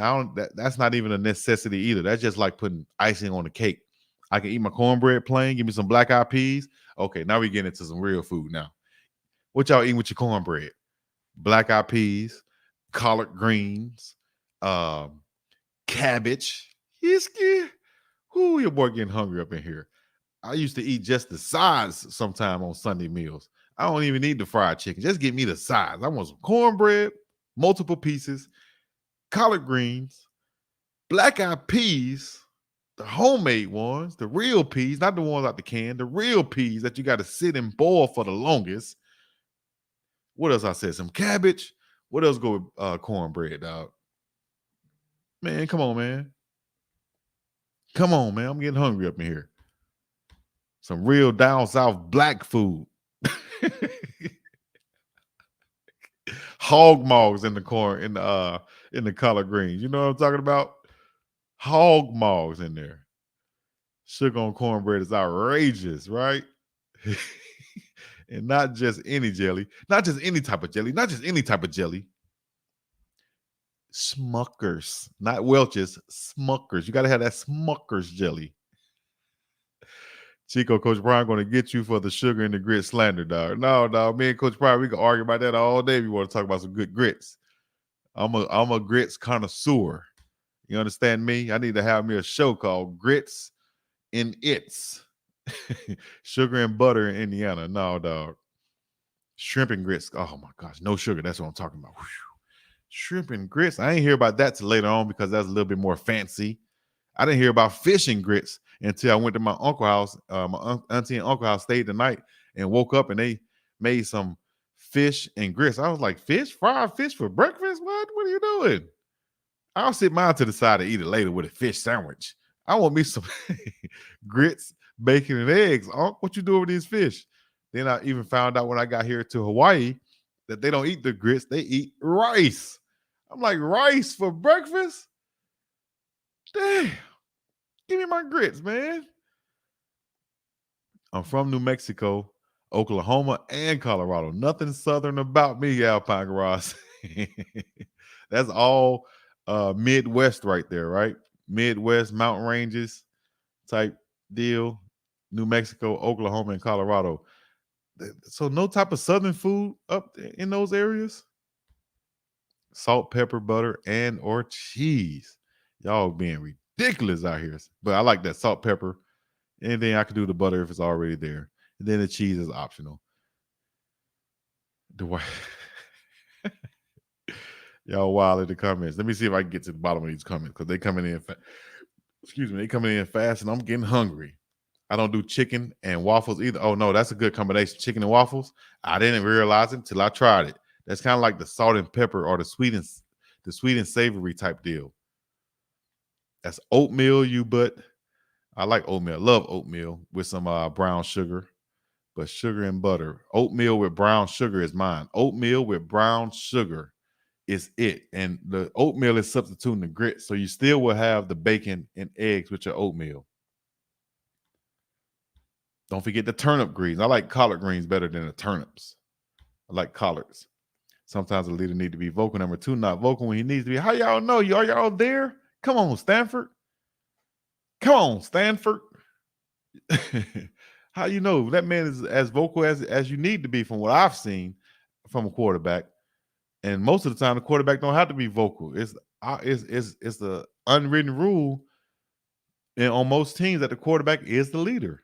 that's not even a necessity either. That's just like putting icing on the cake. I can eat my cornbread plain, give me some black eyed peas. Okay, now we get into some real food now. What y'all eating with your cornbread? Black eyed peas, collard greens, cabbage. Whoo, your boy getting hungry up in here. I used to eat just the sides sometime on Sunday meals. I don't even need the fried chicken. Just give me the sides. I want some cornbread, multiple pieces, collard greens, black eyed peas, the homemade ones, the real peas, not the ones out the can, the real peas that you got to sit and boil for the longest. What else I said? Some cabbage. What else go with cornbread, dog? Man, come on, man. Come on, man. I'm getting hungry up in here. Some real down south black food. Hog maws in the corn in the collard greens. You know what I'm talking about? Hog maws in there. Sugar on cornbread is outrageous, right? And not just any jelly, not just any type of jelly, not just any type of jelly. Smuckers, not Welch's, Smuckers. You got to have that Smuckers jelly. Chico, Coach Brian going to get you for the sugar and the grit slander, dog. No, dog. Me and Coach Brian, we can argue about that all day if you want to talk about some good grits. I'm a grits connoisseur. You understand me? I need to have me a show called Grits and It's. Sugar and butter in Indiana. No, dog. Shrimp and grits. Oh my gosh, no sugar. That's what I'm talking about. Whew. Shrimp and grits. I ain't hear about that till later on because that's a little bit more fancy. I didn't hear about fish and grits until I went to my uncle's house. My auntie and uncle house stayed the night and woke up and they made some fish and grits. I was like, fish? Fried fish for breakfast? What? What are you doing? I'll sit mine to the side and eat it later with a fish sandwich. I want me some grits, bacon, and eggs. Unc, what you doing with these fish? Then I even found out when I got here to Hawaii that they don't eat the grits, they eat rice. I'm like, rice for breakfast? Damn. Give me my grits, man. I'm from New Mexico, Oklahoma, and Colorado. Nothing southern about me, Alpine Garage. That's all Midwest right there, right? Midwest mountain ranges type deal. New Mexico, Oklahoma, and Colorado. So no type of southern food up in those areas? Salt, pepper, butter, and or cheese. Y'all being ridiculous out here. But I like that salt, pepper. Anything I can do to butter if it's already there. And then the cheese is optional. Y'all wild in the comments. Let me see if I can get to the bottom of these comments because they coming in. They coming in fast, and I'm getting hungry. I don't do chicken and waffles either. Oh no, that's a good combination. Chicken and waffles. I didn't realize it until I tried it. That's kind of like the salt and pepper or the sweet and savory type deal. That's oatmeal, I like oatmeal. I love oatmeal with some brown sugar, but sugar and butter. Oatmeal with brown sugar is mine. Oatmeal with brown sugar is it. And the oatmeal is substituting the grits. So you still will have the bacon and eggs with your oatmeal. Don't forget the turnip greens. I like collard greens better than the turnips. I like collards. Sometimes a leader need to be vocal. Number 2, not vocal when he needs to be. How y'all know? Are y'all there? Come on, Stanford. Come on, Stanford. How you know that man is as vocal as you need to be from what I've seen from a quarterback? And most of the time, the quarterback don't have to be vocal. It's the unwritten rule on most teams that the quarterback is the leader.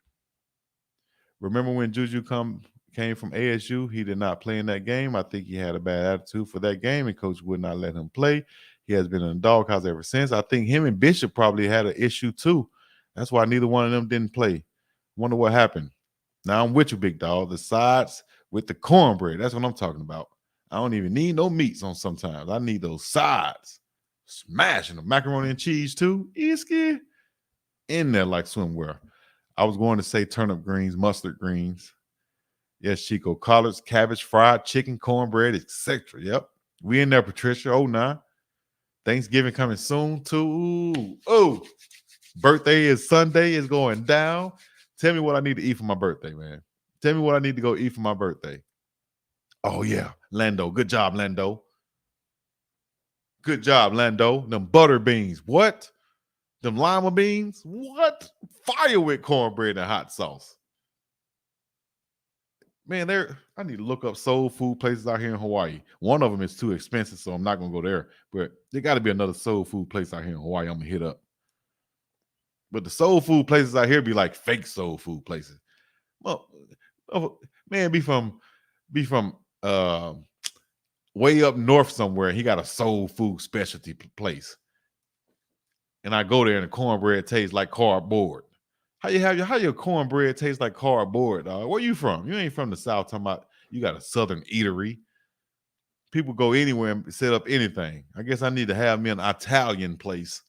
Remember when Juju came from ASU? He did not play in that game. I think he had a bad attitude for that game, and coach would not let him play. He has been in the doghouse ever since. I think him and Bishop probably had an issue too. That's why neither one of them didn't play. Wonder what happened. Now I'm with you, big dog. The sides with the cornbread. That's what I'm talking about. I don't even need no meats on sometimes. I need those sides. Smashing the macaroni and cheese too. Iski in there like swimwear. I was going to say turnip greens, mustard greens. Yes, Chico. Collards, cabbage, fried chicken, cornbread, etc. Yep. We in there, Patricia. Oh, nah. Thanksgiving coming soon too. Oh, birthday is Sunday. Is going down. Tell me what I need to eat for my birthday, man. Tell me what I need to go eat for my birthday. Oh, yeah. Lando. Good job, Lando. Good job, Lando. Them butter beans. What? Them lima beans? What? Fire with cornbread and hot sauce. Man, I need to look up soul food places out here in Hawaii. One of them is too expensive, so I'm not going to go there. But there got to be another soul food place out here in Hawaii I'm going to hit up. But the soul food places out here be like fake soul food places. Well, man, be from way up north somewhere. He got a soul food specialty place. And I go there and the cornbread tastes like cardboard. How your cornbread tastes like cardboard, dog? Where you from? You ain't from the South talking about you got a Southern eatery. People go anywhere and set up anything. I guess I need to have me an Italian place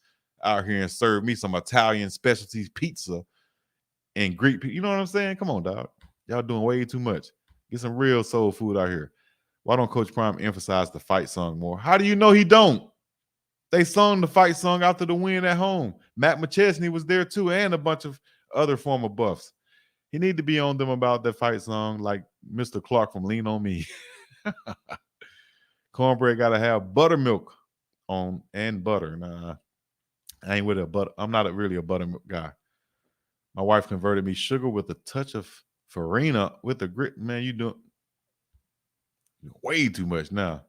out here and serve me some Italian specialties pizza and Greek people. You know what I'm saying? Come on, dog. Y'all doing way too much. Get some real soul food out here. Why don't Coach Prime emphasize the fight song more? How do you know he don't? They sung the fight song after the win at home. Matt McChesney was there too, and a bunch of other former Buffs. He need to be on them about that fight song like Mr. Clark from Lean On Me. Cornbread got to have buttermilk on and butter. Nah, I ain't with a butter. I'm not really a buttermilk guy. My wife converted me sugar with a touch of farina with the grit. Man, you doing way too much now.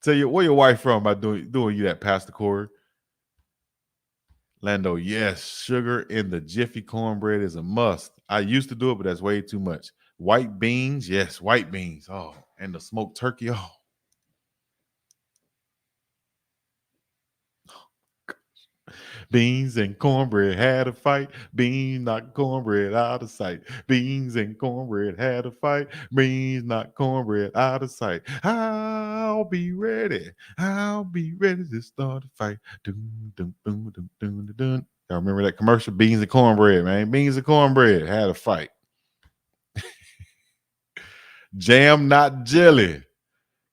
Tell you where your wife from by doing you that, Pastor Corey. Lando, yes, sugar in the Jiffy cornbread is a must. I used to do it, but that's way too much. White beans, yes, white beans. Oh, and the smoked turkey. Oh. Beans and cornbread had a fight. Beans knocked cornbread out of sight. Beans and cornbread had a fight. Beans knocked cornbread out of sight. I'll be ready. I'll be ready to start a fight. Dun, dun, dun, dun, dun, dun, dun. Y'all remember that commercial? Beans and cornbread, man. Beans and cornbread had a fight. Jam, not jelly,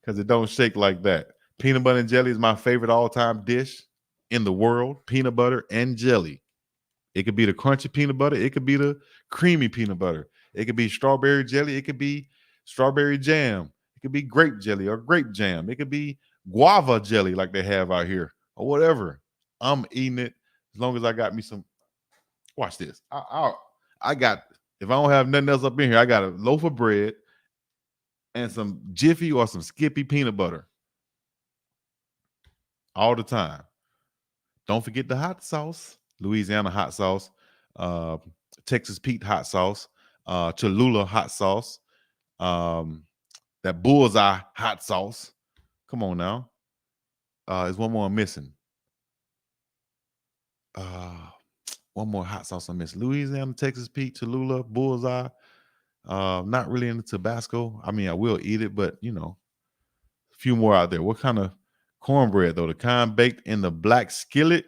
because it don't shake like that. Peanut butter and jelly is my favorite all-time dish in the world. Peanut butter and jelly. It could be the crunchy peanut butter. It could be the creamy peanut butter. It could be strawberry jelly. It could be strawberry jam. It could be grape jelly or grape jam. It could be guava jelly like they have out here or whatever. I'm eating it as long as I got me some. Watch this. I got, if I don't have nothing else up in here, I got a loaf of bread and some Jiffy or some Skippy peanut butter all the time. Don't forget the hot sauce, Louisiana hot sauce, Texas Pete hot sauce, Cholula hot sauce, that bullseye hot sauce. Come on now. There's one more I'm missing. One more hot sauce I'm missing. Louisiana, Texas Pete, Cholula, bullseye. Not really into Tabasco. I mean, I will eat it, but you know, a few more out there. What kind of cornbread though? The kind baked in the black skillet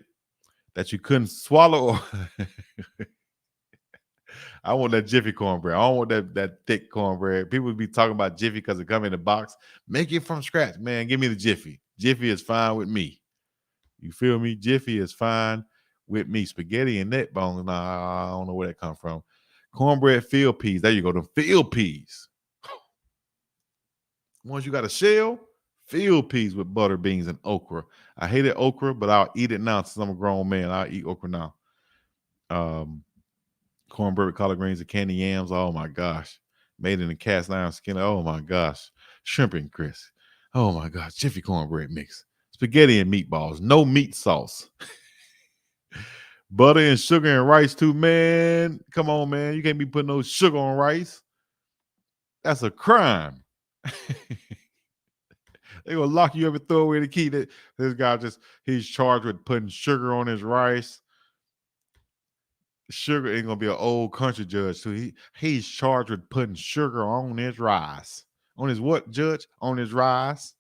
that you couldn't swallow? I want that Jiffy cornbread. I don't want that thick cornbread. People would be talking about Jiffy because it come in a box. Make it from scratch, man. Give me the Jiffy. Jiffy is fine with me. You feel me? Jiffy is fine with me. Spaghetti and neck bones. Nah, I don't know where that come from. Cornbread field peas. There you go. The field peas. Once you got a shell, field peas with butter, beans, and okra. I hated okra, but I'll eat it now since I'm a grown man. I'll eat okra now. Cornbread with collard greens and candy yams. Oh my gosh. Made in a cast iron skillet. Oh my gosh. Shrimp and grits. Oh my gosh. Jiffy cornbread mix. Spaghetti and meatballs. No meat sauce. Butter and sugar and rice too, man. Come on, man. You can't be putting no sugar on rice. That's a crime. They gonna lock you up and throw away the key. This guy he's charged with putting sugar on his rice. Sugar ain't gonna be an old country judge too. He's charged with putting sugar on his rice. On his what, Judge? On his rice?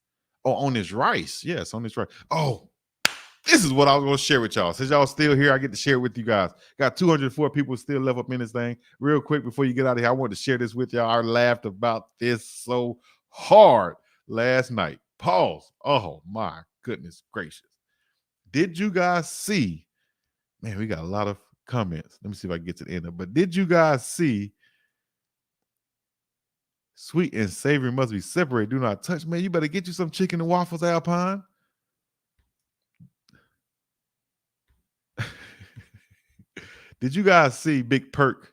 Oh, on his rice. Yes, on his rice. Oh, this is what I was gonna share with y'all. Since y'all still here, I get to share it with you guys. Got 204 people still left up in this thing. Real quick before you get out of here, I wanted to share this with y'all. I laughed about this so hard last night. Pause. Oh my goodness gracious. Did you guys see? Man, we got a lot of comments. Let me see if I can get to the end of it. But did you guys see sweet and savory must be separated? Do not touch. Man, you better get you some chicken and waffles, Alpine. Did you guys see Big Perk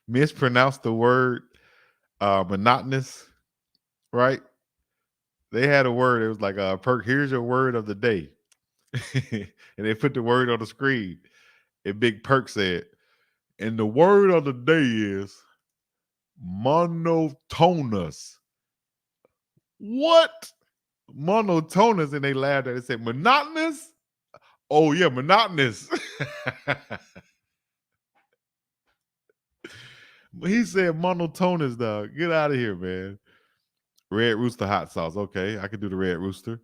mispronounced the word monotonous, right? They had a word. It was like, Perk, here's your word of the day. And they put the word on the screen. And Big Perk said, and the word of the day is monotonous. What? Monotonous? And they laughed at it and said, monotonous? Oh, yeah, monotonous. He said monotonous, dog. Get out of here, man. Red Rooster hot sauce. Okay, I can do the Red Rooster.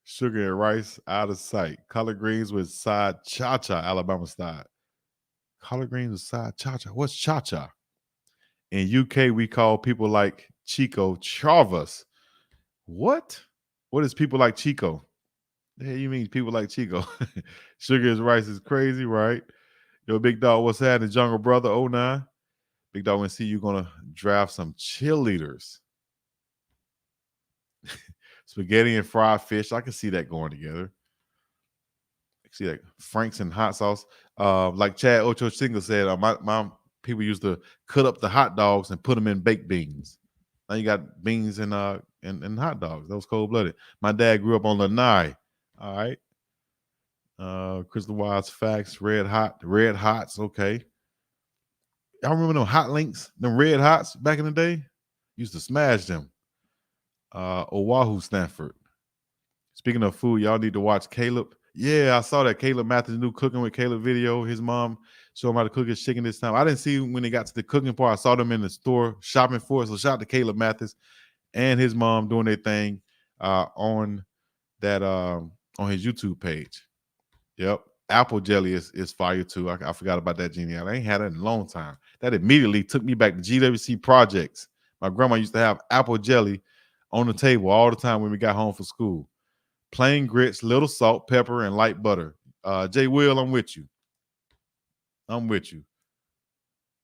Sugar and rice out of sight. Collard greens with side cha-cha, Alabama style. Collard greens with side cha-cha. What's cha-cha? In UK, we call people like Chico Charvas. What? What is people like Chico? The hell you mean people like Chico? Sugar and rice is crazy, right? Yo, Big Dog, what's happening? Jungle Brother 09. Big Dog, when see you gonna draft some cheerleaders. Spaghetti and fried fish. I can see that going together. I can see that. Franks and hot sauce. Like Chad Ocho Single said, my people used to cut up the hot dogs and put them in baked beans. Now you got beans and hot dogs. That was cold-blooded. My dad grew up on Lanai. All right. Crystal Wise Facts, Red Hots. Okay. Y'all remember them hot links, them red hots back in the day? Used to smash them. Oahu, Stanford. Speaking of food, y'all need to watch Caleb. Yeah, I saw that Caleb Mathis' new Cooking with Caleb video. His mom showed him how to cook his chicken this time. I didn't see him when they got to the cooking part. I saw them in the store shopping for it. So shout out to Caleb Mathis and his mom doing their thing on that on his YouTube page. Yep. Apple jelly is fire too. I forgot about that, Genie. I ain't had it in a long time. That immediately took me back to GWC projects. My grandma used to have apple jelly on the table all the time when we got home from school. Plain grits, little salt, pepper, and light butter. Jay Will, I'm with you. I'm with you.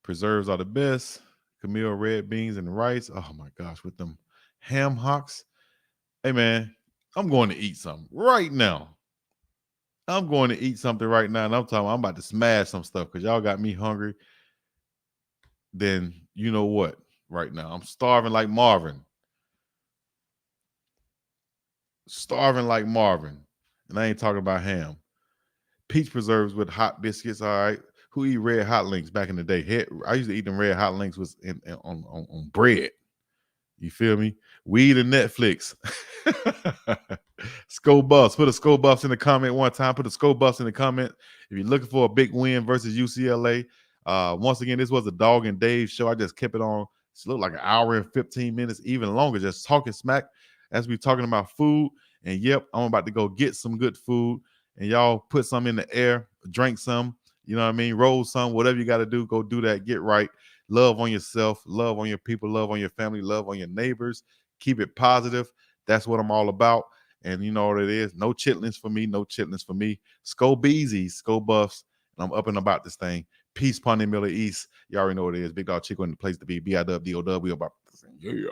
Preserves are the best. Camille red beans and rice. Oh my gosh, with them ham hocks. Hey man, I'm going to eat something right now. I'm going to eat something right now, and I'm about to smash some stuff because y'all got me hungry. Then you know what? Right now, I'm starving like Marvin. Starving like Marvin. And I ain't talking about ham. Peach preserves with hot biscuits. All right. Who eat red hot links back in the day? I used to eat them red hot links on bread. You feel me? Weed and Netflix. Skull Buffs. Put a Skull Buffs in the comment one time. Put a Skull Buffs in the comment. If you're looking for a big win versus UCLA. Once again, this was a Dog and Dave show. I just kept it on. It looked like an hour and 15 minutes, even longer, just talking smack as we talking about food. And yep, I'm about to go get some good food. And y'all put some in the air, drink some, you know what I mean? Roll some, whatever you got to do, go do that. Get right. Love on yourself, love on your people, love on your family, love on your neighbors. Keep it positive. That's what I'm all about. And you know what it is. No chitlins for me, no chitlins for me. Skull Beezy, Skull Buffs. And I'm up and about this thing. Peace, Pawnee Miller East. You already know what it is. Big Dog Chico in the place to be. BIWDOW. We about yeah.